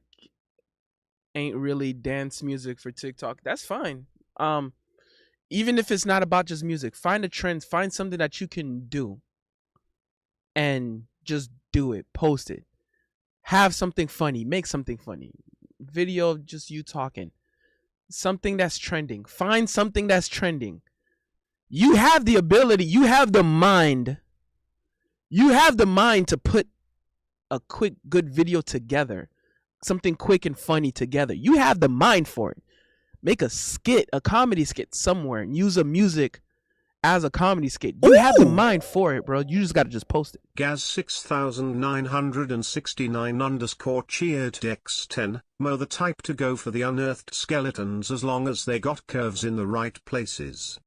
ain't really dance music for TikTok. That's fine. Even if it's not about just music, find a trend, find something that you can do and just do it, post it. Have something funny, make something funny. Video of just you talking. Something that's trending. Find something that's trending. You have the ability, you have the mind. You have the mind to put a quick, good video together. Something quick and funny together. You have the mind for it. Make a skit, a comedy skit somewhere, and use a music as a comedy skit. You have the mind for it, bro. You just gotta just post it. Gaz 6969 underscore cheered Dex10. Mo the type to go for the unearthed skeletons as long as they got curves in the right places.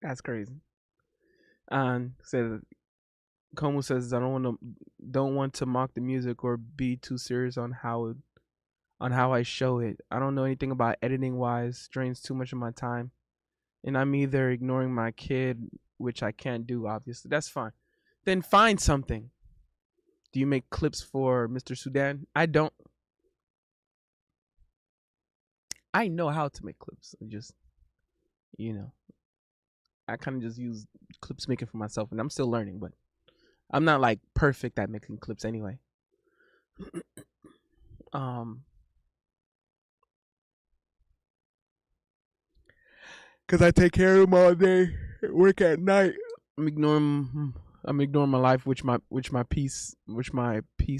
That's crazy. Como says I don't want to mock the music or be too serious on how I show it. I don't know anything about editing wise, drains too much of my time. And I'm either ignoring my kid, which I can't do, obviously. That's fine. Then find something. Do you make clips for Mr. Sudan? I don't. I know how to make clips. I kind of just use clips making for myself, and I'm still learning, but I'm not like perfect at making clips anyway. Cause I take care of them all day, work at night. I'm ignoring my life, which my peace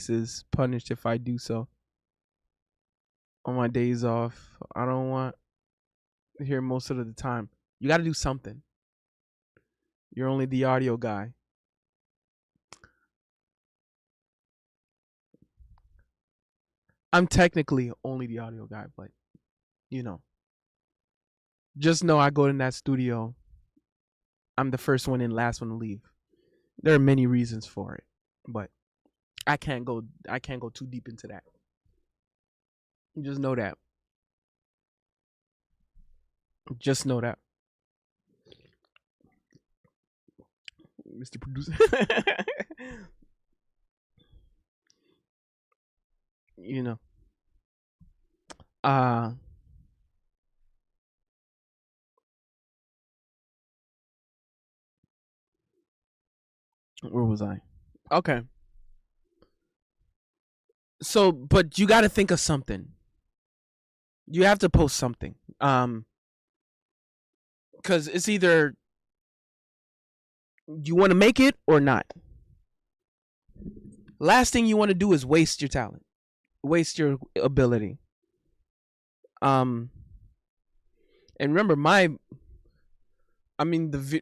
is punished if I do so. On my days off, I don't want to hear most of the time. You got to do something. You're only the audio guy. I'm technically only the audio guy, but just know I go in that studio. I'm the first one in, last one to leave. There are many reasons for it, but I can't go too deep into that. Just know that. Just know that. Mr. Producer. You know. Where was I? Okay. So, but you got to think of something. You have to post something. Cuz it's either you want to make it or not. Last thing you want to do is waste your talent. Waste your ability. And remember the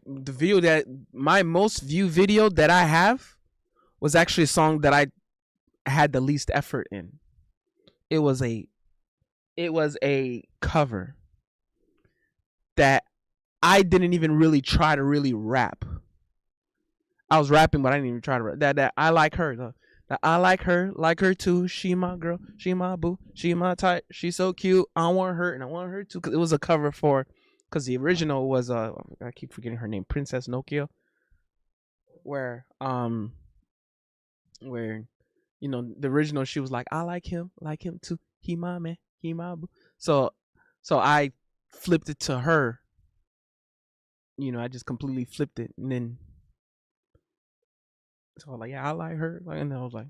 video that my most viewed video that I have was actually a song that I had the least effort in. It was a cover that I didn't even really try to really rap. I was rapping, but I didn't even try to rap. That I like her. That I like her too. She my girl, she my boo, she my type. She's so cute. I want her and I want her too. Cause it was a cover for, cause the original was I keep forgetting her name, Princess Nokia. Where you know, the original, she was like, I like him too. He my man, he my boo. So I flipped it to her. You know, I just completely flipped it, and then so I was like, yeah, I like her. Like, and then I was like,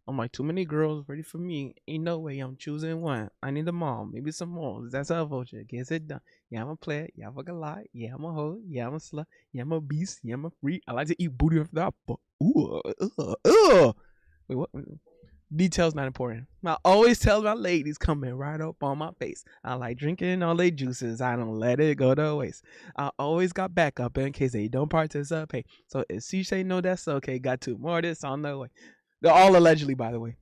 I'm like, too many girls ready for me. Ain't no way I'm choosing one. I need them all. Maybe some more. That's our vulture. Gets it done. Yeah, I'm a player. Yeah, I'm a lie. Yeah, I'm a hoe. Yeah, I'm a slut. Yeah, I'm a beast. Yeah, I'm a freak. I like to eat booty off the but Wait, what? Details not important. I always tell my ladies coming right up on my face. I like drinking all they juices. I don't let it go to waste. I always got backup in case they don't participate. So if she say no, that's okay. Got 2 more of this on the way. They're all allegedly, by the way.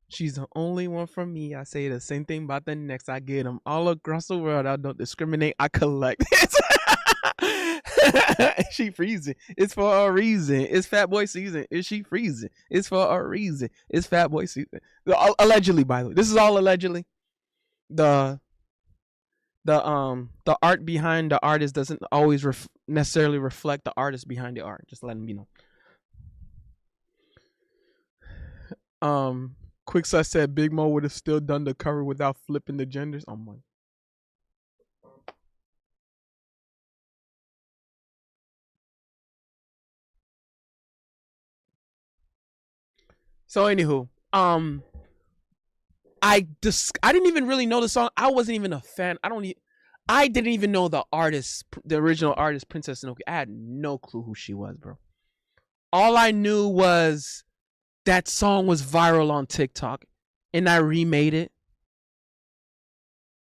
She's the only one for me. I say the same thing about the next. I get them all across the world. I don't discriminate. I collect. She freezing. It's for a reason. It's fat boy season. Is she freezing? It's for a reason. It's fat boy season. Allegedly, by the way, this is all allegedly. The art behind the artist doesn't always necessarily reflect the artist behind the art. Just letting you know. Quicksus said Big Mo would have still done the cover without flipping the genders. Oh my. So anywho, I didn't even really know the song. I wasn't even a fan. I didn't even know the artist, the original artist, Princess Nokia. I had no clue who she was, bro. All I knew was that song was viral on TikTok, and I remade it,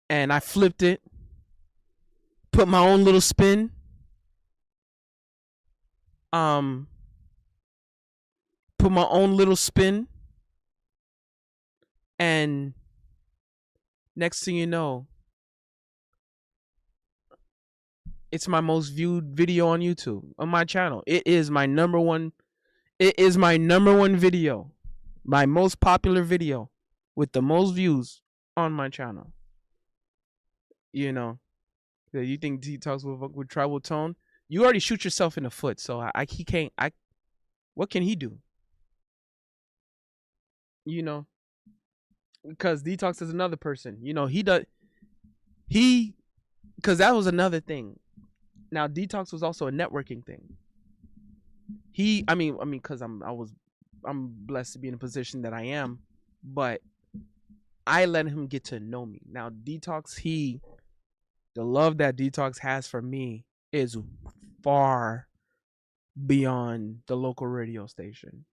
and I flipped it, put my own little spin. Put my own little spin, and next thing you know, it's my most viewed video on YouTube, on my channel. It is my number one video, my most popular video with the most views on my channel. You know, you think Detox with tribal tone? You already shoot yourself in the foot, so he can't. What can he do? You know, because Detox is another person. You know, because that was another thing. Now Detox was also a networking thing. Because I'm blessed to be in a position that I am, but I let him get to know me. Now Detox, the love that Detox has for me is far beyond the local radio station.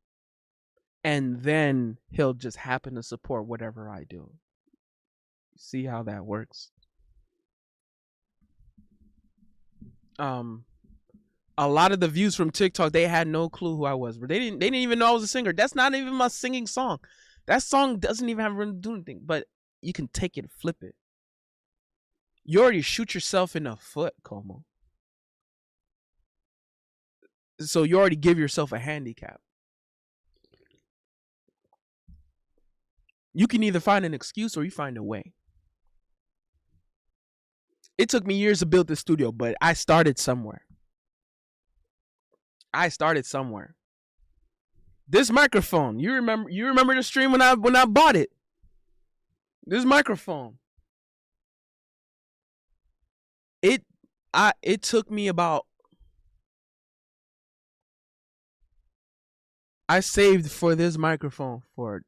And then he'll just happen to support whatever I do. See how that works? A lot of the views from TikTok, they had no clue who I was. But they didn't even know I was a singer. That's not even my singing song. That song doesn't even have to do anything. But you can take it and flip it. You already shoot yourself in the foot, Como. So you already give yourself a handicap. You can either find an excuse or you find a way. It took me years to build this studio, but I started somewhere. This microphone, you remember the stream when I bought it. This microphone. It took me about, I saved for this microphone for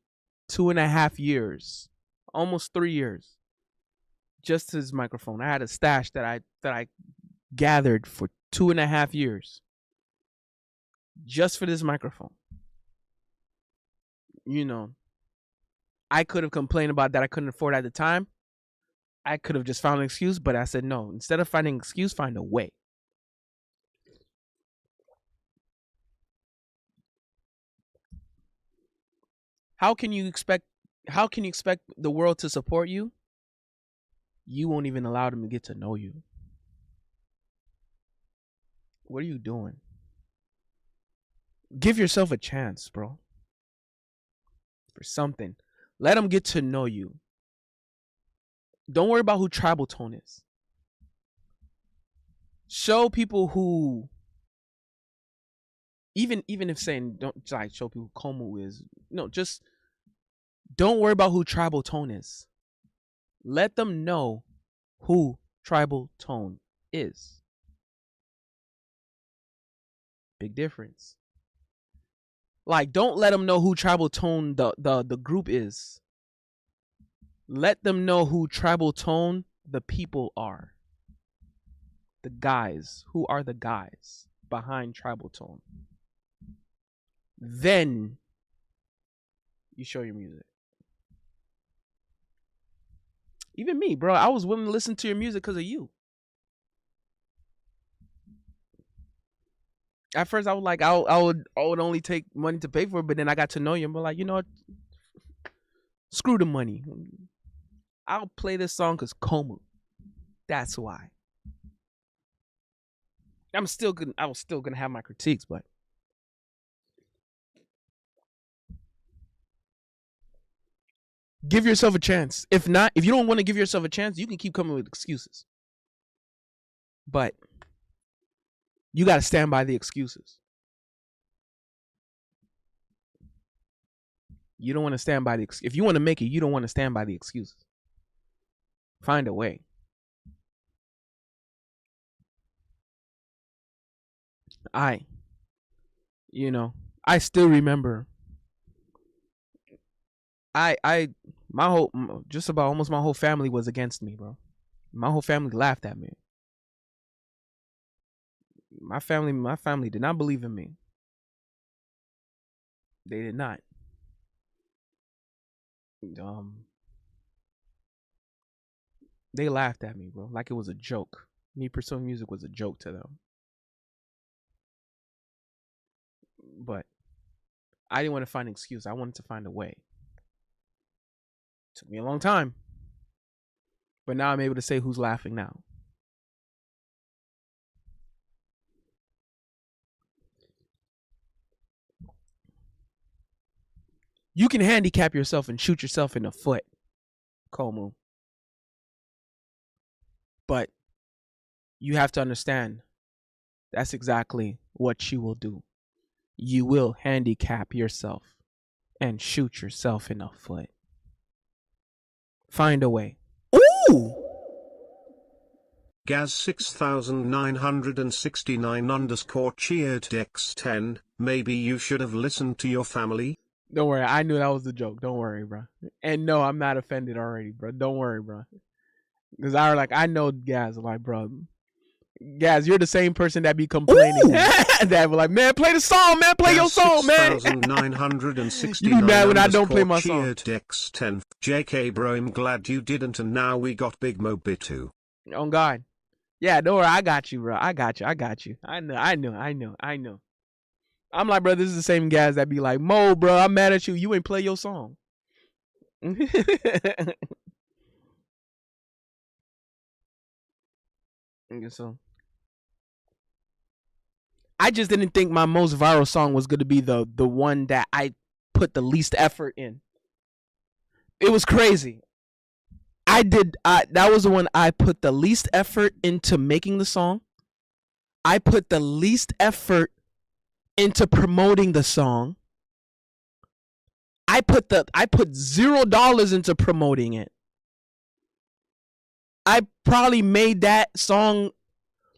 2.5 years, almost 3 years. Just this microphone. I had a stash that I gathered for 2.5 years. Just for this microphone. You know, I could have complained about that I couldn't afford it at the time. I could have just found an excuse, but I said no. Instead of finding an excuse, find a way. How can you expect the world to support you? You won't even allow them to get to know you. What are you doing? Give yourself a chance, bro. For something. Let them get to know you. Don't worry about who Tribal Tone is. Show people who, even if saying don't like show people who Como is. No, just don't worry about who Tribal Tone is. Let them know who Tribal Tone is. Big difference. Like, don't let them know who Tribal Tone the group is. Let them know who Tribal Tone the people are. The guys. Who are the guys behind Tribal Tone? Then you show your music. Even me, bro. I was willing to listen to your music because of you. At first, I was like, I would only take money to pay for it, but then I got to know you and be like, you know what? Screw the money. I'll play this song because Como. That's why. I was still gonna have my critiques, but give yourself a chance. If not, if you don't want to give yourself a chance, you can keep coming with excuses. But you got to stand by the excuses. You don't want to stand by if you want to make it, you don't want to stand by the excuses. Find a way. I still remember. Just about almost my whole family was against me, bro. My whole family laughed at me. My family did not believe in me. They did not. They laughed at me, bro, like it was a joke. Me pursuing music was a joke to them. But I didn't want to find an excuse. I wanted to find a way. Took me a long time. But now I'm able to say who's laughing now. You can handicap yourself and shoot yourself in the foot, Como. But you have to understand that's exactly what you will do. You will handicap yourself and shoot yourself in the foot. Find a way. Ooh! Gaz 6969 _ cheered X10. Maybe you should have listened to your family. Don't worry, I knew that was the joke. Don't worry, bro. And no, I'm not offended already, bro. Don't worry, bro. Because I know Gaz, like, bro. Gaz, you're the same person that be complaining. That be like, man, play the song, man. Play your song, man. 6969 You be mad when I don't play my song. X10. JK, bro, I'm glad you didn't, and now we got Big Mo BITW. On God. Yeah, don't worry. I got you, bro. I got you. I know. I'm like, bro, this is the same guys that be like, Mo, bro, I'm mad at you. You ain't play your song. Okay, so I just didn't think my most viral song was gonna be the one that I put the least effort in. It was crazy. That was the one I put the least effort into making the song. I put the least effort into promoting the song. I put $0 into promoting it. I probably made that song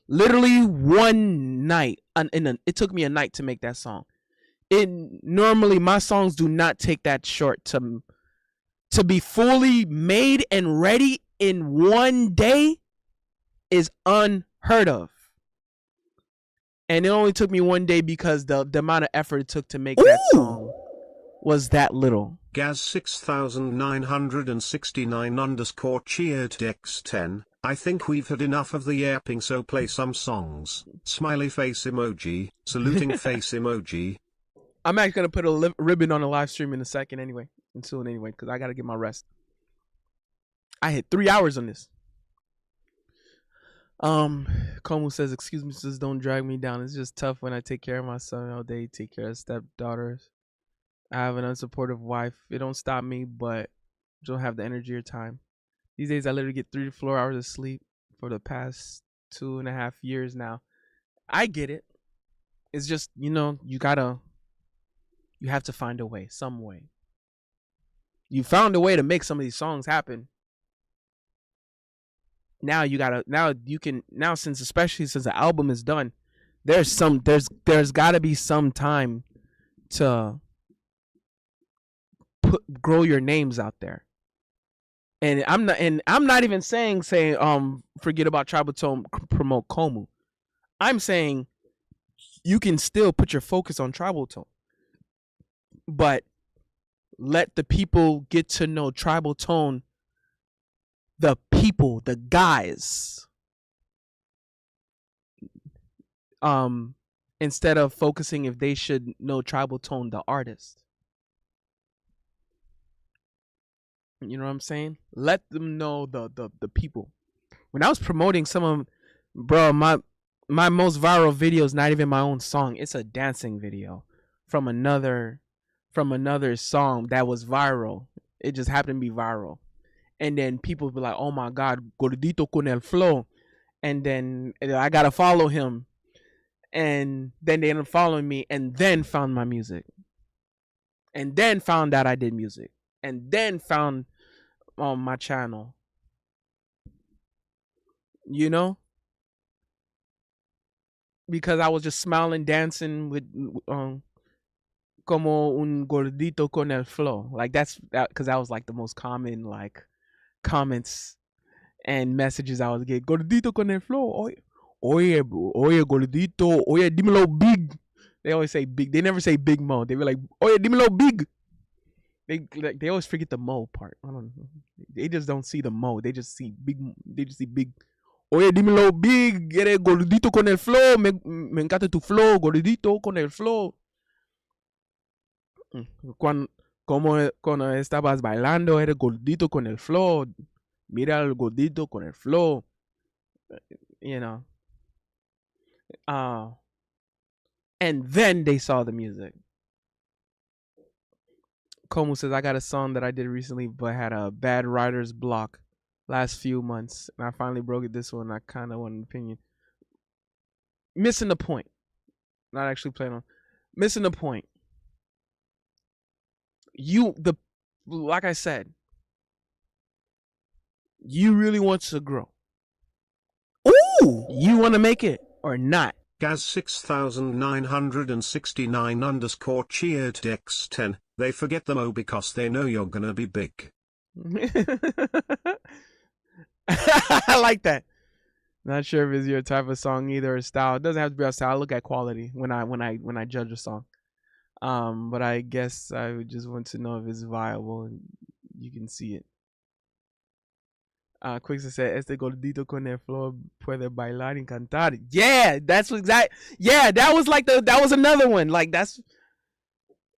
literally one night. It took me a night to make that song. Normally my songs do not take that short to be fully made and ready in one day is unheard of. And it only took me one day because the amount of effort it took to make that song was that little. Gaz 6969 underscore cheered X10. I think we've had enough of the yapping, so play some songs. Smiley face emoji, saluting face emoji. I'm actually gonna put a ribbon on the live stream in a second anyway, and soon anyway, because I gotta get my rest. I hit 3 hours on this. Komu says, "Excuse me, sis, don't drag me down. It's just tough when I take care of my son all day, take care of stepdaughters. I have an unsupportive wife. It don't stop me, but don't have the energy or time. These days, I literally get 3 to 4 hours of sleep for the past 2.5 years now. I get it. It's just, you have to find a way, some way. You found a way to make some of these songs happen. Especially since the album is done, there's gotta be some time to grow your names out there. And I'm not even saying forget about Tribal Tone, promote Komu. I'm saying you can still put your focus on Tribal Tone, but let the people get to know Tribal Tone, the people, the guys, instead of focusing if they should know Tribal Tone, the artist. You know what I'm saying? Let them know the people. When I was promoting some of, bro, my most viral video is not even my own song. It's a dancing video from another song that was viral. It just happened to be viral. And then people be like, "Oh my God, Gordito con el flow," and then I gotta follow him, and then they ended up following me, and then found my music, and then found out I did music, and then found my channel. Because I was just smiling, dancing with como un gordito con el flow. Like because that was like the most common like comments and messages I would get. Gordito con el flow. Oye, gordito. Oye, dímelo big. They always say big. They never say big mo. They were like, oye, dímelo big. They always forget the mo part. I don't know. They just don't see the mo. They just see big. They just see big. Oye, dímelo big. Eres gordito con el flow. Me encanta tu flow. Gordito con el flow. Como estabas bailando, eres gordito con el flow. Mira el gordito con el flow. And then they saw the music. Komu says, I got a song that I did recently but had a bad writer's block last few months. And I finally broke it this one. I kind of want an opinion. Missing the point. Not actually playing on. Missing the point. Like I said, you really want to grow. Ooh! You want to make it or not? Gaz 6969 underscore cheered X10. They forget the mo because they know you're gonna be big. I like that. Not sure if it's your type of song either or style. It doesn't have to be a style. I look at quality when I judge a song. But I guess I would just want to know if it's viable and you can see it. Quixo said, "Este gordito con el flow puede bailar y cantar." Yeah, that's exact. Yeah, that was another one. Like that's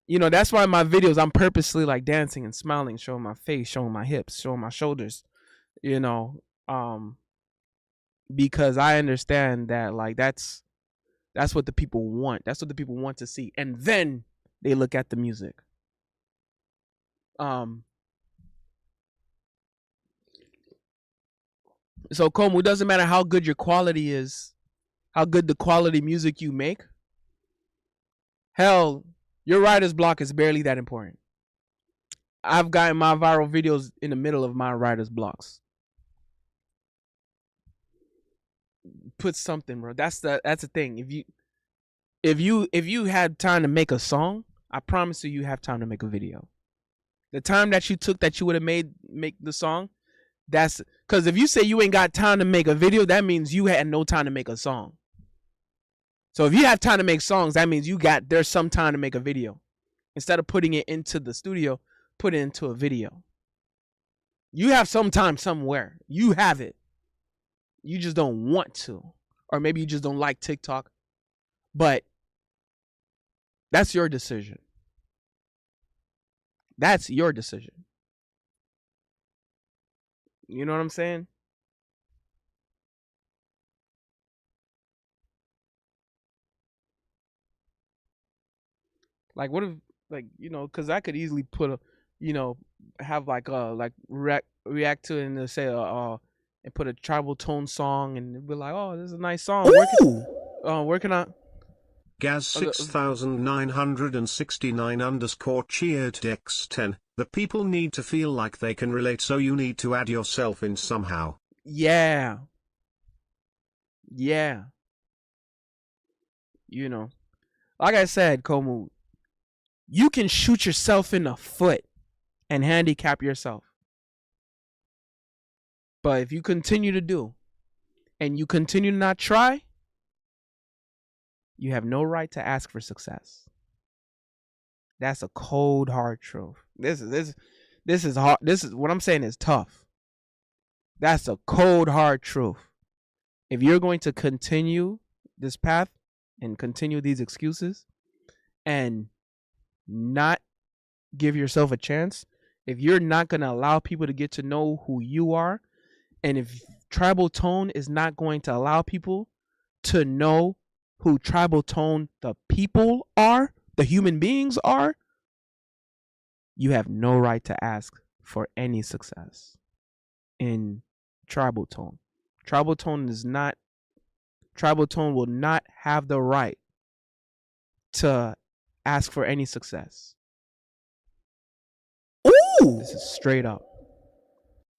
why in my videos I'm purposely like dancing and smiling, showing my face, showing my hips, showing my shoulders. because I understand that like that's what the people want. That's what the people want to see, and then they look at the music. So Komu, it doesn't matter how good your quality is, how good the quality music you make. Hell, your writer's block is barely that important. I've gotten my viral videos in the middle of my writer's blocks. Put something, bro. That's the thing. If you had time to make a song, I promise you have time to make a video. The time that you took that you would have make the song, that's because if you say you ain't got time to make a video, that means you had no time to make a song. So if you have time to make songs, that means there's some time to make a video. Instead of putting it into the studio, put it into a video. You have some time somewhere. You have it. You just don't want to. Or maybe you just don't like TikTok. But that's your decision. That's your decision. You know what I'm saying? Like, what if, like, you know, because I could easily put a, you know, have like react to it and say and put a tribal tone song and be like, oh, this is a nice song. Working on. Gaz 6969 underscore cheered X10. The people need to feel like they can relate, so you need to add yourself in somehow. Yeah. Yeah. You know, like I said, Komu, you can shoot yourself in the foot and handicap yourself. But if you continue to do and you continue to not try, you have no right to ask for success. That's a cold, hard truth. This is hard. This is what I'm saying is tough. That's a cold, hard truth. If you're going to continue this path and continue these excuses and not give yourself a chance, if you're not going to allow people to get to know who you are, and if tribal tone is not going to allow people to know who tribal tone the people are, the human beings are, you have no right to ask for any success in tribal tone. Tribal tone will not have the right to ask for any success. Ooh! This is straight up.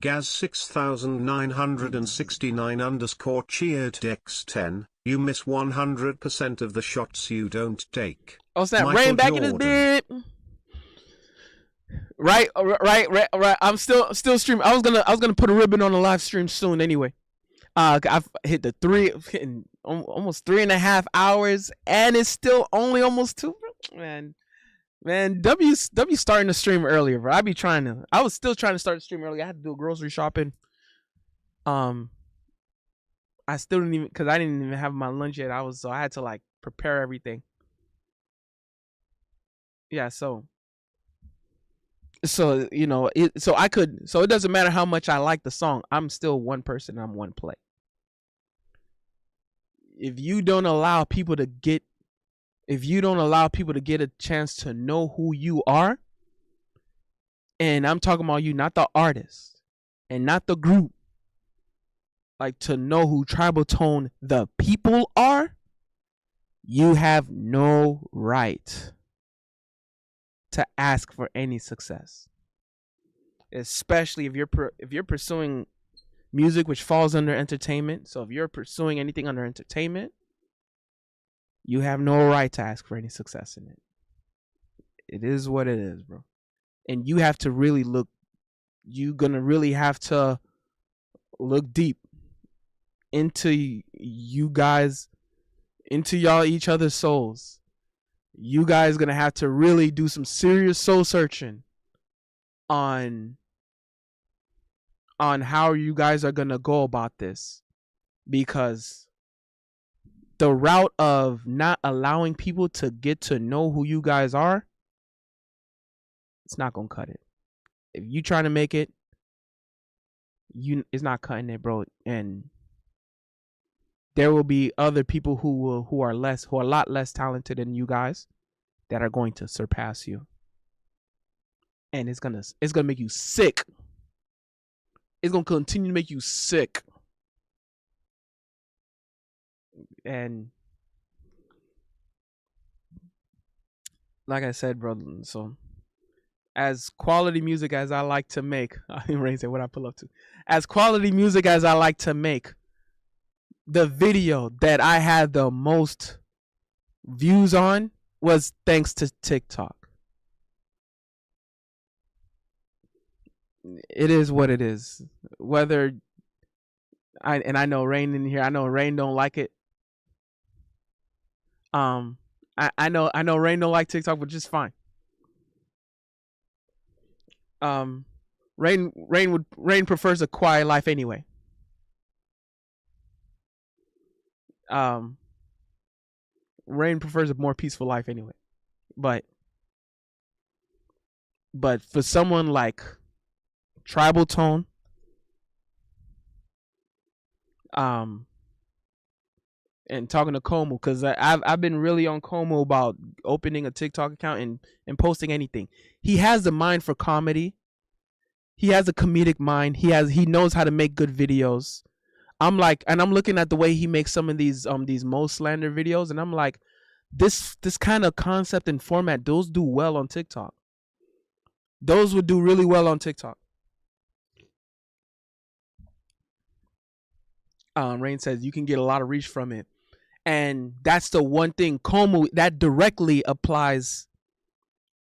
Gaz 6969 underscore cheered X10. You miss 100% of the shots you don't take. Oh, it's that Michael rain back Jordan. in this bit. Right. I'm still streaming. I was gonna put a ribbon on the live stream soon anyway. I've hit hitting almost 3.5 hours, and it's still only almost 2. Man, W starting to stream earlier, bro. I was still trying to start the stream earlier. I had to do grocery shopping. I still didn't even, because I didn't even have my lunch yet. So I had to like prepare everything. Yeah, so you know, it doesn't matter how much I like the song. I'm still one person. I'm one play. If you don't allow people to get a chance to know who you are, and I'm talking about you, not the artist and not the group, like to know who tribal tone the people are, you have no right to ask for any success. Especially if you're pursuing music which falls under entertainment. So if you're pursuing anything under entertainment, you have no right to ask for any success in it. It is what it is, bro. And you have to really you're gonna really have to look deep into you guys, into each other's souls. You guys gonna have to really do some serious soul searching on how you guys are gonna go about this, because the route of not allowing people to get to know who you guys are, it's not gonna cut it. If you trying to make it, it's not cutting it, bro. And there will be other people who are a lot less talented than you guys that are going to surpass you. And it's gonna make you sick. It's gonna continue to make you sick. And like I said, brother, so as quality music as I like to make, Rain said what I pull up to. As quality music as I like to make, the video that I had the most views on was thanks to TikTok. It is what it is. Whether I know Rain in here, I know Rain don't like it. I know Rain don't like TikTok, but just fine. Rain prefers a quiet life anyway. Rain prefers a more peaceful life anyway. But for someone like Tribal Tone, and talking to Como, because I've been really on Como about opening a TikTok account and posting anything. He has the mind for comedy. He has a comedic mind. He knows how to make good videos. I'm looking at the way he makes some of these Mo slander videos, and I'm like, this kind of concept and format, those do well on TikTok. Those would do really well on TikTok. Rain says you can get a lot of reach from it. And that's the one thing Como that directly applies.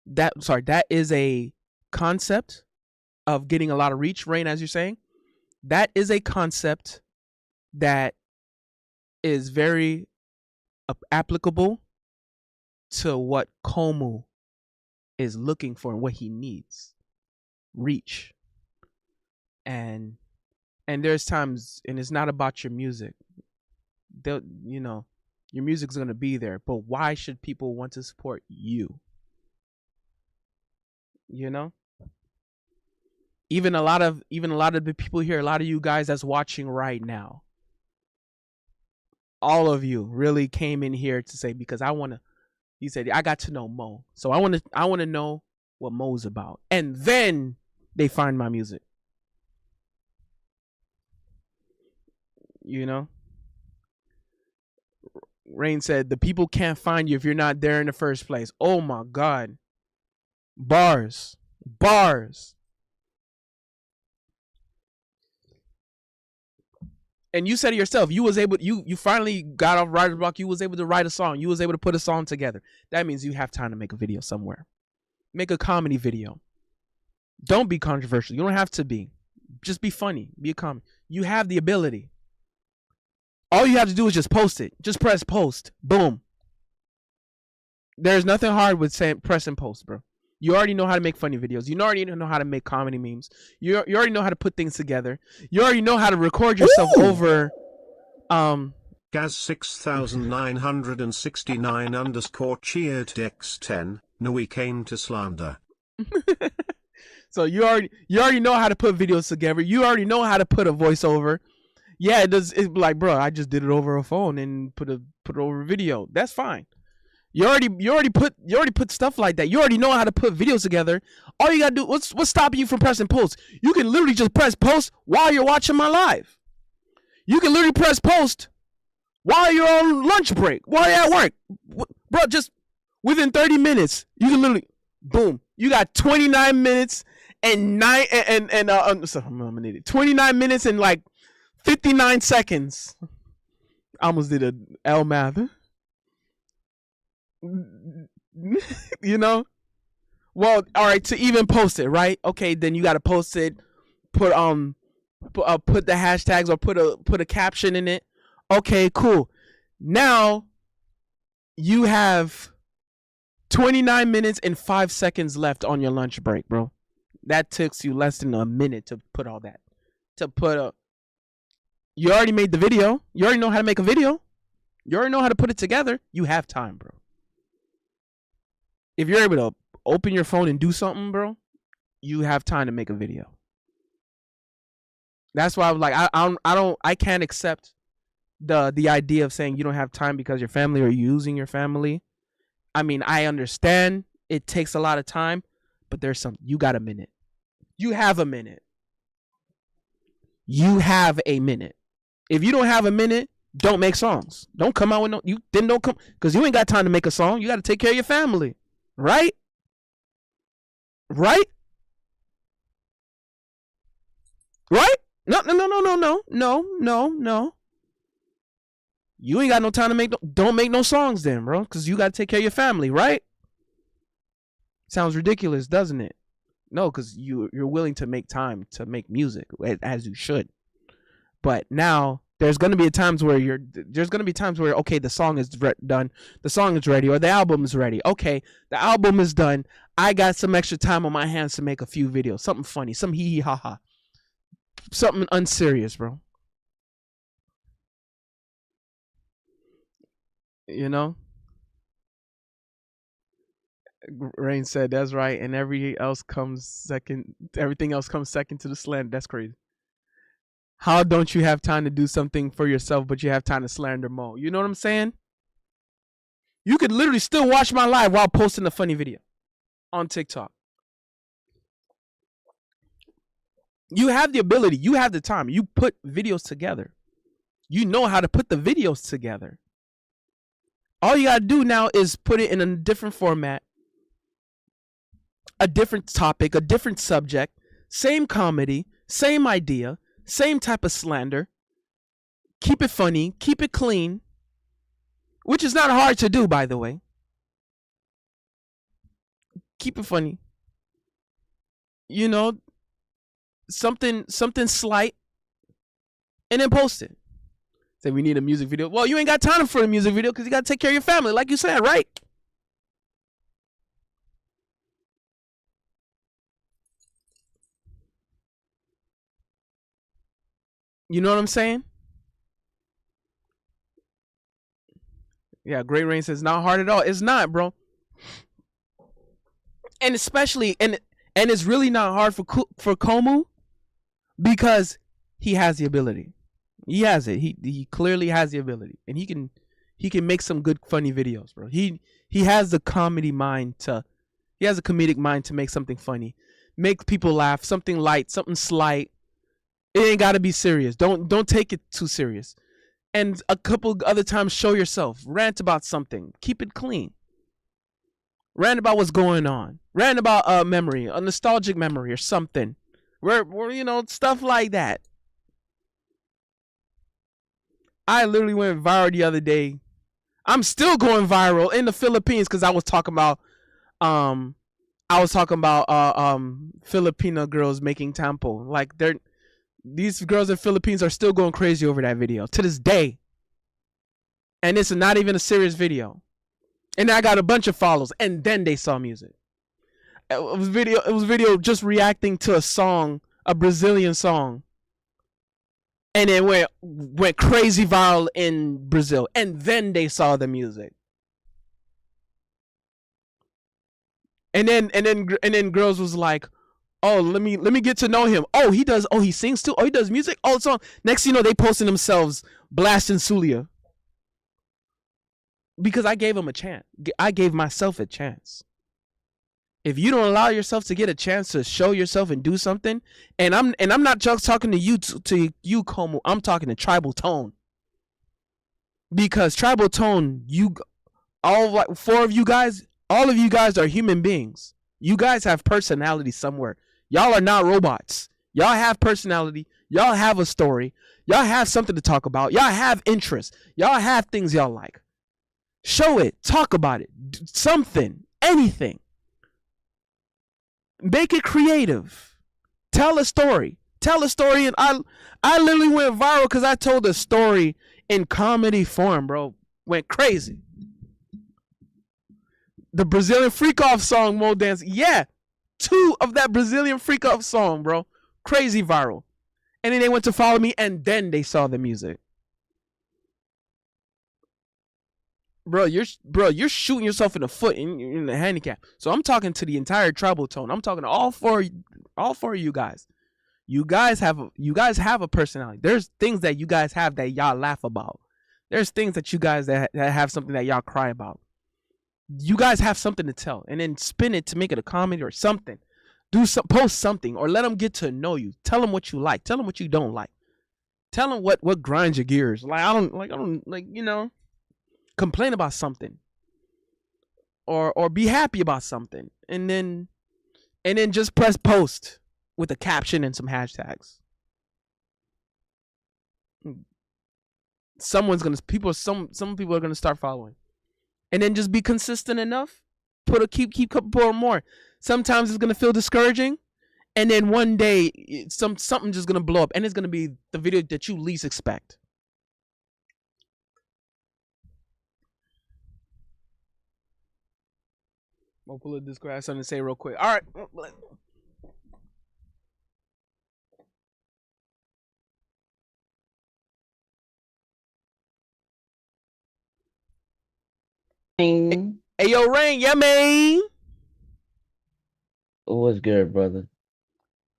That is a concept of getting a lot of reach, Rain, as you're saying. That is a concept that is very applicable to what Como is looking for and what he needs. Reach. And there's times, and it's not about your music. Your music's gonna be there, but why should people want to support you? Even a lot of the people here, a lot of you guys that's watching right now, all of you really came in here to say, because he said, I got to know Mo, so I want to know what Mo's about, and then they find my music. Rain said the people can't find you if you're not there in the first place. Oh my God. Bars. And you said it yourself, you finally got off writer's block, you was able to write a song, you was able to put a song together. That means you have time to make a video somewhere. Make a comedy video. Don't be controversial. You don't have to be. Just be funny. Be a comedy. You have the ability. All you have to do is just post it. Just press post. Boom. There's nothing hard with saying press and post, bro. You already know how to make funny videos. You already know how to make comedy memes. You already know how to put things together. You already know how to record yourself over. Gaz 6969 _ cheered X10. No, we came to slander. So you already know how to put videos together. You already know how to put a voiceover. Yeah, it's like, bro, I just did it over a phone and put it over a video. That's fine. You already put stuff like that. You already know how to put videos together. All you gotta do, what's stopping you from pressing post? You can literally just press post while you're watching my live. You can literally press post while you're on lunch break, while you're at work, bro. Just within 30 minutes, you can literally, boom. You got 29 minutes and 29 minutes and like 59 seconds. I almost did a L math. Well, all right, to even post it, right? Okay, then you got to post it, put the hashtags or put a caption in it. Okay, cool. Now you have 29 minutes and 5 seconds left on your lunch break, bro. That takes you less than a minute to put all that. You already made the video. You already know how to make a video. You already know how to put it together. You have time, bro. If you're able to open your phone and do something, bro, you have time to make a video. That's why I was like, I can't accept the idea of saying you don't have time because your family or using your family. I mean, I understand it takes a lot of time, but there's some, you got a minute. You have a minute. You have a minute. If you don't have a minute, don't make songs. Don't come out with don't come, because you ain't got time to make a song. You got to take care of your family. Right? Right? Right? No. You ain't got no time to don't make no songs then, bro, because you got to take care of your family, right? Sounds ridiculous, doesn't it? No, because you're willing to make time to make music, as you should. But now there's gonna be times where okay, the song is done, the song is ready, or the album is ready. Okay, the album is done. I got some extra time on my hands to make a few videos, something funny, some hee hee ha ha, something unserious, bro. You know. Rain said that's right, and everything else comes second to the slander. That's crazy. How don't you have time to do something for yourself, but you have time to slander Mo? You know what I'm saying? You could literally still watch my live while posting a funny video on TikTok. You have the ability. You have the time. You put videos together. You know how to put the videos together. All you got to do now is put it in a different format, a different topic, a different subject, same comedy, same idea, same type of slander. Keep it funny, keep it clean, which is not hard to do, by the way. Keep it funny. You know, something slight, and then post it. Say we need a music video. Well, you ain't got time for a music video because you got to take care of your family, like you said, right? You know what I'm saying? Yeah, Great Rain says not hard at all. It's not, bro. And especially and it's really not hard for Komu because he has the ability. He has it. He clearly has the ability, and he can make some good funny videos, bro. He has the comedic mind to make something funny, make people laugh, something light, something slight. It ain't got to be serious. Don't take it too serious. And a couple other times, show yourself. Rant about something. Keep it clean. Rant about what's going on. Rant about a memory, a nostalgic memory or something. Where stuff like that. I literally went viral the other day. I'm still going viral in the Philippines because I was talking about Filipino girls making tampo. Like these girls in the Philippines are still going crazy over that video to this day. And it's not even a serious video. And I got a bunch of follows, and then they saw music. It was video just reacting to a song, a Brazilian song. And it went crazy viral in Brazil, and then they saw the music. And then girls was like, "Oh, let me get to know him. Oh, he sings too. Oh, he does music. Oh, song." Next thing you know, they posting themselves blasting Sulia. Because I gave him a chance. I gave myself a chance. If you don't allow yourself to get a chance to show yourself and do something, and I'm not just talking to you Como, I'm talking to Tribal Tone. Because Tribal Tone, four of you guys, all of you guys are human beings. You guys have personality somewhere. Y'all are not robots. Y'all have personality. Y'all have a story. Y'all have something to talk about. Y'all have interests. Y'all have things y'all like. Show it. Talk about it. Something. Anything. Make it creative. Tell a story. And I literally went viral because I told a story in comedy form, bro. Went crazy. The Brazilian Freak Off song, Mo Dance. Yeah. 2 of that Brazilian Freak Off song, bro. Crazy viral. And then they went to follow me, and then they saw the music. Bro, you're shooting yourself in the foot in the handicap. So I'm talking to the entire Tribal Tone. I'm talking to all four of you guys. You guys have a personality. There's things that you guys have that y'all laugh about. There's things that you guys that have something that y'all cry about. You guys have something to tell, and then spin it to make it a comedy or something. Post something, or let them get to know you. Tell them what you like. Tell them what you don't like. Tell them what grinds your gears. Like I don't like complain about something, or be happy about something, and then just press post with a caption and some hashtags. Some people are gonna start following, and then just be consistent enough. Keep putting more. Sometimes it's gonna feel discouraging, and then one day something just gonna blow up, and it's gonna be the video that you least expect. I'll pull up this grass something to say real quick. All right. Hey yo, Rain, yeah man. What's good, brother?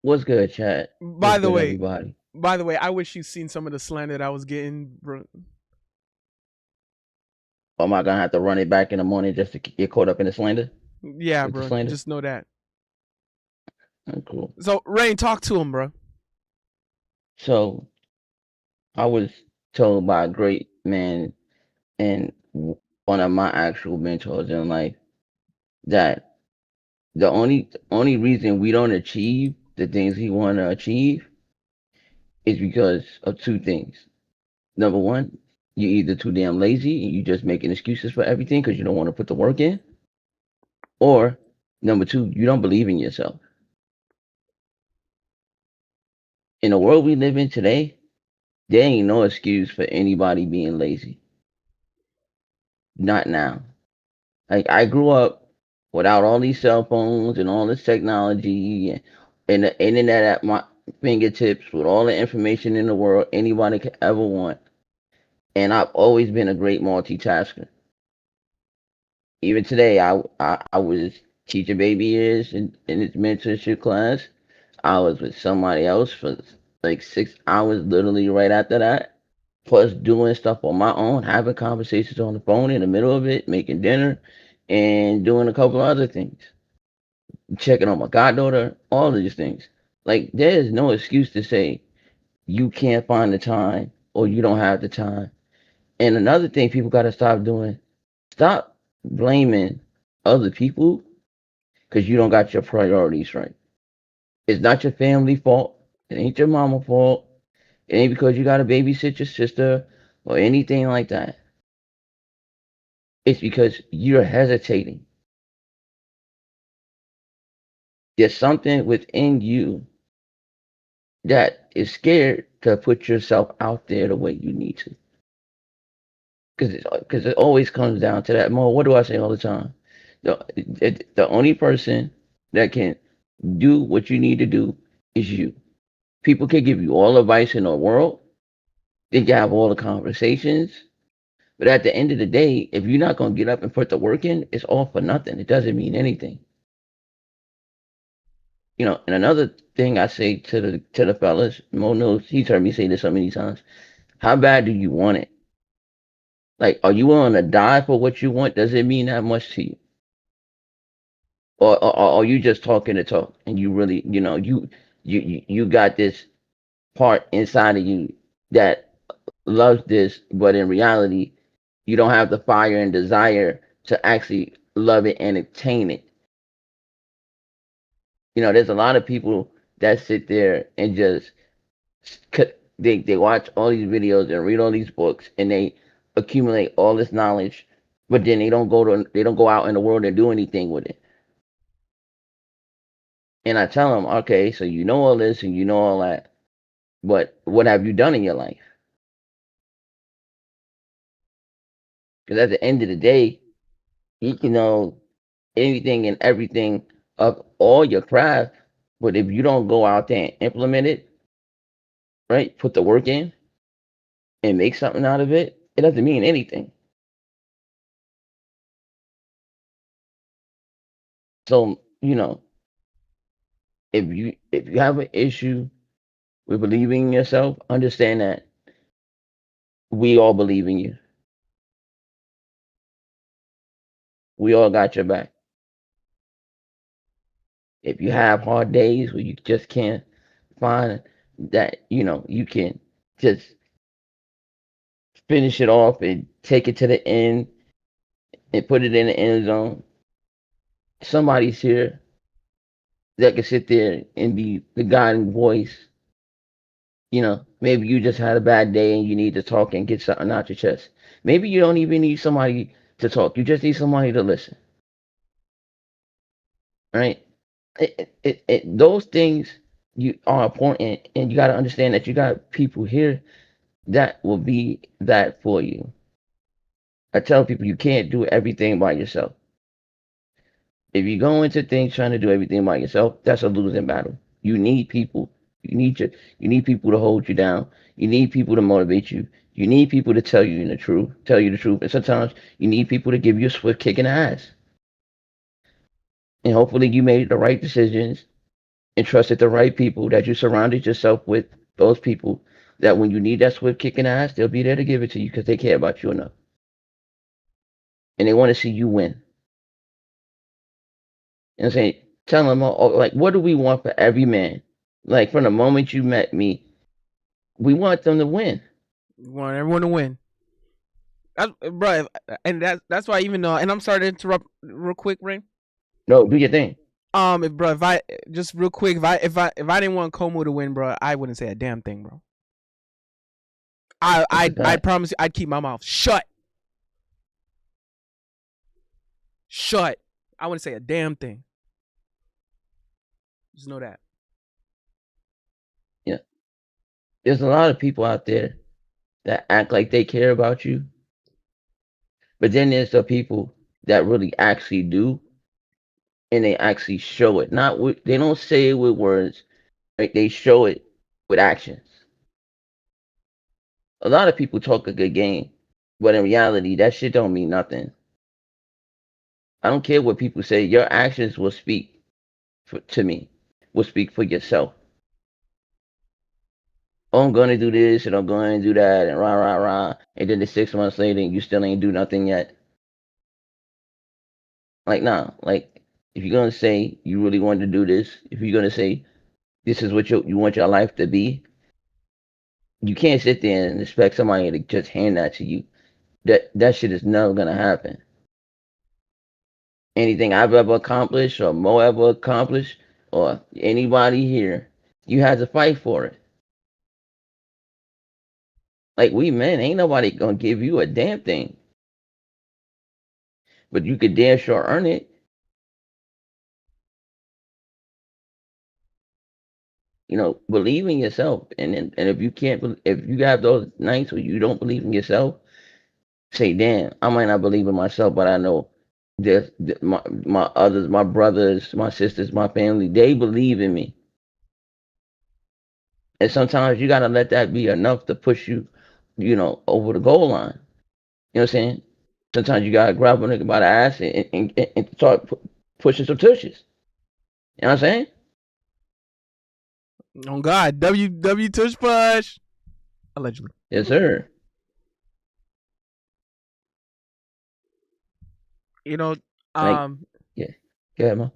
What's good, chat? By What's the good, way, everybody? I wish you'd seen some of the slander that I was getting, bro. Am I gonna have to run it back in the morning just to get caught up in the slander? Yeah, With the bro. slander? Just know that. Oh, cool. So, Rain, talk to him, bro. So, I was told by a great man and one of my actual mentors in life that the only reason we don't achieve the things we want to achieve is because of two things. Number one, you're either too damn lazy and you just making excuses for everything because you don't want to put the work in, or number two, you don't believe in yourself. In the world we live in today, there ain't no excuse for anybody being lazy. Not now. Like I grew up without all these cell phones and all this technology and the internet at my fingertips with all the information in the world anybody could ever want. And I've always been a great multitasker. Even today, I was teaching baby ears in its mentorship class. I was with somebody else for like 6 hours, literally right after that. Plus doing stuff on my own, having conversations on the phone in the middle of it, making dinner, and doing a couple of other things. Checking on my goddaughter, all of these things. Like there is no excuse to say you can't find the time or you don't have the time. And another thing people gotta stop doing, stop blaming other people because you don't got your priorities right. It's not your family fault. It ain't your mama fault. It ain't because you got to babysit your sister or anything like that. It's because you're hesitating. There's something within you that is scared to put yourself out there the way you need to. Because it always comes down to that. Mo, what do I say all the time? The only person that can do what you need to do is you. People can give you all advice in the world. They can have all the conversations. But at the end of the day, if you're not going to get up and put the work in, it's all for nothing. It doesn't mean anything. And another thing I say to the fellas, Mo knows, he's heard me say this so many times. How bad do you want it? Like, are you willing to die for what you want? Does it mean that much to you? Or are you just talking to talk and you really, you got this part inside of you that loves this, but in reality, you don't have the fire and desire to actually love it and attain it. There's a lot of people that sit there and just they watch all these videos and read all these books and they accumulate all this knowledge, but then they don't go out in the world and do anything with it. And I tell them, okay, so you know all this and you know all that, but what have you done in your life? Because at the end of the day, you can know anything and everything of all your craft, but if you don't go out there and implement it, right, put the work in and make something out of it, it doesn't mean anything. So, if you have an issue with believing in yourself, understand that we all believe in you. We all got your back. If you have hard days where you just can't find that, you can just finish it off and take it to the end and put it in the end zone. Somebody's here that can sit there and be the guiding voice. Maybe you just had a bad day and you need to talk and get something out your chest. Maybe you don't even need somebody to talk. You just need somebody to listen. Right? Those things you are important, and you got to understand that you got people here that will be that for you. I tell people you can't do everything by yourself. If you go into things trying to do everything by yourself, that's a losing battle. You need people. You need people to hold you down. You need people to motivate you. You need people to tell you the truth. And sometimes you need people to give you a swift kick in the ass. And hopefully you made the right decisions and trusted the right people, that you surrounded yourself with those people that when you need that swift kick in the ass, they'll be there to give it to you because they care about you enough. And they want to see you win. And I'm saying, tell them, like, what do we want for every man? Like, from the moment you met me, we want them to win. We want everyone to win. Bro, and that's why, even though, and I'm sorry to interrupt real quick, Ray. No, do your thing. If I just real quick, if I didn't want Como to win, bro, I wouldn't say a damn thing, bro. I promise you, I'd keep my mouth shut. Shut. I wouldn't say a damn thing. Just know that. Yeah. There's a lot of people out there that act like they care about you. But then there's the people that really actually do, and they actually show it. They don't say it with words, right? They show it with actions. A lot of people talk a good game, but in reality, that shit don't mean nothing. I don't care what people say. Your actions will speak to me. Will speak for yourself. Oh, I'm going to do this and I'm going to do that and rah, rah, rah. And then the 6 months later, you still ain't do nothing yet. Like, nah. Like, if you're going to say you really want to do this, if you're going to say this is what you want your life to be, you can't sit there and expect somebody to just hand that to you. That shit is never going to happen. Anything I've ever accomplished or Mo ever accomplished or anybody here, you had to fight for it. Like, we men, ain't nobody gonna give you a damn thing. But you could damn sure earn it. Believe in yourself. And if you can't, if you have those nights where you don't believe in yourself, say, damn, I might not believe in myself, but I know there's my others, my brothers, my sisters, my family, they believe in me. And sometimes you gotta let that be enough to push you, over the goal line. You know what I'm saying? Sometimes you gotta grab a nigga by the ass and start pushing some tushes. You know what I'm saying? Oh God, W tush push. Allegedly. Yes, sir. Yeah. Go ahead, man.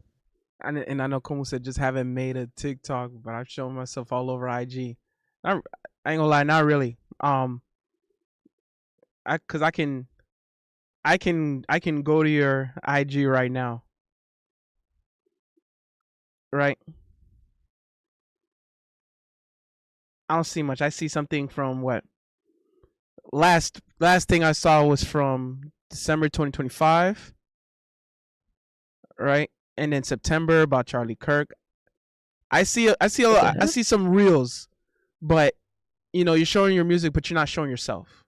And I know Como said just haven't made a TikTok, but I've shown myself all over IG. I ain't gonna lie, not really. Cause I can go to your IG right now. Right. I don't see much. I see something from what last thing I saw was from December 2025. Right. And then September about Charlie Kirk. I see some reels, but you're showing your music, but you're not showing yourself.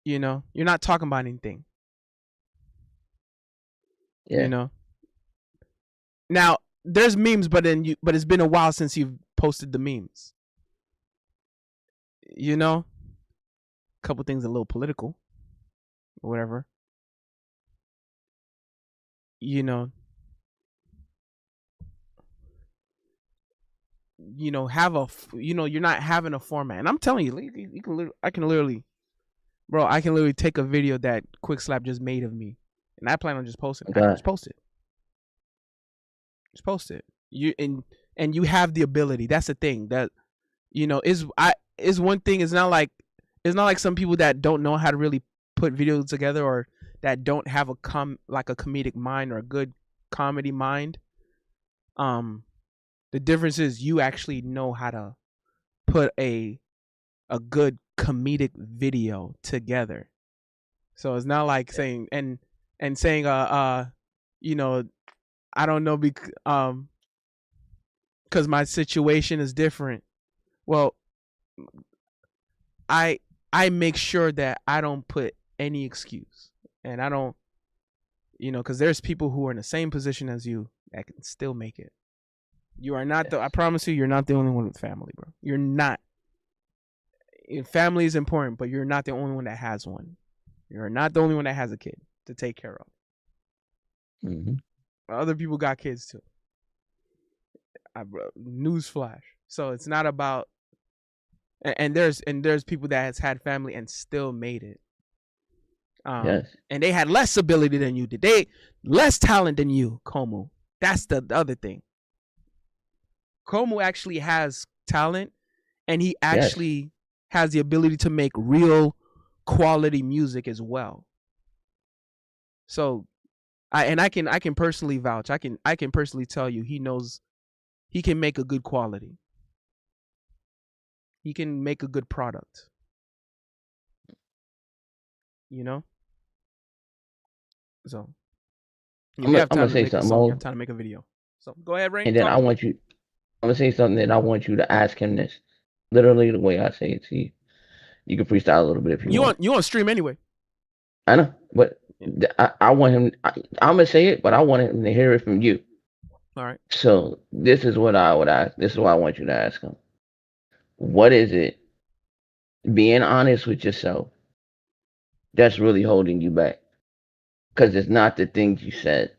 You're not talking about anything. Yeah. Now there's memes, but it's been a while since you've posted the memes. A couple things a little political, or whatever. Have a you're not having a format, and I'm telling you, I can literally bro, I can literally take a video that Quick Slap just made of me, and I plan on just posting. I can God. just post it. Just post it. And you have the ability. That's the thing. That is one thing. It's not like some people that don't know how to really put videos together, or that don't have a comedic mind or a good comedy mind. The difference is you actually know how to put a good comedic video together. So it's not like saying and saying you know I don't know because my situation is different. Well, I make sure that I don't put any excuse, and I don't, because there's people who are in the same position as you that can still make it. You are not I promise you, you're not the only one with family, bro. You're not. Family is important, but you're not the only one that has one. You're not the only one that has a kid to take care of. Mm-hmm. Other people got kids too. Newsflash. So it's not about. And there's people that has had family and still made it. Yes. And they had less ability than you did. They less talent than you, Como. That's the other thing. Como actually has talent, and he actually has the ability to make real quality music as well. So, I can personally vouch. I can personally tell you he can make a good quality. He can make a good product. So if you have I'm time gonna to say make a something song, you more, have time to make a video. So go ahead, Rain. and then Talk I to me. want you. I'm gonna say something that I want you to ask him this, literally the way I say it to you. You can freestyle a little bit if you want. You on stream anyway. I know, but Yeah. I want him. I'm gonna say it, but I want him to hear it from you. All right. So this is what I would ask. This is what I want you to ask him. What is it? Being honest with yourself that's really holding you back, because it's not the things you said.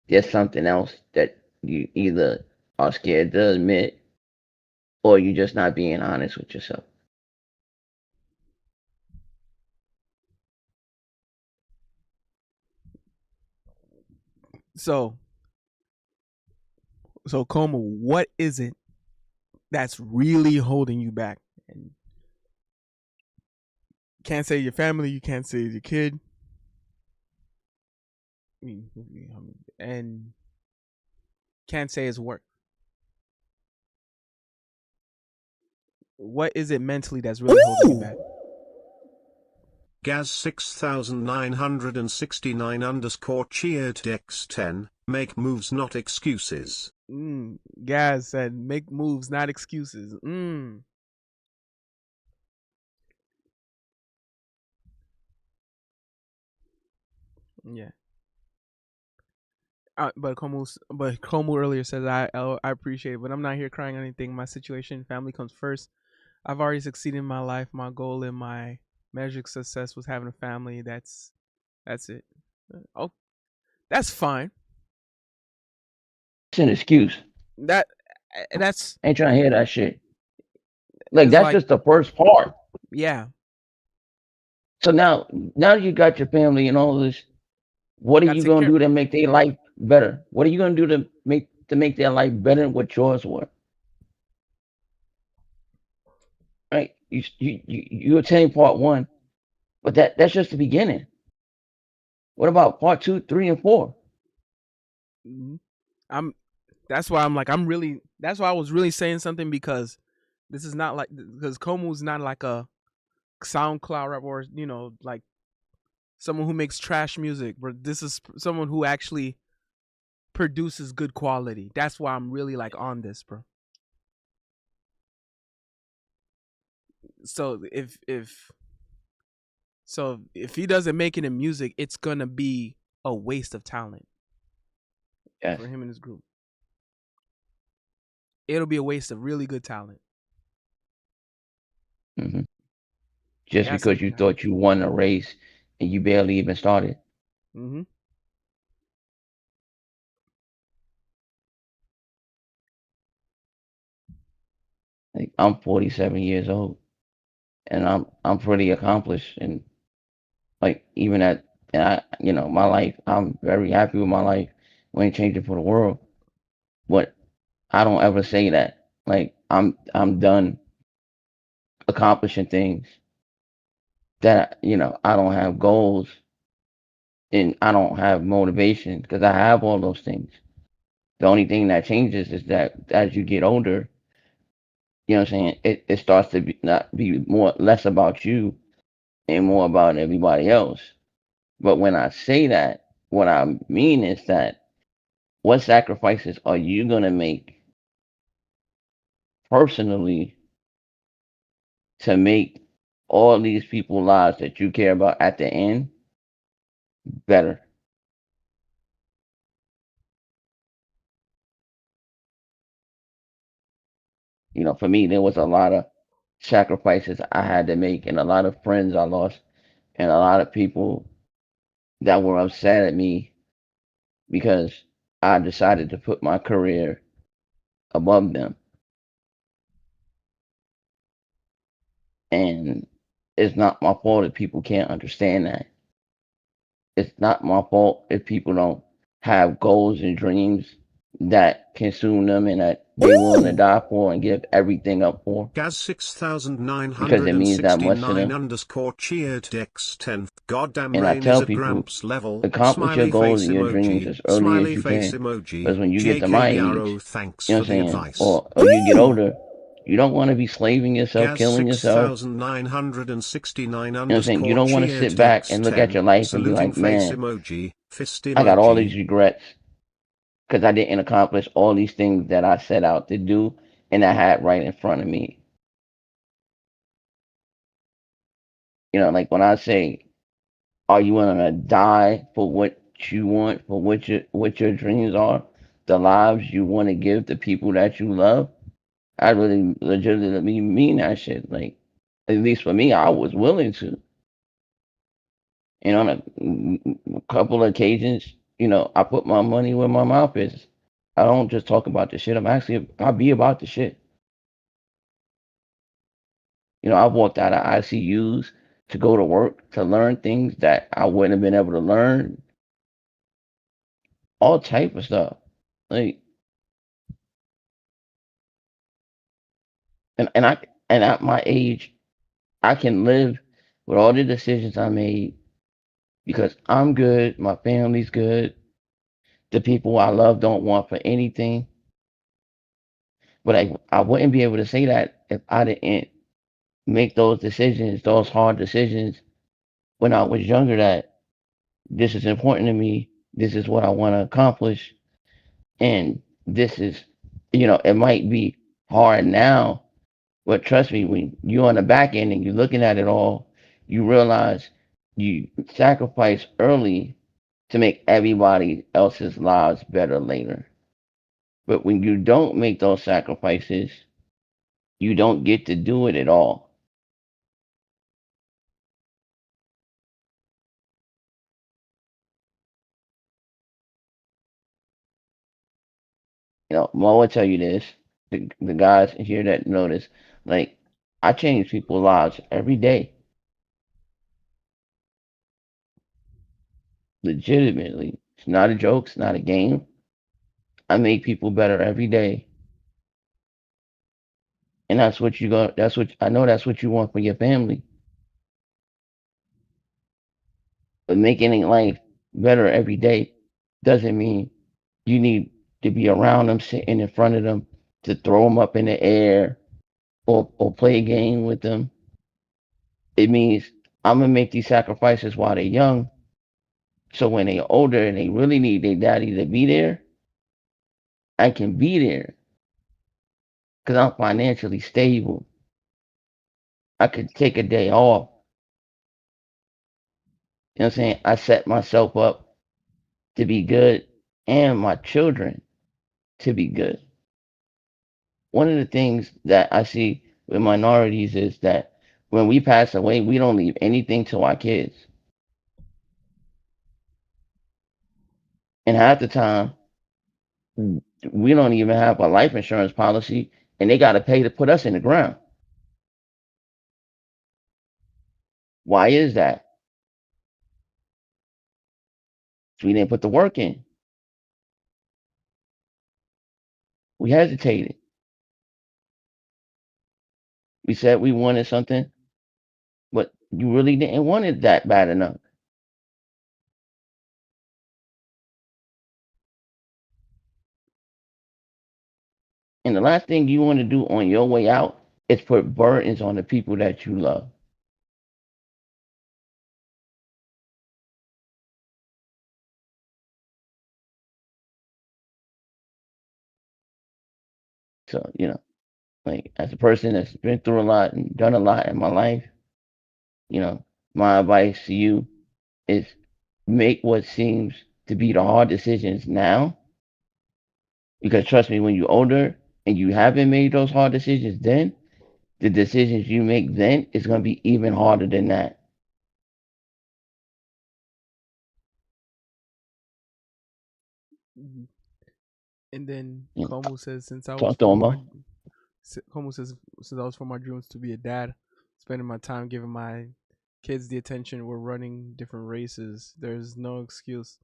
There's something else that you either are scared to admit, or you're just not being honest with yourself. So Como, what is it that's really holding you back? And can't say your family, you can't say your kid. And can't say his work. What is it mentally that's really holding you back? Gaz 6969 _ cheered Dex 10, make moves not excuses. Gaz said, make moves, not excuses. Yeah. But Como earlier says I appreciate it, but I'm not here crying or anything. My situation, family comes first. I've already succeeded in my life. My goal and my measure of success was having a family. That's it. Oh, that's fine. It's an excuse. That's Ain't trying to hear that shit. Like, it's that's like, just the first part. yeah. So now you got your family and all this. What are Gotta you take gonna care. do to make their life better? What are you gonna do to make their life better than what yours were? Right? You attain part one, but that's just the beginning. What about part 2, 3, and 4? That's why I'm like, that's why I was really saying something, because this is not like, because Komu's not like a SoundCloud rap, or like someone who makes trash music, but this is someone who actually produces good quality. That's why I'm really like on this, bro. So if he doesn't make it in music, it's gonna be a waste of talent Yes. for him and his group. It'll be a waste of really good talent. Mm-hmm. Just That's because you thought you won a race and you barely even started. Mm-hmm. Like, I'm 47 years old. and I'm pretty accomplished, and like even at and I my life, I'm very happy with my life. We ain't changing for the world, but I don't ever say that. Like I'm done accomplishing things that I don't have goals and I don't have motivation because I have all those things. The only thing that changes is that as you get older, you know what I'm saying, it starts to not be more less about you and more about everybody else. But when I say that, what I mean is that what sacrifices are you gonna make personally to make all these people's lives that you care about at the end better? For me, there was a lot of sacrifices I had to make, and a lot of friends I lost, and a lot of people that were upset at me because I decided to put my career above them. And it's not my fault if people can't understand that. It's not my fault if people don't have goals and dreams that consume them and that they willing to die for and give everything up for Gaz because it means that much to 6969 them. underscore cheered Dex 10. Goddamn And I rain is tell at people, Gramps level. accomplish your Smiley goals face and your dreams emoji. as early as Smiley you face can. emoji. Because when you get to my age, JKBRO thanks you know for what I'm the saying, advice. or you get older, you don't want to be slaving yourself, Gaz killing yourself. 6969 You know what I'm saying? You underscore don't want to sit cheered back Dex and look at 10. your life and be Saluting like, face man, emoji. Fist I got all emoji. these regrets because I didn't accomplish all these things that I set out to do and I had right in front of me. Like when I say, are you gonna die for what you want, for what your dreams are, the lives you want to give the people that you love? I really legitimately mean that shit. Like, at least for me, I was willing to. On a couple of occasions, I put my money where my mouth is. I don't just talk about the shit. I be about the shit. I've walked out of ICUs to go to work to learn things that I wouldn't have been able to learn. All type of stuff. Like, and at my age, I can live with all the decisions I made because I'm good, my family's good, the people I love don't want for anything. But I wouldn't be able to say that if I didn't make those decisions, those hard decisions when I was younger that this is important to me, this is what I want to accomplish, and this is, it might be hard now, but trust me, when you're on the back end and you're looking at it all, you realize you sacrifice early to make everybody else's lives better later. But when you don't make those sacrifices, you don't get to do it at all. Mo will tell you this. The guys here that know this, like, I change people's lives every day, legitimately. It's not a joke. It's not a game. I make people better every day, and that's what you go. That's what I know. That's what you want for your family. But making life better every day doesn't mean you need to be around them, sitting in front of them, to throw them up in the air or play a game with them. It means I'm gonna make these sacrifices while they're young, so when they're older and they really need their daddy to be there, I can be there because I'm financially stable. I could take a day off. You know what I'm saying? I set myself up to be good and my children to be good. One of the things that I see with minorities is that when we pass away, we don't leave anything to our kids. And half the time, we don't even have a life insurance policy and they got to pay to put us in the ground. Why is that? We didn't put the work in. We hesitated. We said we wanted something, but you really didn't want it that bad enough. And the last thing you want to do on your way out is put burdens on the people that you love. So, like as a person that's been through a lot and done a lot in my life, you know, my advice to you is make what seems to be the hard decisions now. Because trust me, when you're older and you haven't made those hard decisions then, the decisions you make then is going to be even harder than that. Mhm. And then You know, Como says, talk to Mo. Como says, since I was for my dreams to be a dad, spending my time giving my kids the attention. We're running different races. There's no excuse.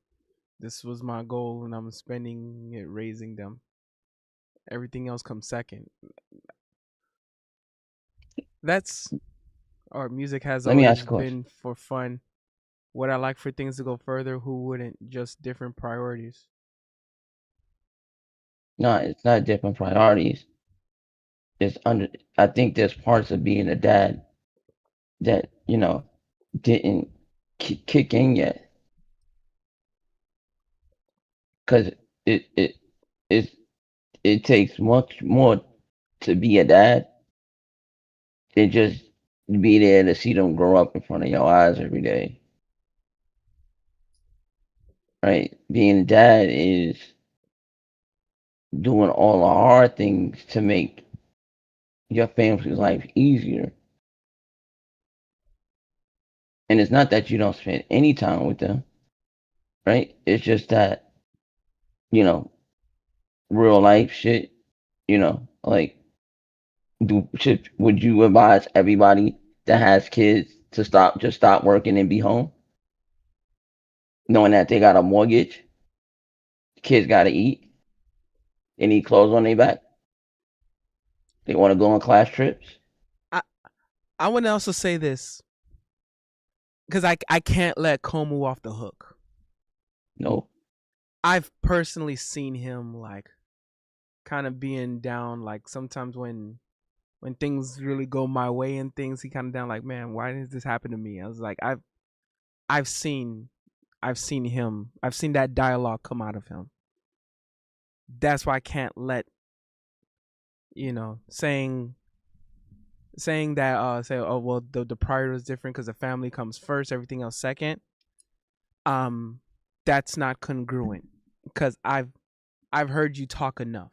This was my goal, and I'm spending it raising them. Everything else comes second. That's our music has Let me ask always a question. been for fun. Would I like for things to go further? Who wouldn't? Just different priorities. No, it's not different priorities. It's under. I think there's parts of being a dad that didn't kick in yet, because it it it it takes much more to be a dad than just be there to see them grow up in front of your eyes every day, right? Being a dad is doing all the hard things to make your family's life easier. And it's not that you don't spend any time with them, right? It's just that, you know, real life shit, like would you advise everybody that has kids to stop working and be home? Knowing that they got a mortgage, kids gotta eat, they need clothes on their back, they wanna go on class trips. I I want to also say this because I can't let Como off the hook. No. I've personally seen him like kind of being down. Like sometimes when things really go my way and things, he kind of down. Like, man, why did this happen to me? I was like, I've seen I've seen him. I've seen that dialogue come out of him. That's why I can't let saying that say, oh well, the priority is different because the family comes first, everything else second. Um, that's not congruent because I've heard you talk enough.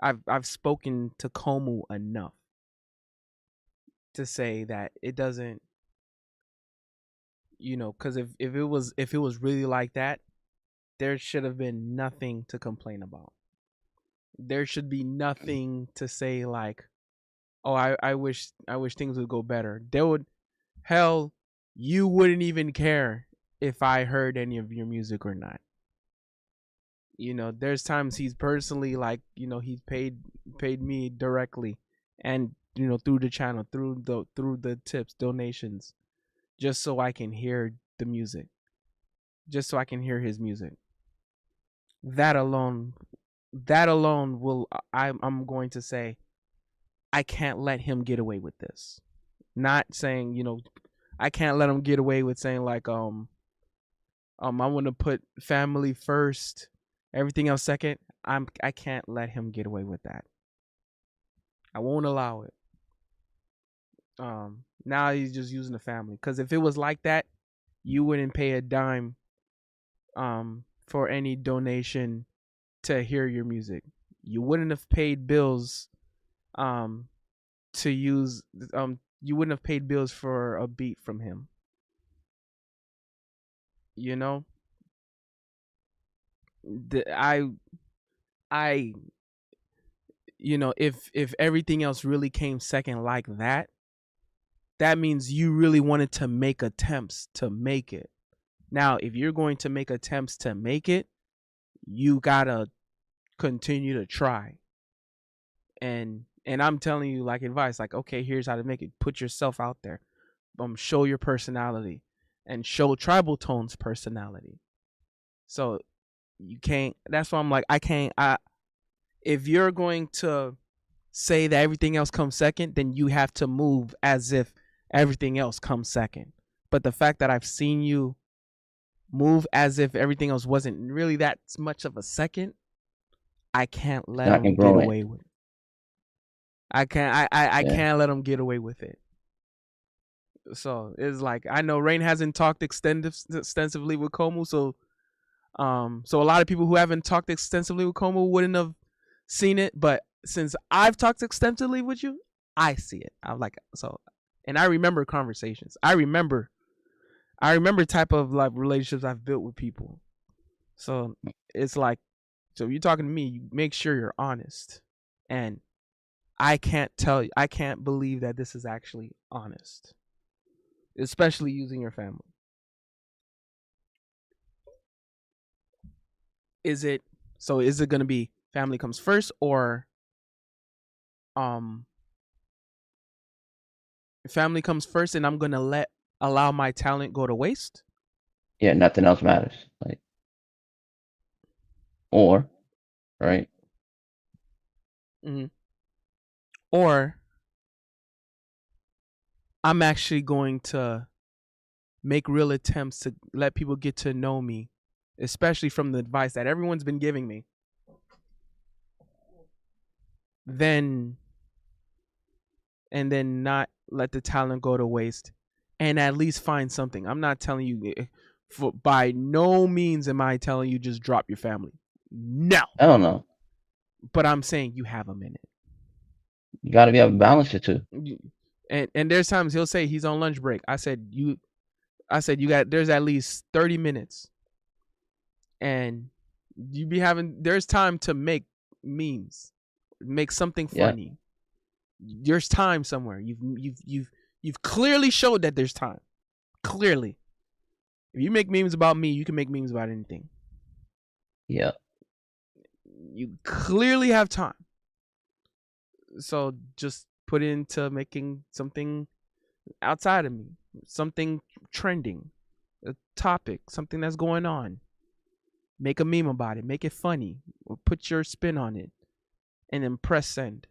I've spoken to Komu enough to say that it doesn't, because if it was really like that, there should have been nothing to complain about. There should be nothing to say like, oh, I wish things would go better. There would hell, you wouldn't even care if I heard any of your music or not. There's times he's personally like, he's paid me directly and through the channel, through the tips, donations, just so I can hear the music. Just so I can hear his music. That alone will I'm going to say I can't let him get away with this. Not saying, I can't let him get away with saying like I want to put family first, everything else second. I can't let him get away with that. I won't allow it. Now he's just using the family, cuz if it was like that, you wouldn't pay a dime for any donation to hear your music. You wouldn't have paid bills um to use you wouldn't have paid bills for a beat from him. You know? The, I if everything else really came second like that, that means you really wanted to make attempts to make it. Now, if you're going to make attempts to make it, you gotta continue to try. And I'm telling you like advice, like, okay, here's how to make it. Put yourself out there. Show your personality and show Tribal Tone's personality. So you can't, that's why I'm like, if you're going to say that everything else comes second, then you have to move as if everything else comes second. But the fact that I've seen you move as if everything else wasn't really that much of a second, I can't let them get away with it. I can't let them get away with it. So it's like, I know Rain hasn't talked extensively with Komu, so a lot of people who haven't talked extensively with Komu wouldn't have seen it, but since I've talked extensively with you, I see it. I'm like, so, and I remember conversations. I remember type of like relationships I've built with people. So it's like, so if you're talking to me, you make sure you're honest. And I can't believe that this is actually honest, especially using your family. Is it going to be family comes first, or family comes first and I'm going to allow my talent go to waste? Yeah, nothing else matters. Like, or, right? Mm-hmm. Or I'm actually going to make real attempts to let people get to know me, especially from the advice that everyone's been giving me. Then not let the talent go to waste, and at least find something. I'm not telling you, by no means am I telling you just drop your family. No. I don't know. But I'm saying you have a minute. You got to be able to balance it too. And there's times he'll say he's on lunch break. I said there's at least 30 minutes. And there's time to make memes, make something funny. Yeah. There's time somewhere. You've clearly showed that there's time. Clearly. If you make memes about me, you can make memes about anything. Yeah. You clearly have time. So just put into making something outside of me, something trending, a topic, something that's going on. Make a meme about it, make it funny, or put your spin on it, and then press send.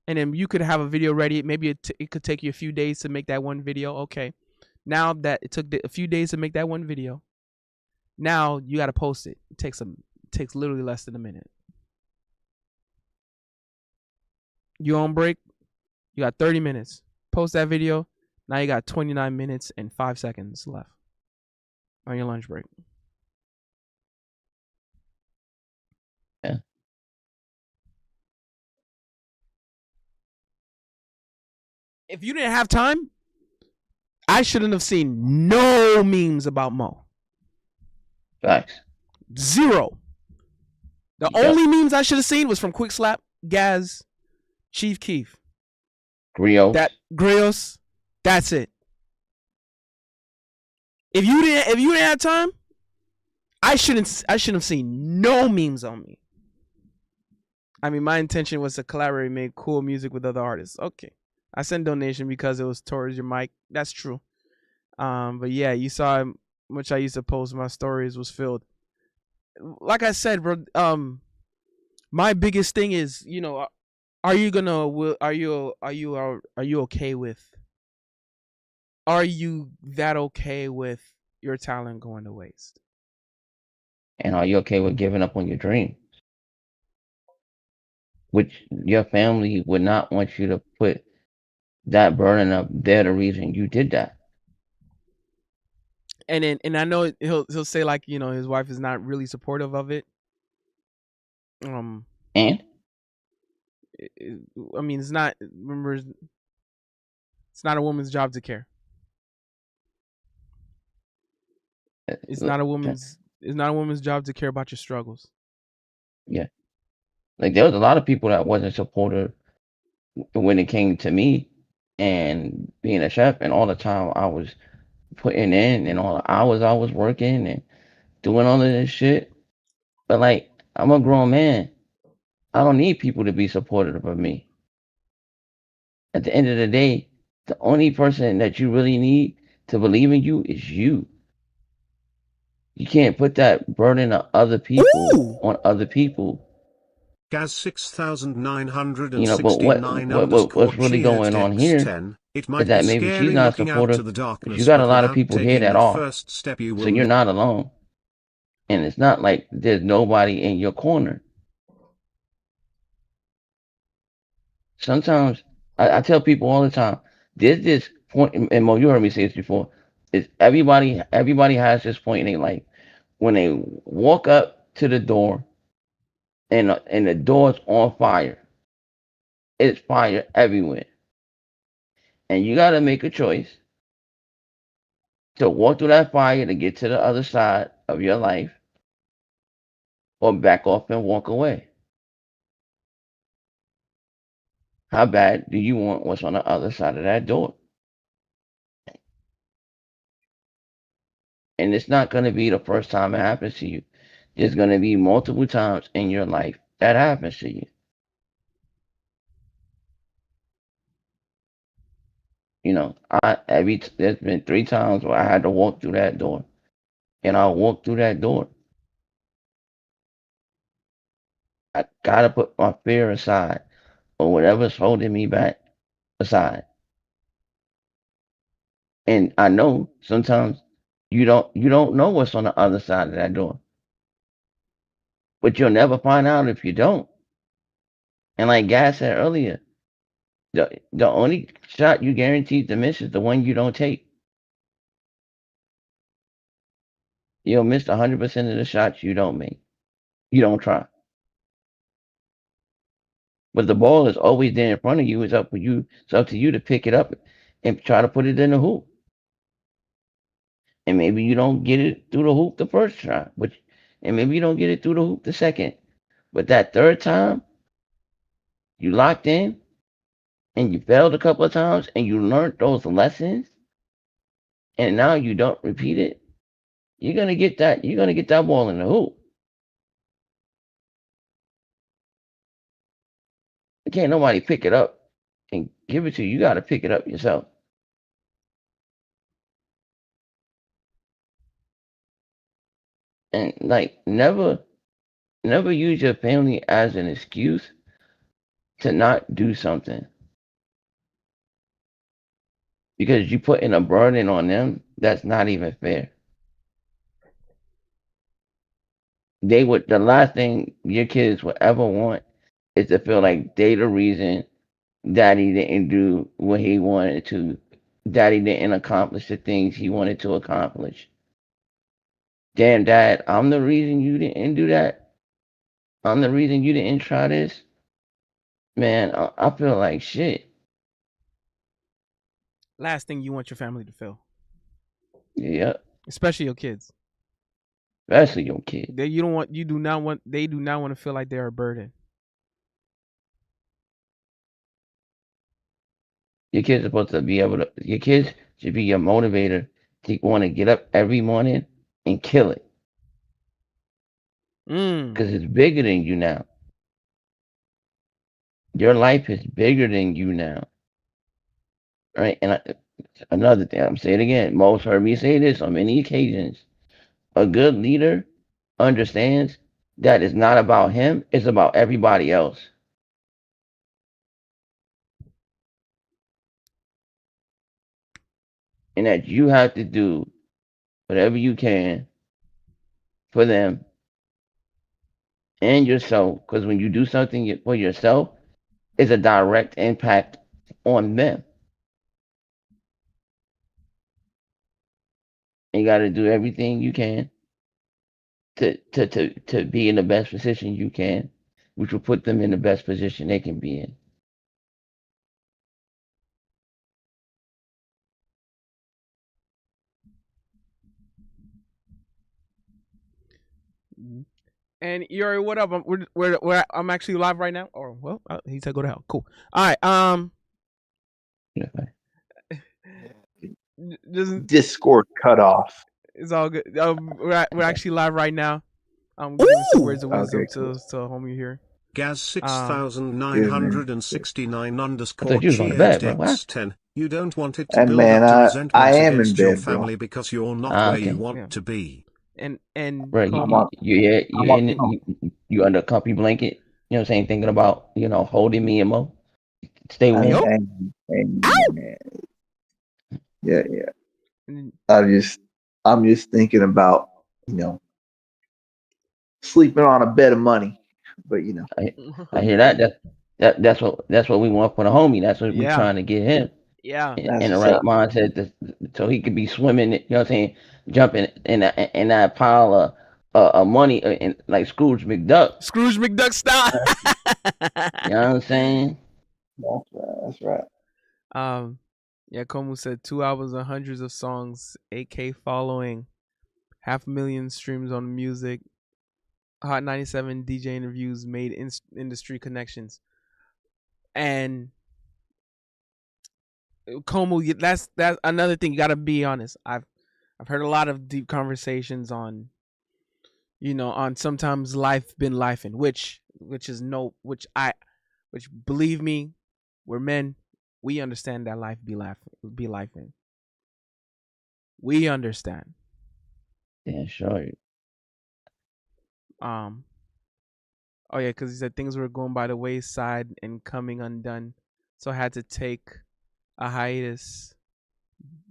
And then you could have a video ready. Maybe it could take you a few days to make that one video. Okay, now that it took a few days to make that one video, now you got to post it. It takes literally less than a minute. You on break? You got 30 minutes. Post that video. Now you got 29 minutes and 5 seconds left on your lunch break. Yeah. If you didn't have time, I shouldn't have seen no memes about Mo. Facts. Zero. The only memes I should have seen was from Quick Slap, Gaz, Chief Keef, Grios. That's it. If you didn't have time, I shouldn't have seen no memes on me. I mean, my intention was to collaborate and make cool music with other artists. Okay. I sent donation because it was towards your mic. That's true. But yeah, you saw how much I used to post. My stories was filled. Like I said, bro, my biggest thing is, are you okay with, are you that okay with your talent going to waste? And are you okay with giving up on your dream? Which your family would not want you to put that burden up. They're the reason you did that. And I know he'll say, like, his wife is not really supportive of it. And I mean, it's not a woman's job to care. It's not a woman's job to care about your struggles. Yeah. Like, there was a lot of people that wasn't supportive when it came to me. and being a chef, and all the time I was putting in, and all the hours I was working and doing all of this shit. But like, I'm a grown man. I don't need people to be supportive of me. At the end of the day, the only person that you really need to believe in you is you. You can't put that burden of other people Ooh. on other people. Gaz But 6969 underscore what's really cheered going on Dex here 10. It is might be that maybe she's scary not looking out to supportive, the but you darkness, got a but lot of without people here taking that that are. first step you So will you're not alone. And it's not like there's nobody in your corner. Sometimes I tell people all the time, there's this point, and Mo, you heard me say this before, is everybody has this point in their life when they walk up to the door and the door's on fire. It's fire everywhere. And you gotta make a choice to walk through that fire to get to the other side of your life, or back off and walk away. How bad do you want what's on the other side of that door? And it's not going to be the first time it happens to you. There's going to be multiple times in your life that happens to you. You know, there's been 3 times where I had to walk through that door, and I walked through that door. I gotta put my fear aside, or whatever's holding me back aside. And I know sometimes you don't know what's on the other side of that door, but you'll never find out if you don't. And like Guy said earlier, the only shot you guaranteed to miss is the one you don't take. You'll miss 100% of the shots you don't make. You don't try. But the ball is always there in front of you. It's up for you. It's up to you to pick it up and try to put it in the hoop. And maybe you don't get it through the hoop the first try, and maybe you don't get it through the hoop the second. But that third time, you locked in and you failed a couple of times and you learned those lessons, and now you don't repeat it. You're gonna get that. You're gonna get that ball in the hoop. Can't nobody pick it up and give it to you. You got to pick it up yourself. And like, never use your family as an excuse to not do something, because you putting a burden on them that's not even fair. The last thing your kids would ever want is to feel like they the reason daddy didn't do what he wanted to. Daddy didn't accomplish the things he wanted to accomplish. Damn, dad, I'm the reason you didn't do that. I'm the reason you didn't try this. Man, I feel like shit. Last thing you want your family to feel, Yeah, especially your kids. especially your kid. They do not want to feel like they're a burden. Your kids are supposed to be able to. Your kids should be your motivator to want to get up every morning and kill it, because it's bigger than you now. Your life is bigger than you now, right? And another thing, I'm saying it again. Most heard me say this on many occasions. A good leader understands that it's not about him; it's about everybody else. And that you have to do whatever you can for them and yourself, because when you do something for yourself, it's a direct impact on them. And you got to do everything you can to be in the best position you can, which will put them in the best position they can be in. And Yuri, what up? I'm actually live right now. Or well, he said go to hell. Cool. All right. Yeah. Just Discord cut off. it's all good. We're actually live right now. Giving some words of wisdom Okay, cool. to a homie here. Gaz Good, man. 6969 I underscore thought you was going to cheered bed, bro. What? X10. You don't want it to And build man, up to I resentments am in against your bed, bro. family because you're not Ah, where you okay. want Yeah. to be. And Bro, I'm on. you I'm on. in it, you under a comfy blanket, you know what I'm saying, thinking about, holding me and Mo. Stay I, warm. Yup. man. Yeah. and- I'm just thinking about sleeping on a bed of money, but I hear that. That's what we want for the homie. That's what we yeah, trying to get him yeah. that's in the what's right up. mindset, so he could be swimming. You know what I'm saying? Jumping in that pile of money, and like Scrooge McDuck. Scrooge McDuck style. You know what I'm saying? That's right. Yeah, Komu said 2 albums and hundreds of songs, 8K following, 500,000 streams on music, Hot 97 DJ interviews, made industry connections, and Komu. That's another thing. You gotta be honest. I've heard a lot of deep conversations on, on sometimes life been lifing, which believe me, we're men. We understand that life be lifing. We understand. Yeah, sure. Oh yeah, because he said things were going by the wayside and coming undone, so I had to take a hiatus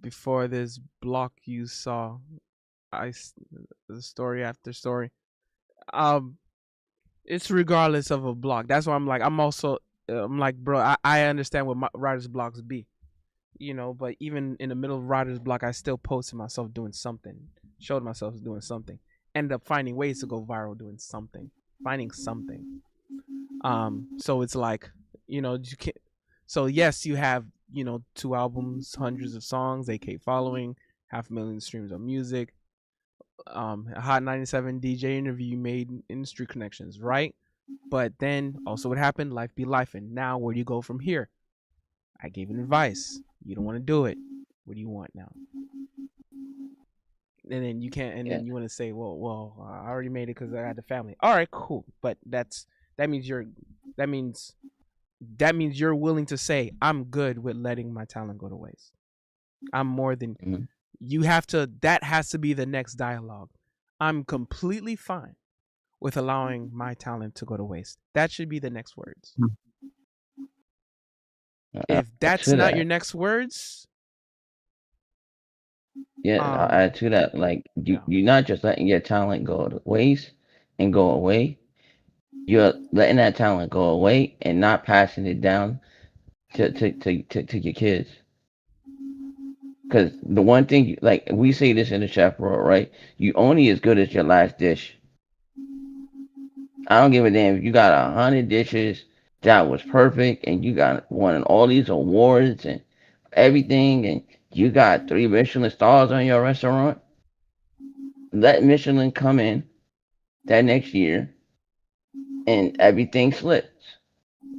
before this block you saw. The story after story. It's regardless of a block. That's why I'm like, bro, I understand what writer's blocks be, but even in the middle of writer's block, I still posted myself doing something, showed myself doing something, ended up finding ways to go viral doing something, finding something. So it's like, you can't. So yes, you have 2 albums, hundreds of songs, AK following, 500,000 streams on music, a Hot 97 DJ interview, made industry connections, right? But then also what happened? Life be life, and now where do you go from here? I gave an advice. You don't want to do it. What do you want now? And then you can't. And then you want to say, well, I already made it because I had the family. All right, cool. But that means you're willing to say, I'm good with letting my talent go to waste. I'm more than you have to. That has to be the next dialogue. I'm completely fine with allowing my talent to go to waste. That should be the next words. If that's not your next words, I'll add to that. Like you're not just letting your talent go to waste and go away. You're letting that talent go away and not passing it down to your kids. Because the one thing, like we say this in the chef world, right? You only as good as your last dish. I don't give a damn if you got 100 dishes that was perfect and you got won all these awards and everything, and you got 3 Michelin stars on your restaurant. Let Michelin come in that next year and everything slips.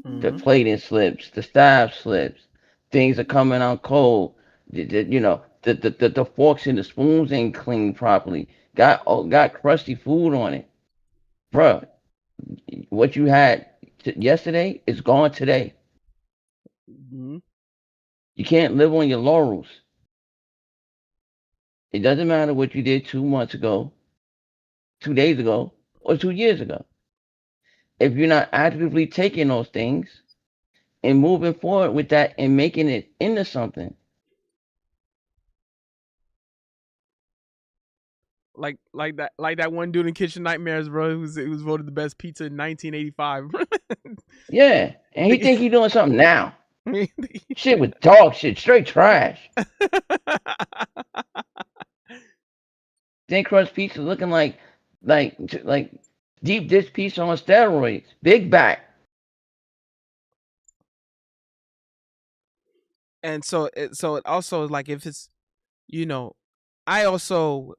The plating slips, the staff slips, things are coming out cold. The forks and the spoons ain't cleaned properly. Got crusty food on it, bruh. What you had yesterday is gone today. You can't live on your laurels. It doesn't matter what you did 2 months ago, 2 days ago, or 2 years ago. If you're not actively taking those things and moving forward with that and making it into something. Like that one dude in Kitchen Nightmares, bro, who was voted the best pizza in 1985. Yeah, and he think he doing something now. Shit with dog shit, straight trash. Thin crust pizza looking like deep dish pizza on steroids. Big back. And so it also is like, if it's, I also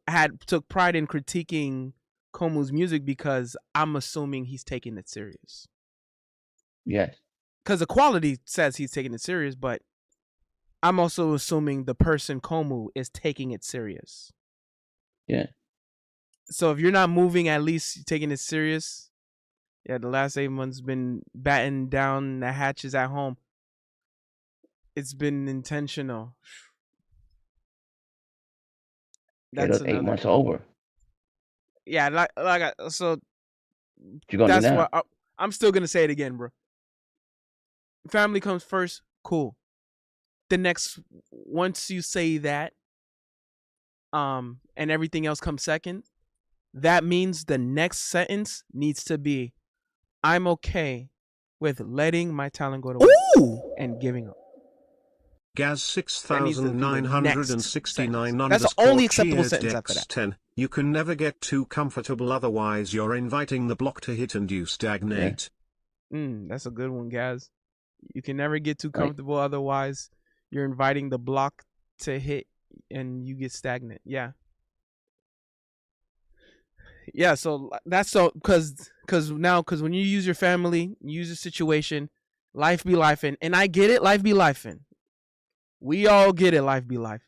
took pride in critiquing Komu's music because I'm assuming he's taking it serious. Yes. Because the quality says he's taking it serious, but I'm also assuming the person Komu is taking it serious. Yeah. So if you're not moving, at least taking it serious. Yeah, the last 8 months been batting down the hatches at home. It's been intentional. Yeah, That's those 8 months another. over. Yeah, so What you gonna do that's now? what I'm still gonna say it again, bro. Family comes first, cool. The next, once you say that, and everything else comes second, that means the next sentence needs to be, I'm okay with letting my talent go to waste and giving up. Gaz That needs to be the next sentence. 6969 That's the underscore only acceptable cheers sentence after that. Dex10. You can never get too comfortable, otherwise you're inviting the block to hit and you stagnate. That's a good one, guys. You can never get too Like, comfortable, otherwise you're inviting the block to hit and you get stagnant. Yeah. Yeah, so that's so because when you use your family, you use your situation, life be life, and I get it, life be life. We all get it, life be life.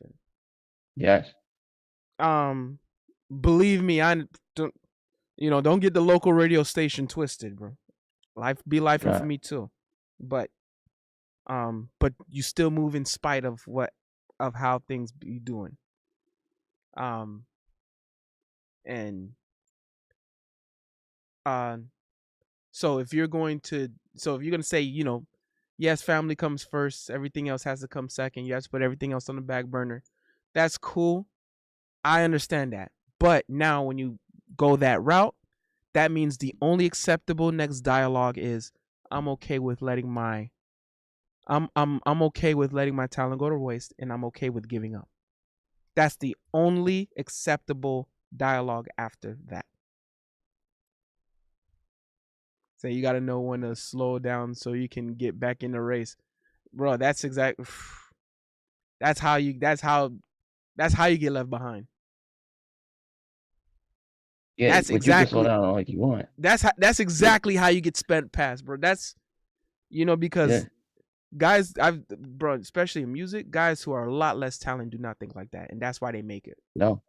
yes. Believe me, I don't. Don't get the local radio station twisted, bro. Life be life for Right. me too, but you still move in spite of how things be doing. And uh, so if you're gonna say, yes, family comes first, everything else has to come second. You have to put everything else on the back burner. That's cool. I understand that. But now when you go that route, that means the only acceptable next dialogue is, I'm okay with letting my I'm okay with letting my talent go to waste, and I'm okay with giving up. That's the only acceptable dialogue after that. So you got to know when to slow down so you can get back in the race, bro. That's exact. That's how you. That's how you get left behind. Yeah, That's but you can slow exactly. down like you want. That's exactly how you get spent past, bro. That's Yeah. because guys, bro, especially in music, guys who are a lot less talented do not think like that, and that's why they make it. No.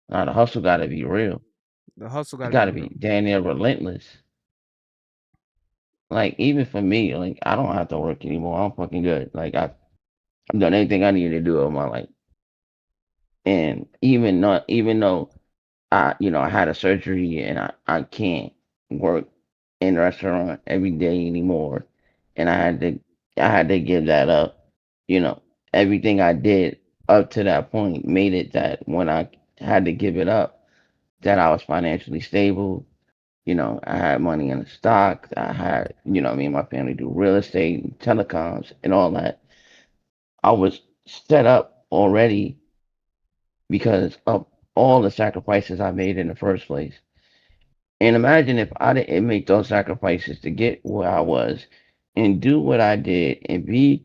Nah, the hustle gotta be real. The hustle got It to be gotta real. be damn near relentless. Like even for me, like I don't have to work anymore. I'm fucking good. Like I've done anything I needed to do in my life. And even though I had a surgery and I can't work in a restaurant every day anymore, and I had to give that up. You know, everything I did up to that point made it that when I had to give it up, that I was financially stable. I had money in the stock. I had, me and my family do real estate and telecoms and all that. I was set up already because of all the sacrifices I made in the first place. And imagine if I didn't make those sacrifices to get where I was and do what I did and be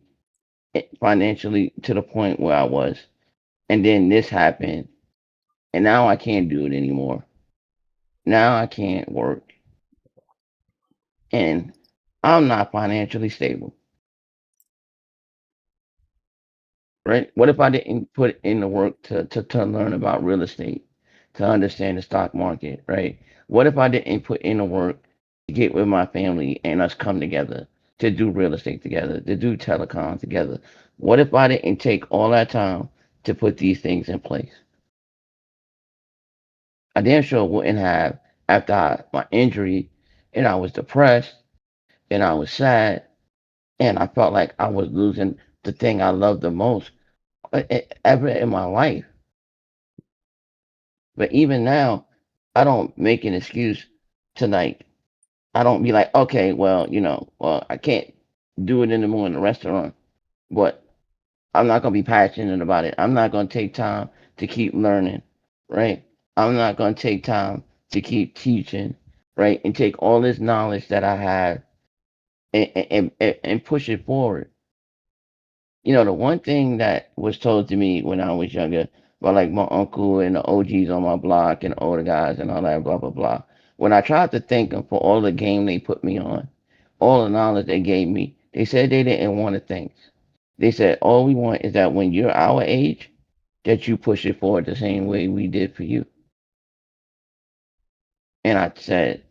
financially to the point where I was. And then this happened. And now I can't do it anymore. Now I can't work. And I'm not financially stable. Right? What if I didn't put in the work to learn about real estate, to understand the stock market, right? What if I didn't put in the work to get with my family and us come together to do real estate together, to do telecom together? What if I didn't take all that time to put these things in place? I damn sure wouldn't have after my injury, and I was depressed and I was sad and I felt like I was losing the thing I loved the most ever in my life. But even now, I don't make an excuse to like. I don't be like, okay, well, well, I can't do it anymore in the restaurant, but I'm not gonna be passionate about it. I'm not gonna take time to keep learning, right? I'm not gonna take time to keep teaching, right? And take all this knowledge that I have and push it forward. The one thing that was told to me when I was younger by like my uncle and the OGs on my block and the older guys and all that, blah, blah, blah. When I tried to thank them for all the game they put me on, all the knowledge they gave me, they said they didn't want to thank. They said all we want is that when you're our age, that you push it forward the same way we did for you. And I said,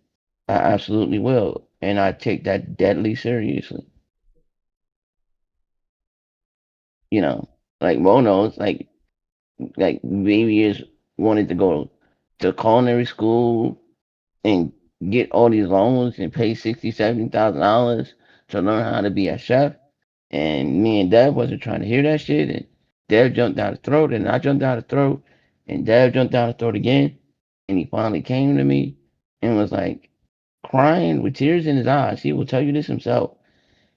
I absolutely will, and I take that deadly seriously. You know, like Mo knows, like baby is wanted to go to culinary school and get all these loans and pay $60,000, $70,000 to learn how to be a chef. And me and Dev wasn't trying to hear that shit. And Dev jumped down his throat, and I jumped down his throat, and Dev jumped down his throat again. And he finally came to me and was like crying with tears in his eyes. He will tell you this himself.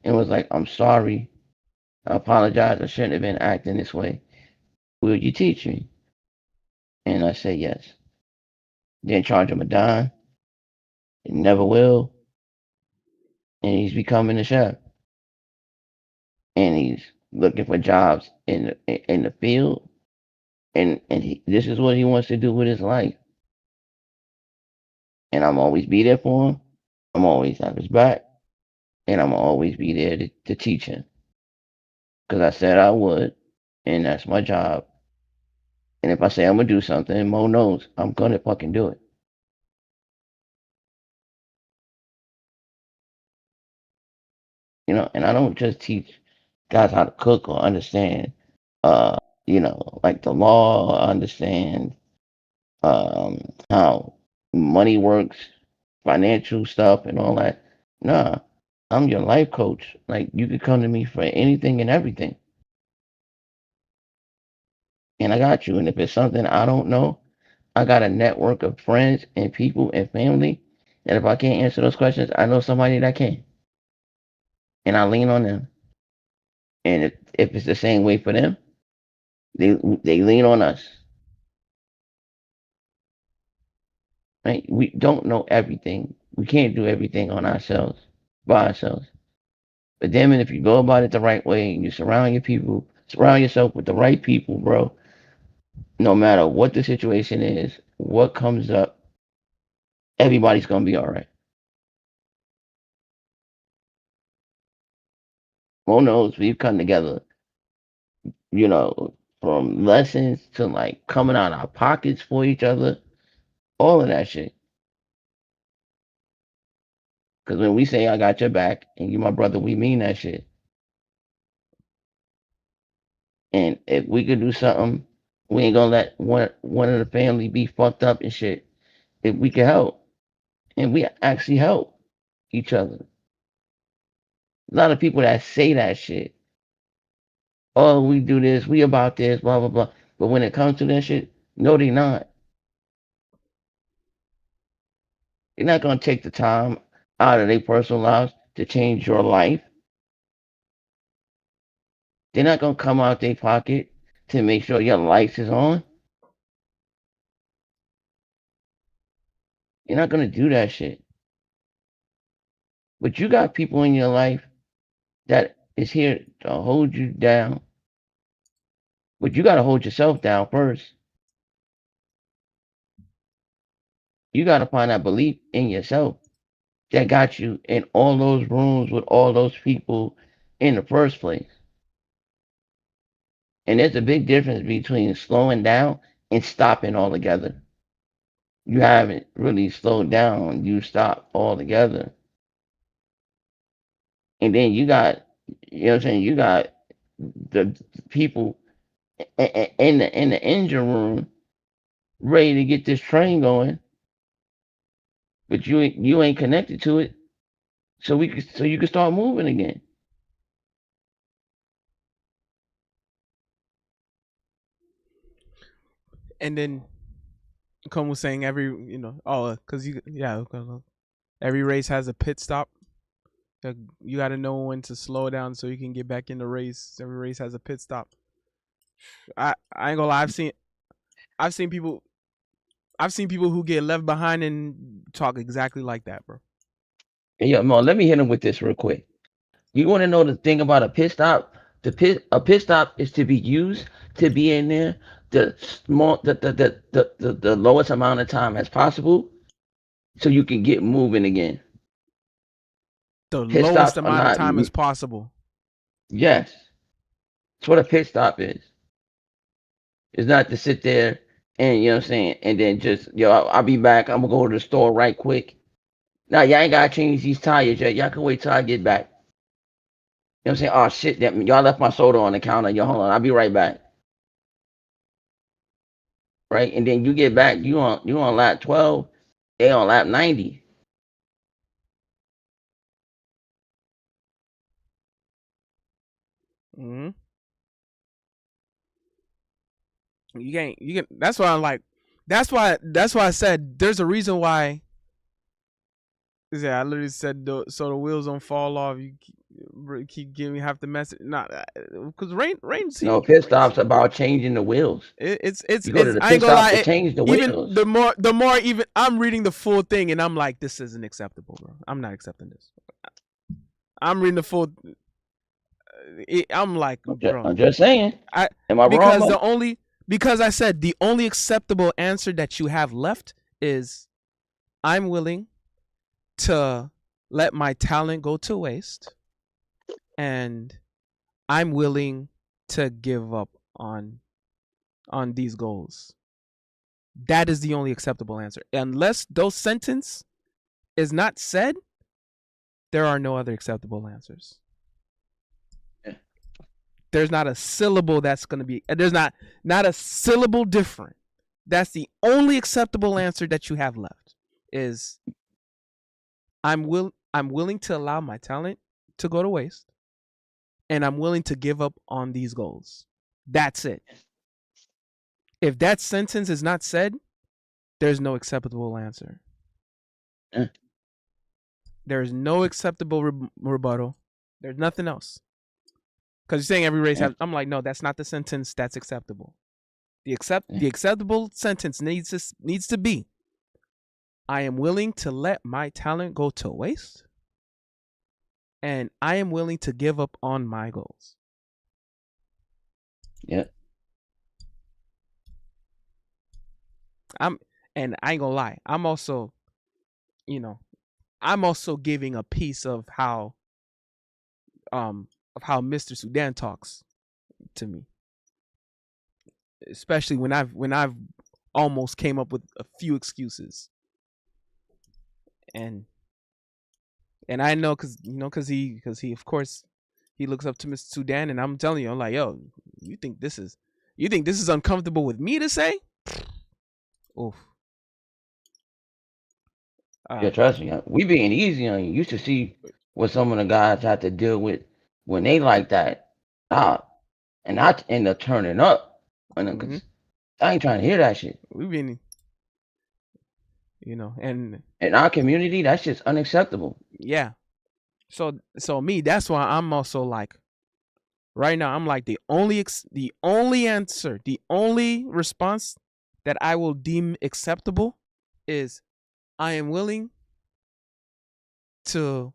And was like, I'm sorry. I apologize. I shouldn't have been acting this way. Will you teach me? And I said yes. Didn't charge him a dime. Never will. And he's becoming a chef. And he's looking for jobs in the field. And this is what he wants to do with his life. And I'm always be there for him. I'm always have his back. And I'm always be there to teach him. Because I said I would. And that's my job. And if I say I'm going to do something, Mo knows I'm going to fucking do it. You know, and I don't just teach guys how to cook or understand, like the law, or understand how money works, financial stuff, and all that. Nah, I'm your life coach. Like, you could come to me for anything and everything. And I got you. And if it's something I don't know, I got a network of friends and people and family. And if I can't answer those questions, I know somebody that can. And I lean on them. And if it's the same way for them, they lean on us. Right? We don't know everything. We can't do everything on ourselves, by ourselves. But damn it, if you go about it the right way and you surround yourself with the right people, bro, no matter what the situation is, what comes up, everybody's gonna be all right. Mo knows we've come together, you know, from lessons to like coming out our pockets for each other, all of that shit. Because when we say I got your back and you my brother, we mean that shit. And if we could do something, we ain't gonna let one of the family be fucked up and shit. If we can help, and we actually help each other. A lot of people that say that shit. Oh, we do this, we about this, blah blah blah. But when it comes to that shit, no, they not. They're not gonna take the time out of their personal lives to change your life. They're not gonna come out their pocket to make sure your lights is on. You're not gonna do that shit. But you got people in your life that is here to hold you down. But you gotta hold yourself down first. You gotta find that belief in yourself that got you in all those rooms with all those people in the first place. And there's a big difference between slowing down and stopping altogether. You haven't really slowed down, you stopped altogether. And then you got, you know what I'm saying, you got the people in the engine room ready to get this train going, but you ain't connected to it, so you can start moving again. And then Come was saying every race has a pit stop. You got to know when to slow down so you can get back in the race. Every race has a pit stop. I ain't gonna lie. I've seen people who get left behind and talk exactly like that, bro. And yeah, Mo, let me hit him with this real quick. You want to know the thing about a pit stop? A pit stop is to be used to be in there the lowest amount of time as possible, so you can get moving again. The Pit lowest stops are amount of not time as possible. Yes. That's what a pit stop is. It's not to sit there and, you know what I'm saying, and then just, I'll be back. I'm gonna go to the store right quick. Nah, y'all ain't gotta change these tires yet. Y'all can wait till I get back. You know what I'm saying? Oh shit, y'all left my soda on the counter. Yo, hold on, I'll be right back. Right? And then you get back, you on lap 12, they on lap 90. Mm-hmm. You can. That's why I'm like. That's why I said there's a reason why. Yeah, I literally said so the wheels don't fall off. You keep giving me half the message. Not because rain. See, No, pit stops about changing the wheels. It's You go to the I ain't pit gonna stop to lie. change the Even wheels. the more even I'm reading the full thing and I'm like, this isn't acceptable, bro. I'm not accepting this. I'm reading the full. I'm like, bro. I'm just saying. Am I wrong? Because I said the only acceptable answer that you have left is I'm willing to let my talent go to waste and I'm willing to give up on these goals. That is the only acceptable answer. Unless those sentence is not said, there are no other acceptable answers. Yeah. There's not a syllable that's going to be there's not a syllable different. That's the only acceptable answer that you have left is I'm willing to allow my talent to go to waste and I'm willing to give up on these goals. That's it. If that sentence is not said, there's no acceptable answer. Yeah. There's no acceptable rebuttal. There's nothing else. Because you're saying every race has. I'm like, no, that's not the sentence that's acceptable. The acceptable sentence needs to be, I am willing to let my talent go to waste, and I am willing to give up on my goals. Yeah. And I ain't gonna lie. I'm also giving a piece of how Mr. Sudan talks to me. Especially when I've almost came up with a few excuses. And I know cuz he of course he looks up to Mr. Sudan and I'm telling you, I'm like, yo, you think this is uncomfortable with me to say? Oof. Yeah, trust me. We being easy on you. You should see what some of the guys have to deal with when they like that. And I end up turning up. Because I ain't trying to hear that shit. We've been, and in our community, that's just unacceptable. Yeah. So me, that's why I'm also like, right now, I'm like the only answer, the only response that I will deem acceptable is I am willing to